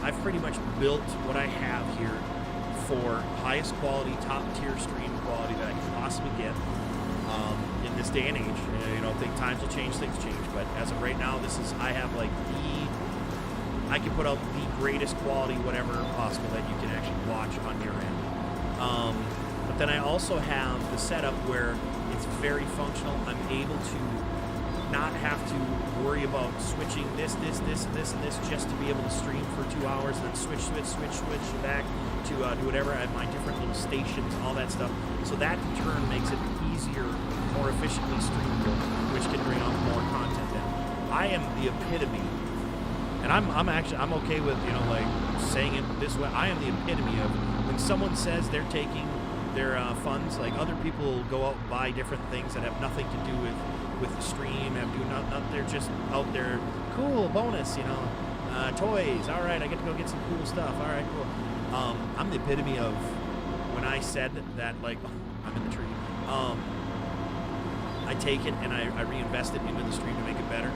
I've pretty much built what I have here for highest quality, top tier stream quality that I can possibly get in this day and age. You know, times will change, things change, but as of right now, I have like I can put out the greatest quality, whatever possible, that you can actually watch on your end. But then I also have the setup where it's very functional. I'm able to not have to worry about switching this, and this just to be able to stream for 2 hours, and then switch back to do whatever. I have my different little stations, all that stuff. So that in turn makes it easier, more efficiently streamable, which can bring out more content in. I am the epitome, and I'm okay with, you know, like saying it this way. I am the epitome of when someone says they're taking their funds, like other people go out and buy different things that have nothing to do with the stream, they're just out there, cool, bonus, you know, toys, all right, I get to go get some cool stuff, all right, cool. I'm the epitome of when I said that, like, I'm in the tree, I take it and I reinvest it into the stream to make it better.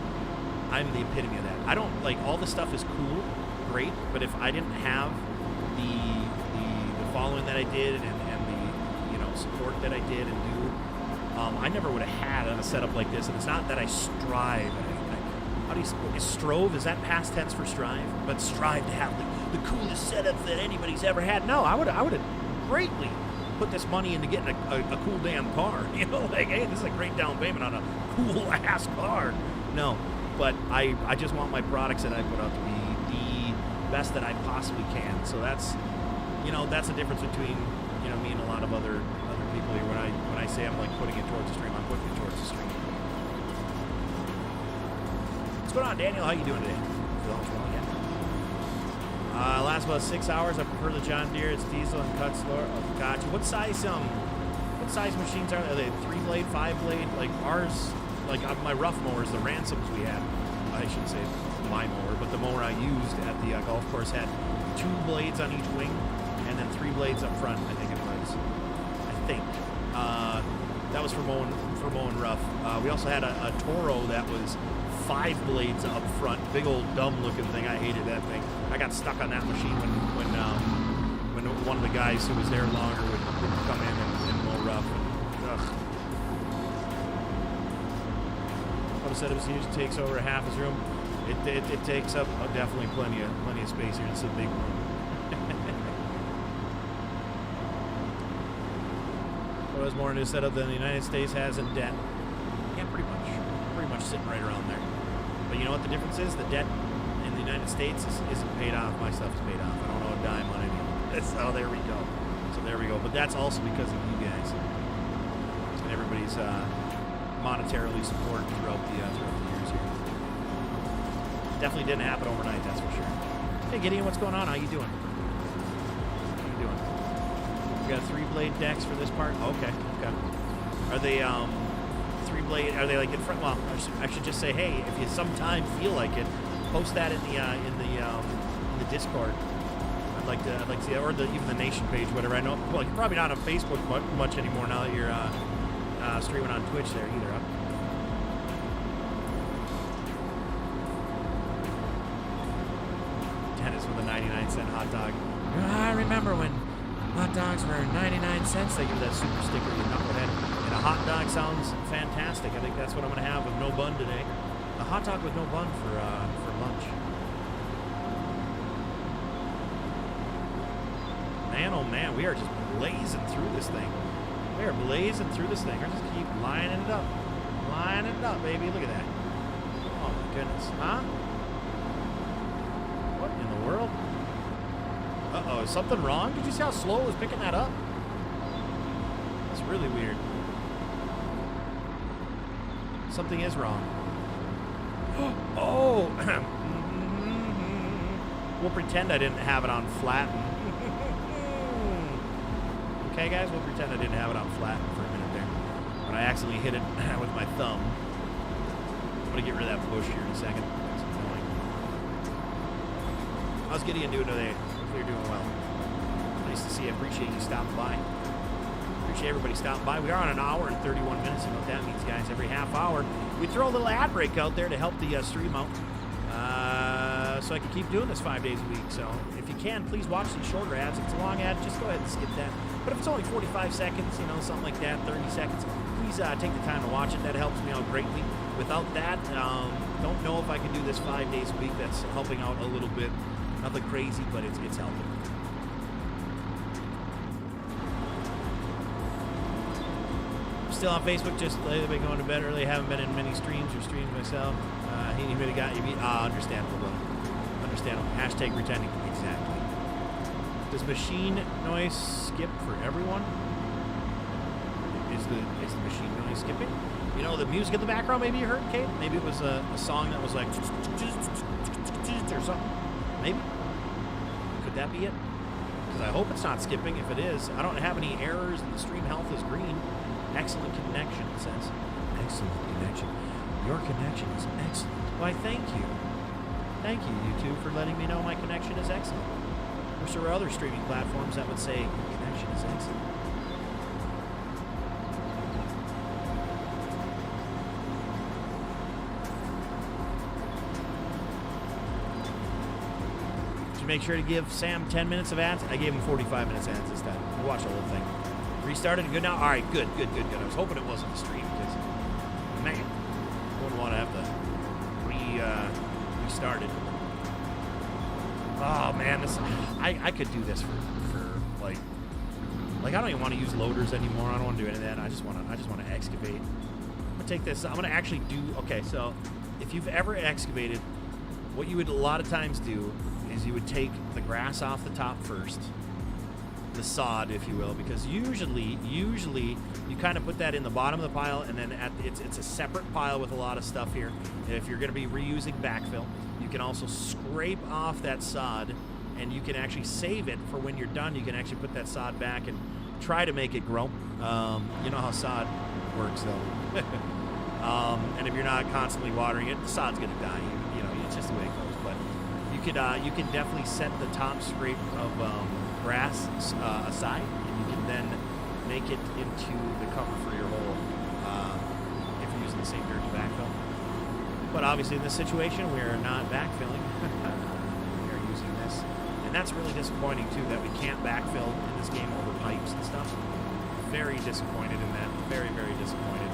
I'm the epitome of that. I don't, like, all the stuff is cool, great, but if I didn't have the following that I did and the, you know, support that I did and do, I never would have had a setup like this. And it's not that I strive. How do you strove? Is that past tense for strive? But strive to have the coolest setup that anybody's ever had. No, I would have greatly put this money into getting a cool damn car. You know, like, hey, this is a great down payment on a cool ass car. No, but I just want my products that I put out to be the best that I possibly can. So that's, you know, that's the difference between, you know, me and a lot of other people here. When I say I'm like putting it towards the stream, I'm putting it towards the stream. What's going on, Daniel? How you doing today? Lasts about 6 hours. I prefer the John Deere. It's diesel and cuts slower. Oh, gotcha. What size machines are they? 3-blade, 5-blade? Like ours, like my rough mowers, the Ransoms we had. I should say my mower, but the mower I used at the golf course had 2 blades on each wing, and then 3 blades up front. I think it was. That was for mowing rough. We also had a Toro that was 5 blades up front, big old dumb looking thing. I hated that thing. I got stuck on that machine when one of the guys who was there longer would come in and mow rough. What a setup is huge. It takes over half his room. It takes up definitely plenty of space here. It's a big room. Has more new setup than the United States has in debt. Yeah, pretty much sitting right around there. But you know what the difference is? The debt in the United States isn't paid off. My stuff's paid off. I don't owe a dime on any of it. Oh, there we go. So there we go. But that's also because of you guys and everybody's monetarily support throughout the years here. Definitely didn't happen overnight, that's for sure. Hey, Gideon, what's going on? How you doing? How you doing? We got 3-blade decks for this part. Okay. Are they 3-blade? Are they like in front? Well, I should just say, hey, if you sometime feel like it, post that in the Discord. I'd like to see that, or even the Nation page, whatever. I know. Well, you're probably not on Facebook much anymore now that you're streaming on Twitch there either. Huh? Dennis with a 99-cent hot dog. I remember when hot dogs were 99 cents. They give that super sticker, you knucklehead. And a hot dog sounds fantastic. I think that's what I'm going to have with no bun today. A hot dog with no bun for lunch. Man, oh man, we are just blazing through this thing. We are blazing through this thing. We're just keep lining it up. Lining it up, baby. Look at that. Oh my goodness. Huh? What in the world? Uh-oh, is something wrong? Did you see how slow it was picking that up? It's really weird. Something is wrong. Oh! We'll pretend I didn't have it on flatten. Okay, guys? We'll pretend I didn't have it on flatten for a minute there. But I accidentally hit it with my thumb. I'm going to get rid of that bush here in a second. That's annoying. How's Gideon doing today? Hopefully you're doing well. Nice to see you. Appreciate you stopping by. Appreciate everybody stopping by. We are on an hour and 31 minutes. You know what that means, guys. Every half hour, we throw a little ad break out there to help the stream out. So I can keep doing this 5 days a week. So if you can, please watch these shorter ads. If it's a long ad, just go ahead and skip that. But if it's only 45 seconds, you know, something like that, 30 seconds, please take the time to watch it. That helps me out greatly. Without that, don't know if I can do this 5 days a week. That's helping out a little bit. Nothing crazy, but it's helping. Still on Facebook, just lately been going to bed early. Haven't been in many streams or streams myself. He really got you beat. Understandable, brother. Understandable. Hashtag pretending. Exactly. Does machine noise skip for everyone? Is the machine noise skipping? You know, the music in the background maybe you heard, Kate? Maybe it was a song that was like or something. Maybe? Could that be it? Because I hope it's not skipping. If it is, I don't have any errors and the stream health is green. Excellent connection, it says. Excellent connection. Your connection is excellent. Why, thank you. Thank you, YouTube, for letting me know my connection is excellent. Wish there were other streaming platforms that would say, your connection is excellent. Did you make sure to give Sam 10 minutes of ads? I gave him 45 minutes ads this time. We'll watch the whole thing. Restarted good now? All right, good. I was hoping it wasn't the stream because, man, I wouldn't want to have to restart it. Oh man, this I could do this for like I don't even want to use loaders anymore. I don't want to do any of that. I just want to excavate. I'm gonna take this. I'm gonna actually do. Okay, so if you've ever excavated, what you would a lot of times do is you would take the grass off the top first. The sod, if you will, because usually you kind of put that in the bottom of the pile, and then it's a separate pile with a lot of stuff here. If you're going to be reusing backfill, you can also scrape off that sod, and you can actually save it for when you're done. You can actually put that sod back and try to make it grow. You know how sod works, though. And if you're not constantly watering it, the sod's going to die. You know, it's just the way it goes. But you can definitely set the top scrape of grass aside, and you can then make it into the cover for your hole if you're using the same dirt to backfill. But obviously in this situation we're not backfilling. We are using this, and that's really disappointing too, that we can't backfill in this game over pipes and stuff. Very disappointed in that. Very disappointed.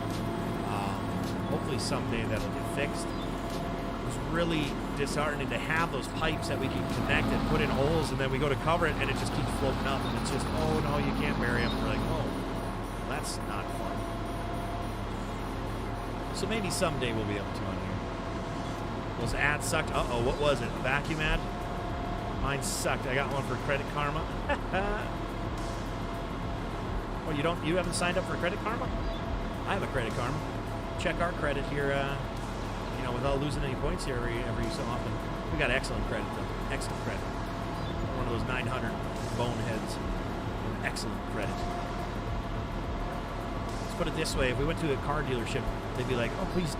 Hopefully someday that'll get fixed. It was really disheartening to have those pipes that we can connect and put in holes, and then we go to cover it and it just keeps floating up, and it's just, oh no, you can't bury them. We're like, oh, that's not fun. So maybe someday we'll be able to on here. Those ads sucked. Uh-oh, what was it? A vacuum ad? Mine sucked. I got one for Credit Karma. Oh, you haven't signed up for Credit Karma? I have a Credit Karma. Check our credit here, you know, without losing any points here every so often. We got excellent credit, though. Excellent credit. One of those 900 boneheads with excellent credit. Let's put it this way. If we went to a car dealership, they'd be like, oh, please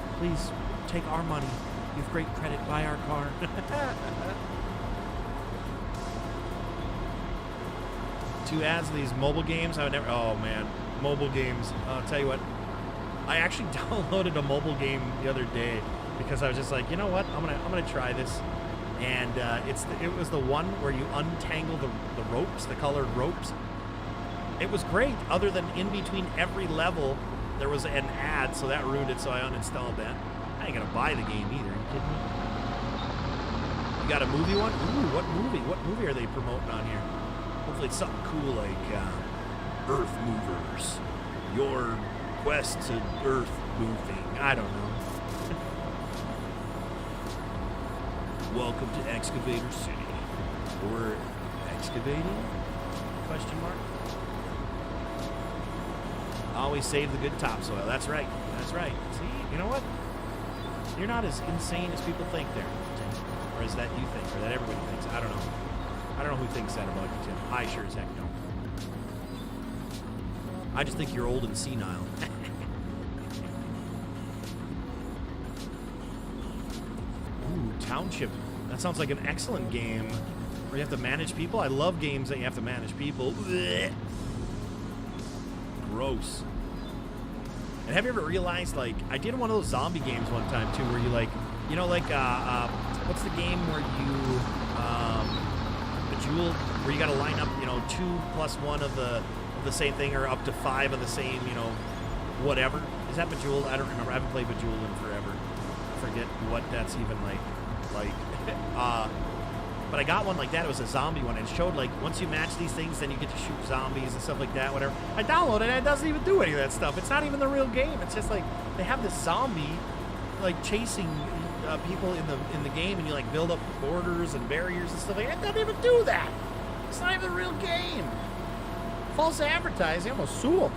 take our money. You have great credit. Buy our car. Two ads of these mobile games. I would never. Oh man, mobile games. I'll tell you what. I actually downloaded a mobile game the other day because I was just like, you know what? I'm gonna try this. And it was the one where you untangle the ropes, the colored ropes. It was great. Other than in between every level, there was an ad, so that ruined it. So I uninstalled that. I ain't gonna buy the game either. Are you kidding me? You got a movie one? Ooh, what movie? What movie are they promoting on here? Hopefully it's something cool like Earth Movers. Your quest to Earth moving. I don't know. Welcome to Excavator City. We're excavating? Question mark. Always save the good topsoil. That's right. That's right. See, you know what? You're not as insane as people think there, Tim. Or as that you think, or that everybody thinks. I don't know. I don't know who thinks that about you, Tim. I sure as heck don't. I just think you're old and senile. Ooh, Township. That sounds like an excellent game where you have to manage people. I love games that you have to manage people. Blech. Gross. And have you ever realized, like, I did one of those zombie games one time, too, where you, like, you know, like, what's the game where you, Bejeweled, where you got to line up, you know, 2 plus 1 of the same thing, or up to 5 of the same, you know, whatever. Is that Bejeweled? I don't remember. I haven't played Bejeweled in forever. I forget what that's even like, but I got one like that. It was a zombie one. And it showed, like, once you match these things, then you get to shoot zombies and stuff like that, whatever. I downloaded it, and it doesn't even do any of that stuff. It's not even the real game. It's just, like, they have this zombie, like, chasing people in the game, and you, like, build up borders and barriers and stuff like that. It doesn't even do that. It's not even the real game. False advertising. I'm gonna sue them.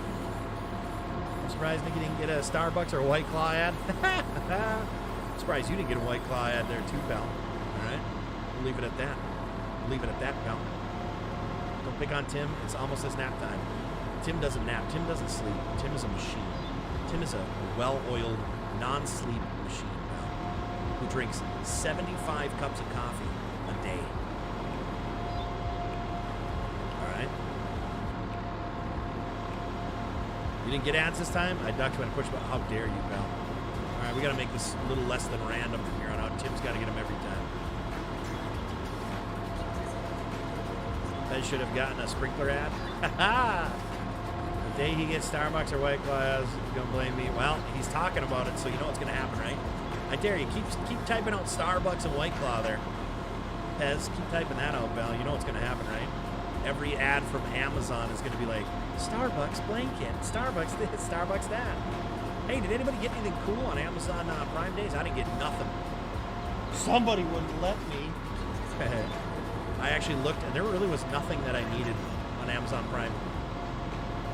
I'm surprised Nikki didn't get a Starbucks or a White Claw ad. I'm surprised you didn't get a White Claw ad there, too, pal. All right? We'll leave it at that. We'll leave it at that, pal. Don't pick on Tim. It's almost his nap time. Tim doesn't nap. Tim doesn't sleep. Tim is a machine. Tim is a well-oiled, non-sleep machine, pal, who drinks 75 cups of coffee a day. All right? You didn't get ads this time? I ducked when I pushed button. How dare you, pal? All right, we got to make this a little less than random from here on out. Tim's got to get them every time. I should have gotten a sprinkler ad. The day he gets Starbucks or White Claws, he's going to blame me. Well, he's talking about it, so you know what's going to happen, right? I dare you. Keep typing out Starbucks and White Claw there. Pez, keep typing that out, pal. You know what's going to happen, right? Every ad from Amazon is going to be like, Starbucks blanket, Starbucks this, Starbucks that. Hey, did anybody get anything cool on Amazon Prime Days? I didn't get nothing. Somebody wouldn't let me. I actually looked, and there really was nothing that I needed on Amazon Prime.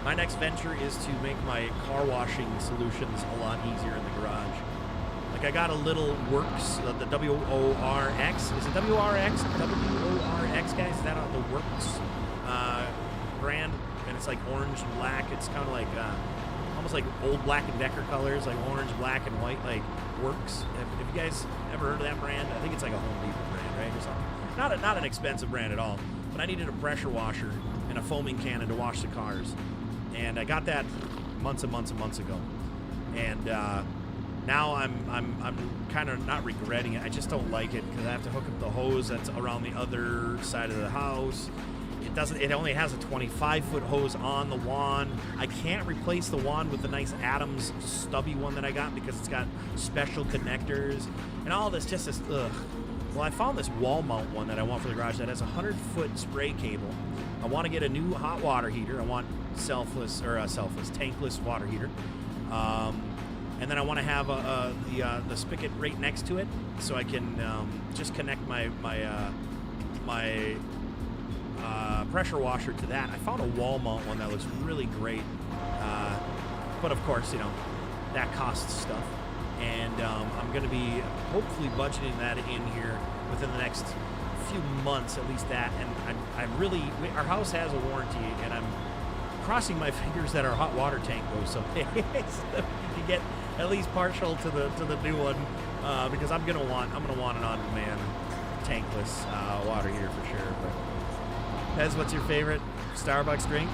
My next venture is to make my car washing solutions a lot easier in the garage. Like, I got a little Works, the W-O-R-X. Is it W-R-X? W-O-R-X, guys? Is that on the Works brand? And it's like orange and black. It's kind of like almost like old Black & Decker colors, like orange, black, and white, like Works. Have you guys ever heard of that brand? I think it's like a Home Depot brand, right, or something. Not an expensive brand at all, but I needed a pressure washer and a foaming cannon to wash the cars, and I got that months and months and months ago, and now I'm kind of not regretting it. I just don't like it because I have to hook up the hose that's around the other side of the house. It only has a 25-foot hose on the wand. I can't replace the wand with the nice Adams stubby one that I got because it's got special connectors and all this. Just this ugh. Well, I found this wall mount one that I want for the garage that has a 100-foot spray cable. I want to get a new hot water heater. I want tankless water heater. and then I want to have the spigot right next to it, so I can just connect my pressure washer to that. I found a wall mount one that looks really great, but of course, you know, that costs stuff, and I'm going to be hopefully budgeting that in here within the next few months, at least that. And I'm really, our house has a warranty, and I'm crossing my fingers that our hot water tank goes someday, so that we can get at least partial to the new one, because I'm gonna want an on-demand tankless water heater for sure. But Pez, what's your favorite Starbucks drink?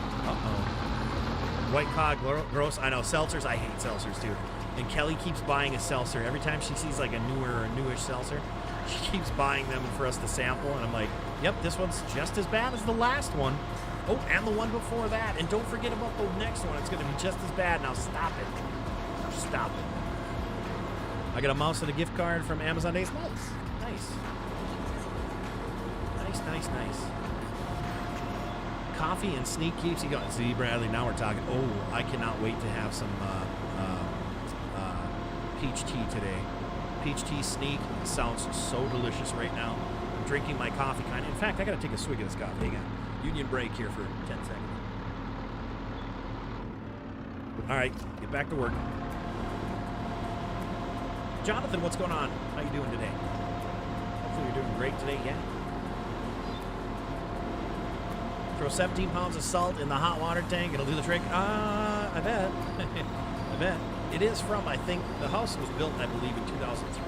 White Cod, gross. I know, seltzers. I hate seltzers too. And Kelly keeps buying a seltzer every time she sees like a newish seltzer. She keeps buying them for us to sample, and I'm like, yep, this one's just as bad as the last one. Oh, and the one before that. And don't forget about the next one. It's going to be just as bad. Now stop it. Now stop it. I got a mouse and a gift card from Amazon Days. Nice. Nice. Coffee and sneak keeps you going. See, Bradley, now we're talking. Oh, I cannot wait to have some peach tea today. Peach tea sneak sounds so delicious right now. I'm drinking my coffee kind of. In fact, I got to take a swig of this coffee. Hang on. Union break here for 10 seconds. All right, get back to work. Jonathan, what's going on? How you doing today? Hopefully you're doing great today, yeah? Throw 17 pounds of salt in the hot water tank. It'll do the trick. I bet. I bet. It is from, I think, the house was built, I believe, in 2003.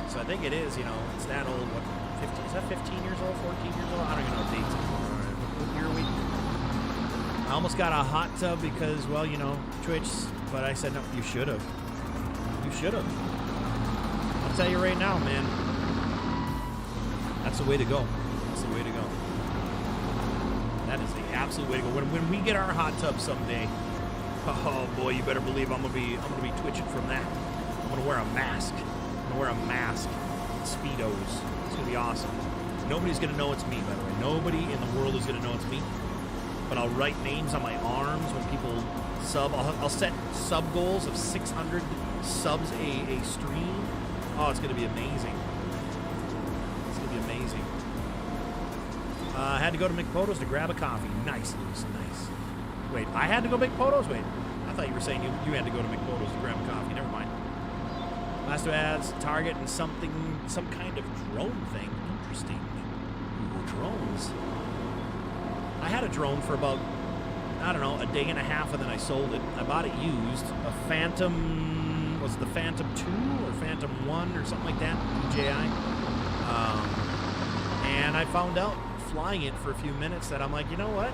So I think it is, you know, it's that old. What, 15? Is that 15 years old, 14 years old? I don't even know dates anymore. What year are we? I almost got a hot tub because, well, you know, Twitch, but I said, no, you should have. You should have. I'll tell you right now, man. That's the way to go. That's the way to go. That is the absolute way to go. When we get our hot tub someday, oh boy, you better believe I'm gonna be twitching from that. I'm gonna wear a mask. Speedos. It's gonna be awesome. Nobody's gonna know it's me, by the way. Nobody in the world is gonna know it's me. But I'll write names on my arms when people sub. I'll set sub goals of 600 subs a stream. Oh, it's gonna be amazing. It's gonna be amazing. I had to go to McPODO's to grab a coffee. Nice, Luis, nice. Wait, I had to go McPODO's? Wait, I thought you were saying you had to go to McPODO's to grab a coffee. Never mind. Last two ads, Target and some kind of drone thing. Interesting. Ooh, drones. I had a drone for about, I don't know, a day and a half, and then I sold it. I bought it used. A Phantom, was it the Phantom 2 or Phantom 1 or something like that? DJI. And I found out flying it for a few minutes that I'm like, you know what?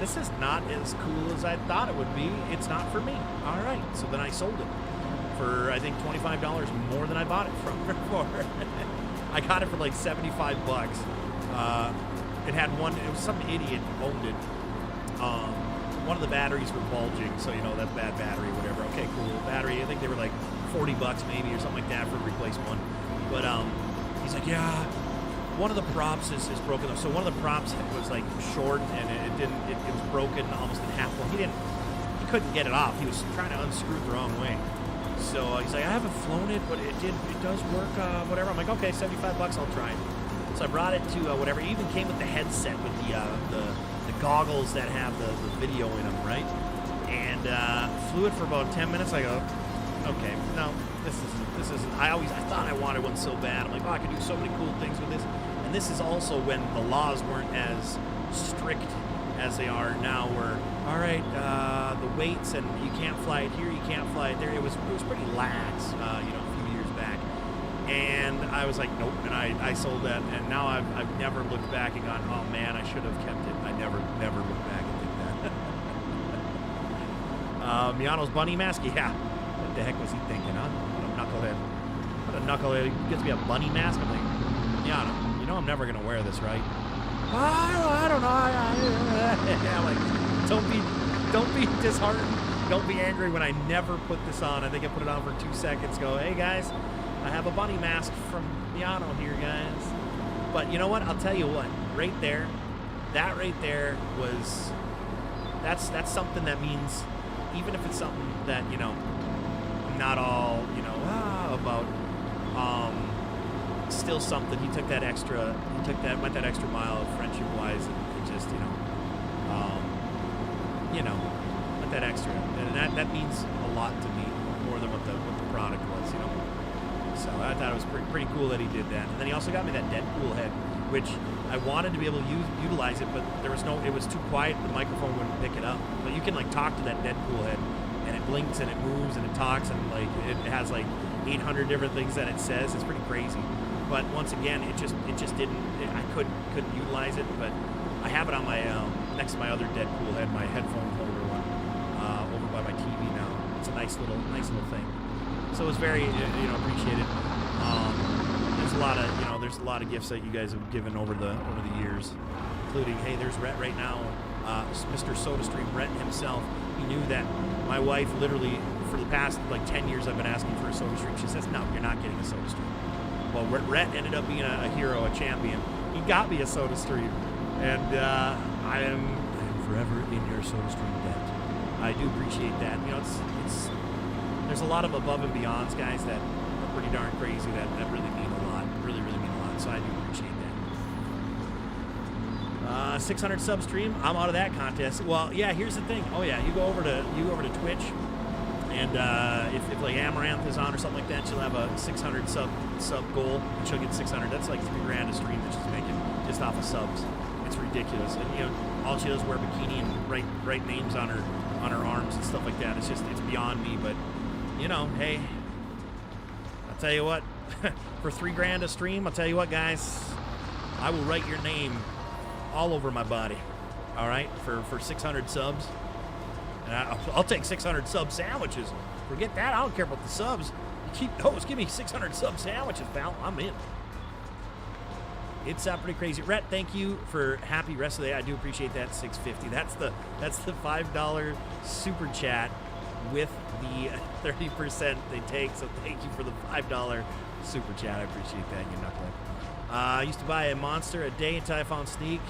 This is not as cool as I thought it would be. It's not for me. All right. So then I sold it for, I think, $25 more than I bought it from before. I got it for like $75. It had one, it was some idiot owned it. One of the batteries were bulging, so you know, that's bad battery, whatever. Okay, cool. Battery, I think they were like $40 maybe or something like that for a replacement one. But he's like, yeah, one of the props is broken. So one of the props was like short, and it was broken almost in half. Well, he couldn't get it off. He was trying to unscrew it the wrong way. So he's like, I haven't flown it, but it does work, whatever. I'm like, okay, $75, I'll try it. So I brought it to whatever. It even came with the headset with the goggles that have the video in them, right? And flew it for about 10 minutes. I go, okay, no, this isn't. I thought I wanted one so bad. I'm like, oh, I could do so many cool things with this. And this is also when the laws weren't as strict as they are now, where, all right, the weights, and you can't fly it here, you can't fly it there. It was pretty lax, you know, a few years back. And I was like, nope, and I sold that, and now I've never looked back and gone, oh man, I should have kept it. I never looked back and did that. Miano's bunny mask, yeah. What the heck was he thinking, huh? What a knucklehead. What a knucklehead. He gets me a bunny mask. I'm like, Miano, you know I'm never gonna wear this, right? I don't know. Yeah, like, don't be disheartened. Don't be angry when I never put this on. I think I put it on for 2 seconds. Go, hey guys, I have a bunny mask from Miano here, guys. But you know what? I'll tell you what. Right there, that right there that's something that means, even if it's something that, you know, not all, you know, about still something. He took that extra, went that extra mile friendship-wise, and just, went that extra. And that means a lot to me, more than what the product was, you know. So I thought it was pretty cool that he did that. And then he also got me that Deadpool head, which I wanted to be able to utilize it, but it was too quiet. The microphone wouldn't pick it up. But you can like talk to that Deadpool head, and it blinks and it moves and it talks, and like it has like 800 different things that it says. It's pretty crazy. But once again, it just didn't. I couldn't utilize it. But I have it on my next to my other Deadpool head, my headphone holder one, over by my TV now. It's a nice little thing. So it was very appreciated. There's a lot of gifts that you guys have given over the years, including, hey, there's Rhett right now, Mr. SodaStream, Rhett himself. He knew that my wife literally for the past like 10 years I've been asking for a SodaStream. She says, no, you're not getting a SodaStream. Well, Rhett ended up being a hero, a champion. He got me a SodaStream, and I am forever in your SodaStream debt. I do appreciate that. You know, it's there's a lot of above and beyonds, guys, that are pretty darn crazy that really mean a lot. Really mean a lot. So I do appreciate that. 600 sub stream. I'm out of that contest. Well, yeah. Here's the thing. Oh yeah, you go over to Twitch, and if like Amaranth is on or something like that, she'll have a 600 sub goal, and she'll get 600. That's like $3,000 a stream that she's making just off of subs. It's ridiculous. And all she does is wear a bikini and write names on her arms and stuff like that. It's beyond me, but. Hey, I'll tell you what, for $3,000 a stream, I'll tell you what, guys, I will write your name all over my body, all right, for 600 subs. And I'll take 600 sub sandwiches. Forget that. I don't care about the subs. Keep those. Give me 600 sub sandwiches, pal. I'm in. It's pretty crazy. Rhett, thank you for happy rest of the day. I do appreciate that. $6.50. That's the $5 super chat with the 30% they take, so thank you for the $5 super chat. I appreciate that, you knucklehead. I used to buy a monster a day until I found Sneak.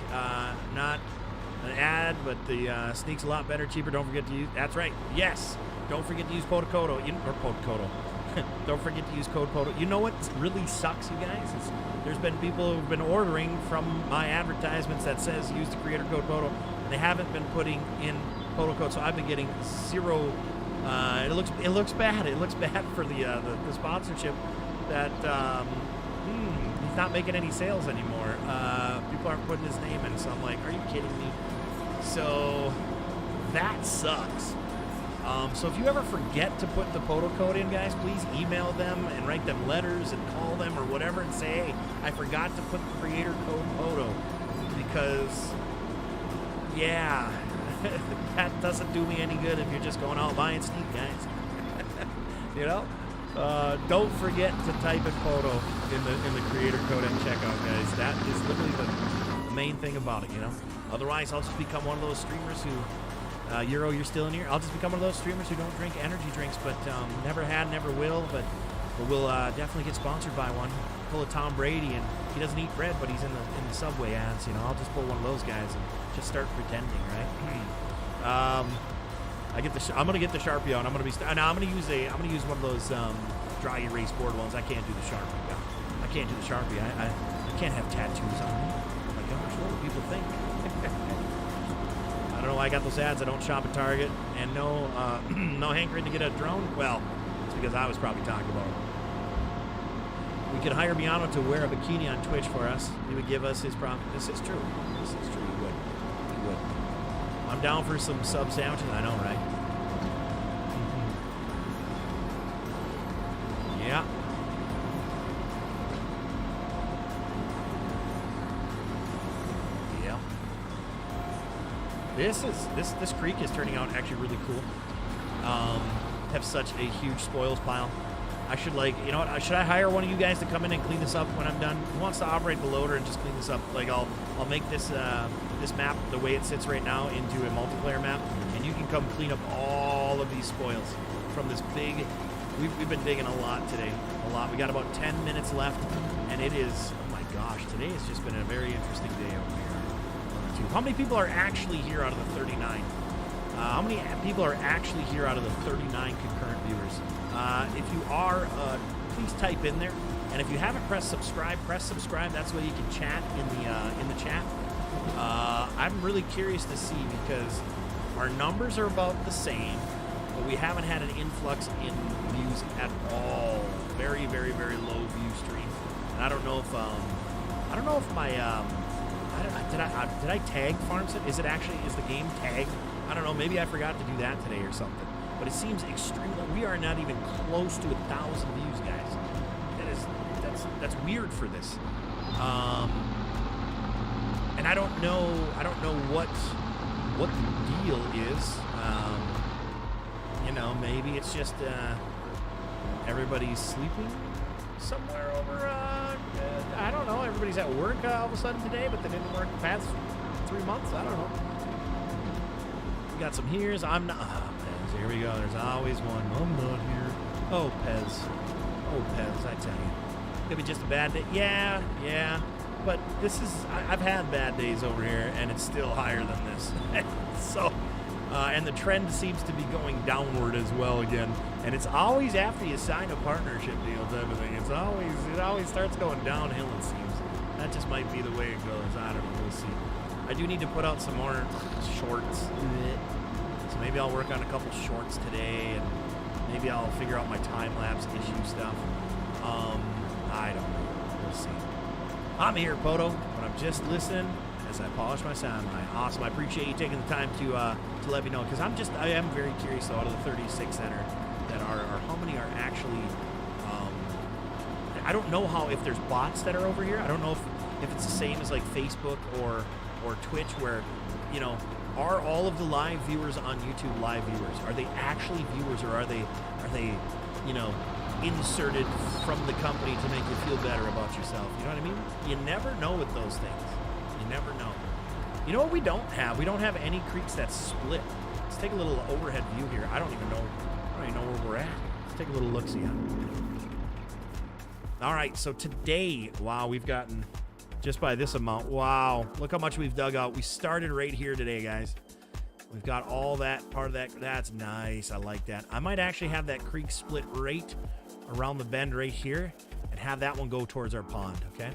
Not an ad, but the Sneak's a lot better, cheaper. Don't forget to use. That's right. Yes. Don't forget to use PODO. Don't forget to use code PODO. You know what really sucks, you guys? There's been people who've been ordering from my advertisements that says use the creator code PODO, and they haven't been putting in PODO code, so I've been getting zero. It looks bad. It looks bad for the sponsorship that he's not making any sales anymore. People aren't putting his name in, so I'm like, are you kidding me? So that sucks. So if you ever forget to put the PODO code in, guys, please email them and write them letters and call them or whatever and say, hey, I forgot to put the creator code PODO, because yeah. That doesn't do me any good if you're just going out buying Sneak, guys. Don't forget to type in PODO in the creator code at checkout, guys. That is literally the main thing about it, Otherwise, I'll just become one of those streamers who, Euro, you're still in here. I'll just become one of those streamers who don't drink energy drinks, but never had, never will, but we'll definitely get sponsored by one. Pull a Tom Brady, and he doesn't eat bread, but he's in the Subway ads. I'll just pull one of those guys and just start pretending, right? I'm gonna get the Sharpie out. I'm gonna use one of those dry erase board ones. I can't do the Sharpie. No. I can't do the Sharpie. I can't have tattoos on me. Oh my gosh, what do people think? I don't know why I got those ads. I don't shop at Target, and no hankering to get a drone. Well, it's because I was probably talking about it. We could hire Miano to wear a bikini on Twitch for us. He would give us his profit. This is true. He would. I'm down for some sub sandwiches. I know, right? Yeah. Yeah. This creek is turning out actually really cool. Have such a huge spoils pile. I should should I hire one of you guys to come in and clean this up when I'm done? Who wants to operate the loader and just clean this up? Like I'll make this this map the way it sits right now into a multiplayer map, and you can come clean up all of these spoils from this big. We've been digging a lot today, a lot. We got about 10 minutes left, and it is, oh my gosh, today has just been a very interesting day over here. How many people are actually here out of the 39? How many people are actually here out of the 39 concurrent viewers? If you are, please type in there. And if you haven't pressed subscribe, press subscribe. That's the way you can chat in the chat. I'm really curious to see because our numbers are about the same, but we haven't had an influx in views at all. Very, very, very low view stream. And I don't know if my did I tag Farmstead? Is the game tagged? I don't know. Maybe I forgot to do that today or something. But it seems extremely. We are not even close to 1,000 views, guys. That's weird for this. And I don't know what the deal is. Maybe it's just everybody's sleeping somewhere over. I don't know. Everybody's at work all of a sudden today, but they didn't work the past 3 months. I don't know. We got some here's. I'm not. Oh, Pez. Here we go. There's always one. I'm not here. Oh, Pez. Oh, Pez. I tell you. Could be just a bad day. Yeah. But this is, I've had bad days over here, and it's still higher than this. So, and the trend seems to be going downward as well again. And it's always after you sign a partnership deal type of thing. It always starts going downhill, it seems. That just might be the way it goes. I don't know. We'll see. I do need to put out some more shorts. So maybe I'll work on a couple shorts today, and maybe I'll figure out my time-lapse issue stuff. I don't know. We'll see. I'm here, PODO, but I'm just listening as I polish my sound line. Awesome. I appreciate you taking the time to let me know, because I am very curious, though, out of the 36 that are how many are actually, I don't know if there's bots that are over here. I don't know if it's the same as like Facebook or Twitch, where, are all of the live viewers on YouTube live viewers? Are they actually viewers, or are they inserted from the company to make you feel better about yourself? You know what I mean? You never know with those things. You never know. You know what we don't have? We don't have any creeks that split. Let's take a little overhead view here. I don't even know where we're at. Let's take a little look-see. All right, so today, wow, we've gotten just by this amount. Wow, look how much we've dug out. We started right here today, guys. We've got all that part of that. That's nice. I like that. I might actually have that creek split right around the bend right here and have that one go towards our pond, okay?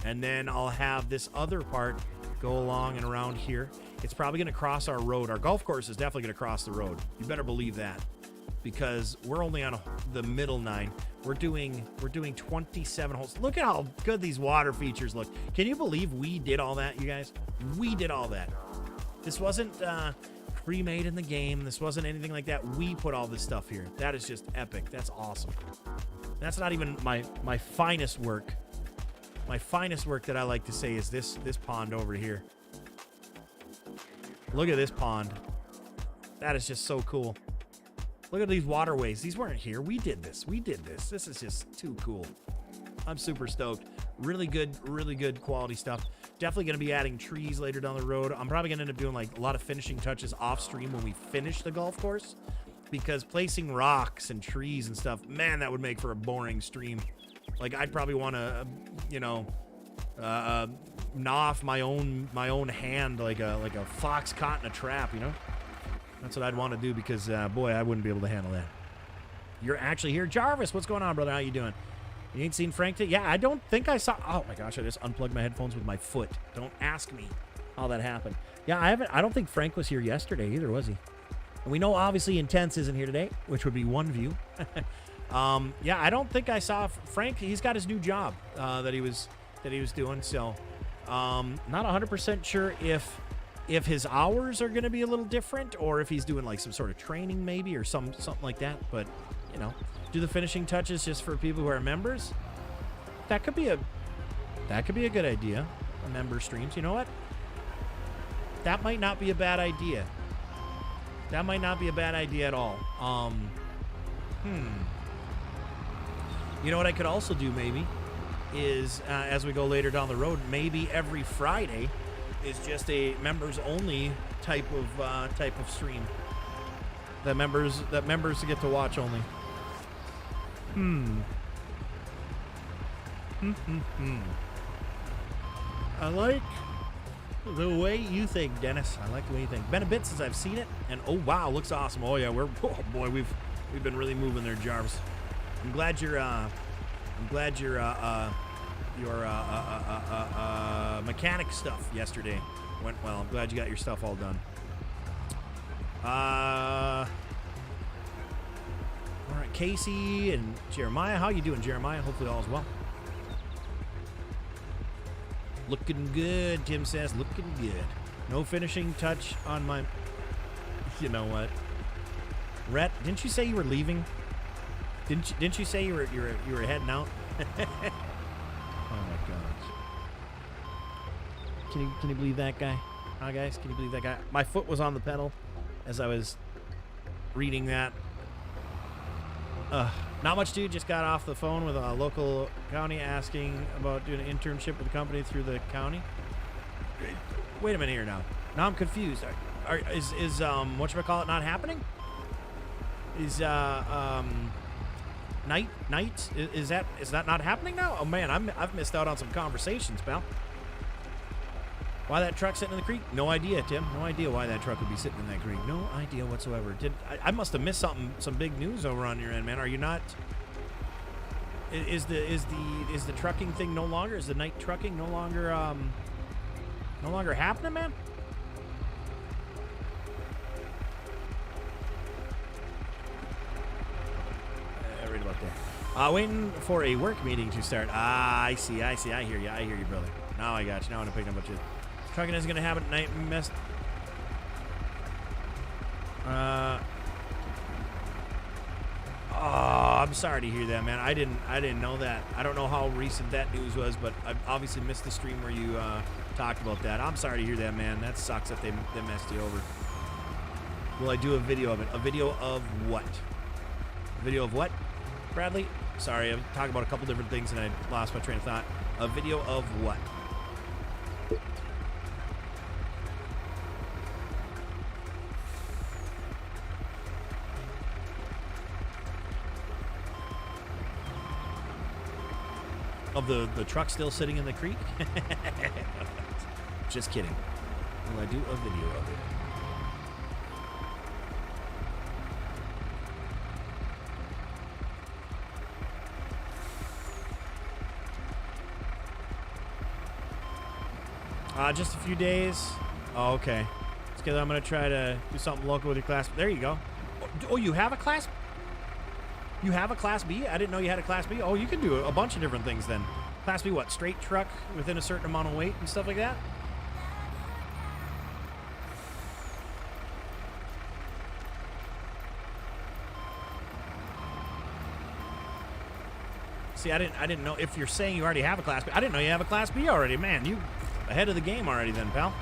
And then I'll have this other part go along and around here. It's probably going to cross our road. Our golf course is definitely going to cross the road. You better believe that, because we're only on the middle 9. We're doing 27 holes. Look at how good these water features look. Can you believe we did all that, you guys? We did all that. This wasn't pre-made in the game. This wasn't anything like that. We put all this stuff here. That is just epic. That's awesome. That's not even my finest work. My finest work that I like to say is this pond over here. Look at this pond. That is just so cool. Look at these waterways. These weren't here. We did this. This is just too cool. I'm super stoked. Really good quality stuff. Definitely going to be adding trees later down the road. I'm probably going to end up doing like a lot of finishing touches off stream when we finish the golf course, because placing rocks and trees and stuff, man, that would make for a boring stream. Like, I'd probably want to, gnaw off my own hand like a fox caught in a trap, That's what I'd want to do, because, boy, I wouldn't be able to handle that. You're actually here. Jarvis, what's going on, brother? How you doing? You ain't seen Frank today? Yeah, I don't think I saw... Oh, my gosh, I just unplugged my headphones with my foot. Don't ask me how that happened. Yeah, I don't think Frank was here yesterday either, was he? And we know, obviously, Intense isn't here today, which would be one view. Yeah, I don't think I saw Frank. He's got his new job that he was doing, so not 100% sure if his hours are going to be a little different, or if he's doing like some sort of training maybe, or something like that. But do the finishing touches just for people who are members. That could be a good idea. Member streams. You know what? That might not be a bad idea. That might not be a bad idea at all. You know what I could also do maybe is, as we go later down the road, maybe every Friday is just a members only type of stream. That members get to watch only. I The way you think, Dennis. I like the way you think. Been a bit since I've seen it, and oh wow, looks awesome. Oh yeah, oh boy, we've been really moving there, Jarvis. I'm glad your mechanic stuff yesterday went well. I'm glad you got your stuff all done. All right, Casey and Jeremiah. How you doing, Jeremiah? Hopefully all is well. Looking good, Tim says. Looking good. No finishing touch on my... You know what? Rhett, didn't you say you were leaving? Didn't you say you were heading out? Oh my gosh. Can you believe that guy? Huh, guys? Can you believe that guy? My foot was on the pedal as I was reading that. Not much, dude. Just got off the phone with a local county asking about doing an internship with the company through the county. Wait a minute here now. Now I'm confused. Is whatchamacallit not happening? Is night? Is that not happening now? Oh man, I've missed out on some conversations, pal. Why that truck sitting in the creek? No idea, Tim. No idea why that truck would be sitting in that creek. No idea whatsoever. I must have missed some big news over on your end, man. Are you not? Is the trucking thing no longer? Is the night trucking no longer happening, man? Right about that. Waiting for a work meeting to start. I see. I hear you, brother. Now I got you. Now I'm picking up what you. Trucking isn't gonna happen at night. Oh, I'm sorry to hear that, man. I didn't know that. I don't know how recent that news was, but I obviously missed the stream where you talked about that. I'm sorry to hear that, man. That sucks that they messed you over. Will I do a video of it? A video of what? A video of what, Bradley? Sorry, I'm talking about a couple different things and I lost my train of thought. A video of what? Of the truck still sitting in the creek? Just kidding. Will I do a video of it? Just a few days. Oh, okay. It's because I'm going to try to do something local with your class. There you go. Oh, you have a class? You have a Class B? I didn't know you had a Class B. Oh, you can do a bunch of different things then. Class B, what? Straight truck within a certain amount of weight and stuff like that? See, I didn't know. If you're saying you already have a Class B, I didn't know you have a Class B already. Man, you ahead of the game already then, pal.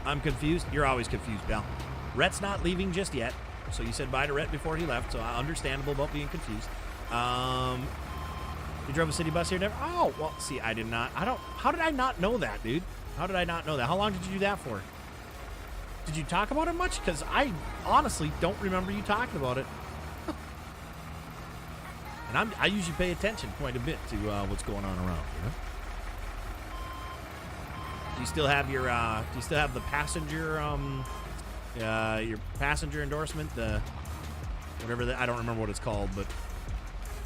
I'm confused. You're always confused, pal. Rhett's not leaving just yet, so you said bye to Rhett before he left, so understandable about being confused. You drove a city bus here? Never? Oh, well, see, I did not. How did I not know that, dude? How did I not know that? How long did you do that for? Did you talk about it much? Because I honestly don't remember you talking about it. And I usually pay attention quite a bit to what's going on around, you know? Do you still have your, do you still have the passenger, your passenger endorsement, the whatever that, I don't remember what it's called, but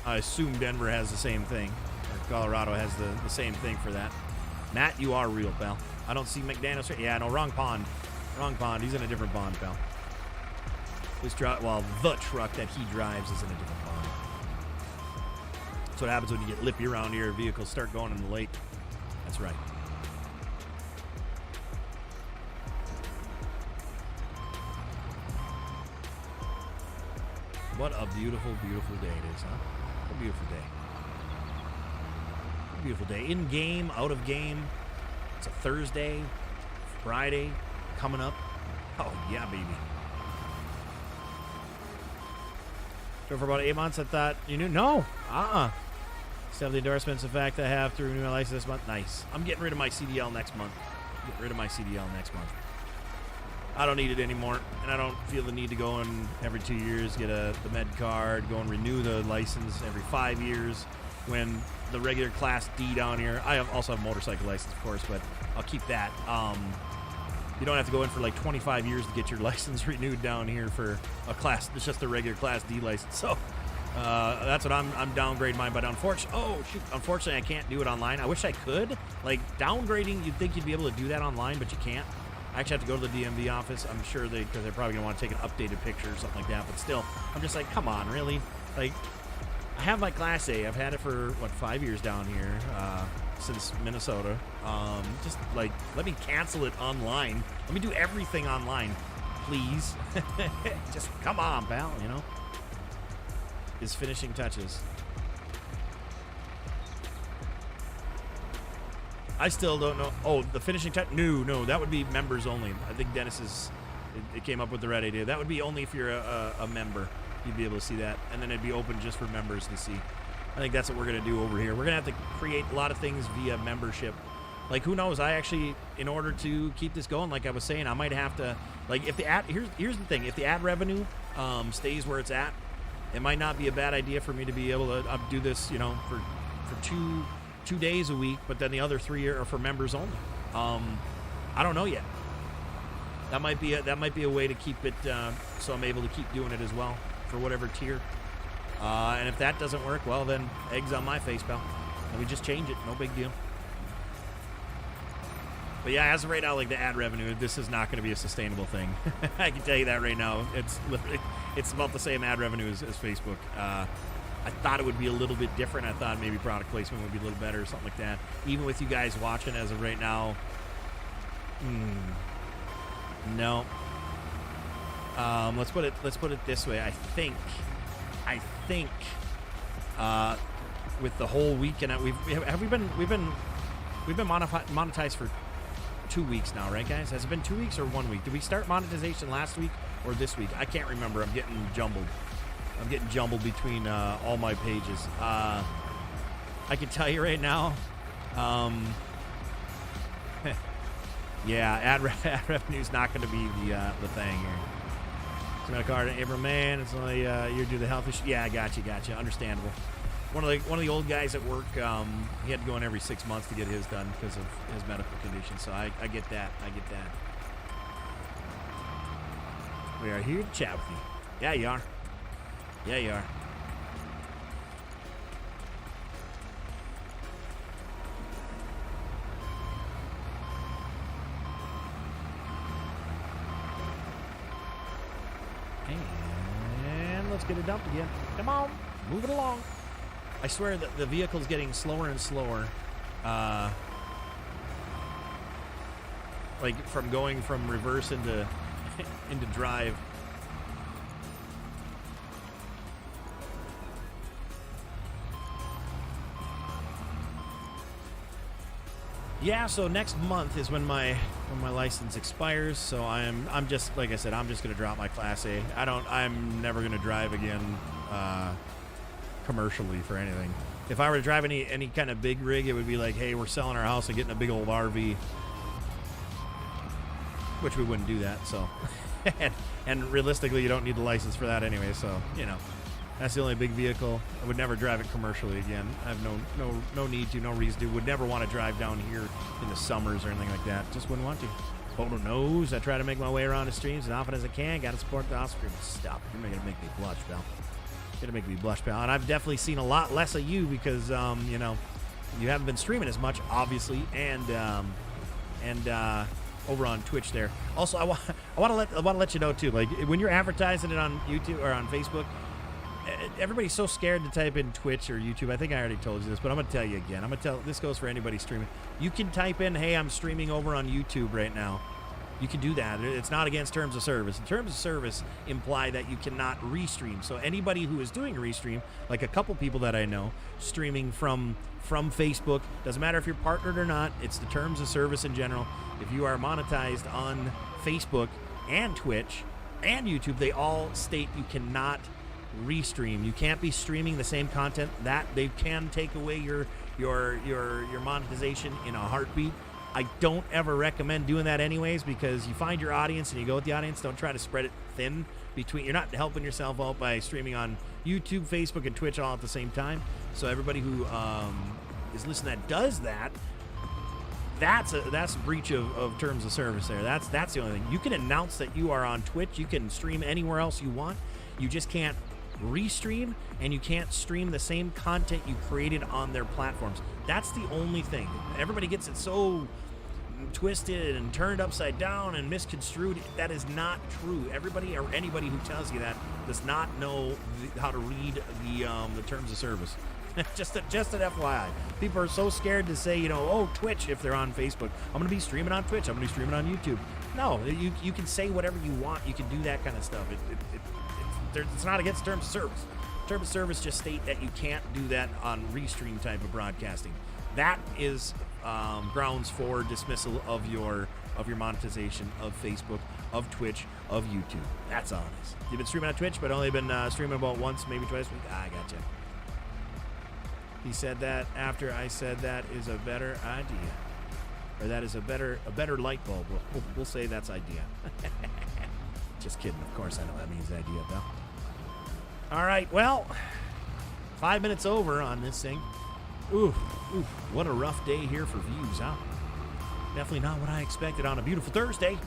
I assume Denver has the same thing, or Colorado has the same thing for that. Matt, you are real, pal. I don't see McDaniels. Yeah, no, wrong pond. Wrong pond. He's in a different pond, pal. This truck, well, the truck that he drives is in a different pond. That's what happens when you get lippy around here. Vehicles start going in the lake. That's right. What a beautiful, beautiful day it is, huh? What a beautiful day. What a beautiful day. In game, out of game. It's a Thursday, Friday, coming up. Oh, yeah, baby. So for about 8 months, I thought you knew. No. Still have the endorsements. In fact, I have to renew my license this month. Nice. I'm getting rid of my CDL next month. Get rid of my CDL next month. I don't need it anymore, and I don't feel the need to go in every 2 years, get the med card, go and renew the license every 5 years. when the regular Class D down here, I also have a motorcycle license, of course, but I'll keep that. You don't have to go in for like 25 years to get your license renewed down here for a class. It's just a regular Class D license. So that's what I'm downgrading mine. But unfortunately, I can't do it online. I wish I could. Like downgrading, you'd think you'd be able to do that online, but you can't. I actually have to go to the DMV office. I'm sure because they're probably gonna want to take an updated picture or something like that. But still, I'm just like, come on, really? Like, I have my Class A. I've had it for 5 years down here. Since Minnesota. Just like, let me cancel it online. Let me do everything online, please. Just come on, pal, you know. His finishing touches. I still don't know. Oh, the finishing touch? No, that would be members only. I think Dennis it came up with the right idea. That would be only if you're a member. You'd be able to see that, and then it'd be open just for members to see. I think that's what we're going to do over here. We're going to have to create a lot of things via membership. Like, who knows? I actually, in order to keep this going, like I was saying, I might have to, like, if the ad, here's the thing. If the ad revenue stays where it's at, it might not be a bad idea for me to be able to do this, you know, for two days a week, but then the other 3 are for members only. I don't know yet. That might be a way to keep it so I'm able to keep doing it as well for whatever tier. And if that doesn't work, well, then eggs on my face, pal. And we just change it. No big deal. But yeah, as of right now, like the ad revenue, this is not going to be a sustainable thing. I can tell you that right now. It's about the same ad revenue as Facebook. I thought it would be a little bit different. I thought maybe product placement would be a little better or something like that. Even with you guys watching as of right now, no. Let's put it this way. I think with the whole weekend, we've been monetized for 2 weeks now, right, guys? Has it been 2 weeks or 1 week? Did we start monetization last week or this week? I can't remember. I'm getting jumbled between all my pages. I can tell you right now. Yeah, ad revenue is not going to be the thing here. It's got a card in April, man. It's only you do the health issue. Yeah, I got you. Understandable. One of the old guys at work, he had to go in every 6 months to get his done because of his medical condition. So I get that. We are here to chat with you. Yeah, you are. And let's get it dumped again. Come on, move it along. I swear that the vehicle's getting slower and slower. Like from going from reverse into drive. Yeah, so next month is when my license expires. So I'm just, like I said, I'm just gonna drop my Class A. I'm never gonna drive again commercially for anything. If I were to drive any kind of big rig, it would be like, hey, we're selling our house and getting a big old RV, which we wouldn't do that. So, and realistically, you don't need the license for that anyway. So, you know, that's the only big vehicle. I would never drive it commercially again. I have no need to, no reason to. Would never want to drive down here in the summers or anything like that. Just wouldn't want to. PODO knows I try to make my way around the streams as often as I can. Got to support the Oscar. Stop. You're going to make me blush, pal. Gonna make me blush, pal. And I've definitely seen a lot less of you because you know, you haven't been streaming as much, obviously, and over on Twitch there. Also, I want to let you know too, like when you're advertising it on YouTube or on Facebook, everybody's so scared to type in Twitch or YouTube. I think I already told you this, but I'm gonna tell you again. This goes for anybody streaming. You can type in, hey, I'm streaming over on YouTube right now. You can do that. It's not against terms of service. The terms of service imply that you cannot restream. So anybody who is doing a restream, like a couple people that I know, streaming from Facebook, doesn't matter if you're partnered or not, it's the terms of service in general. If you are monetized on Facebook and Twitch and YouTube, they all state you cannot restream. You can't be streaming the same content. That they can take away your monetization in a heartbeat. I don't ever recommend doing that anyways, because you find your audience and you go with the audience. Don't try to spread it thin between. You're not helping yourself out by streaming on YouTube, Facebook, and Twitch all at the same time. So everybody who is listening that does that, that's a breach of terms of service there. That's the only thing. You can announce that you are on Twitch. You can stream anywhere else you want. You just can't restream, and you can't stream the same content you created on their platforms. That's the only thing. Everybody gets it so twisted and turned upside down and misconstrued. That is not true. Everybody or anybody who tells you that does not know how to read the terms of service. just an FYI. People are so scared to say, oh, Twitch, if they're on Facebook. I'm going to be streaming on Twitch. I'm going to be streaming on YouTube. No, you can say whatever you want. You can do that kind of stuff. It's not against terms of service. Terms of service just state that you can't do that on restream type of broadcasting. That is grounds for dismissal of your monetization of Facebook, of Twitch, of YouTube. That's all it is. You've been streaming on Twitch, but only been streaming about once, maybe twice a week. I gotcha. He said that after I said that is a better idea, or that is a better light bulb. We'll say that's idea. Just kidding. Of course, I know that means idea, though. All right. Well, 5 minutes over on this thing. Oof, what a rough day here for views, huh? Definitely not what I expected on a beautiful Thursday.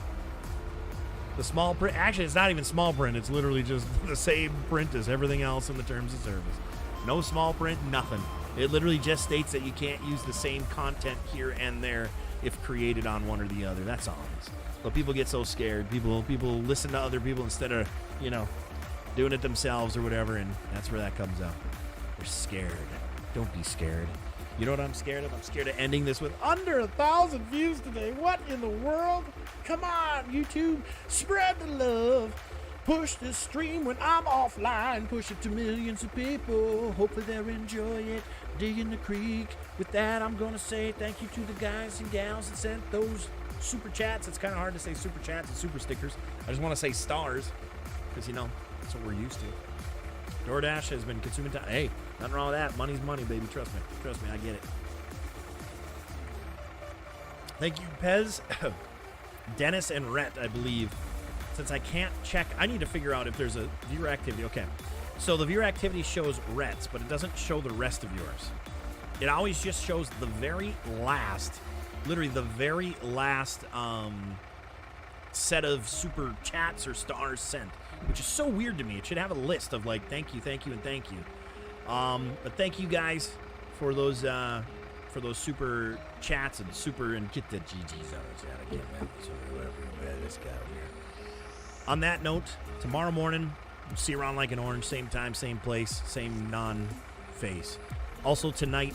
The small print, actually, it's not even small print. It's literally just the same print as everything else in the terms of service. No small print, nothing. It literally just states that you can't use the same content here and there if created on one or the other. That's all it is. But people get so scared. People listen to other people instead of, doing it themselves or whatever, and that's where that comes out. They're scared. Don't be scared. You know what I'm scared of? I'm scared of ending this with under 1,000 views today. What in the world? Come on, YouTube. Spread the love. Push this stream when I'm offline. Push it to millions of people. Hopefully they'll enjoy it. Digging the creek. With that, I'm going to say thank you to the guys and gals that sent those super chats. It's kind of hard to say super chats and super stickers. I just want to say stars because, that's what we're used to. DoorDash has been consuming time. Hey, nothing wrong with that. Money's money, baby. Trust me. Trust me. I get it. Thank you, Pez. Dennis and Rhett, I believe. Since I can't check, I need to figure out if there's a viewer activity. Okay. So the viewer activity shows Rhett's, but it doesn't show the rest of yours. It always just shows the very last, literally the very last set of super chats or stars sent, which is so weird to me. It should have a list of like, thank you, and thank you. But thank you guys for those super chats and get the GGs out of chat. I can't remember whatever this guy over here. On that note, tomorrow morning, we'll see you around like an orange, same time, same place, same non-face. Also tonight,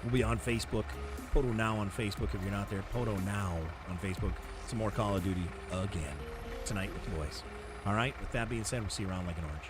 we'll be on Facebook. PODO Now on Facebook if you're not there. PODO Now on Facebook. Some more Call of Duty again tonight with the boys. All right, with that being said, we'll see you around like an orange.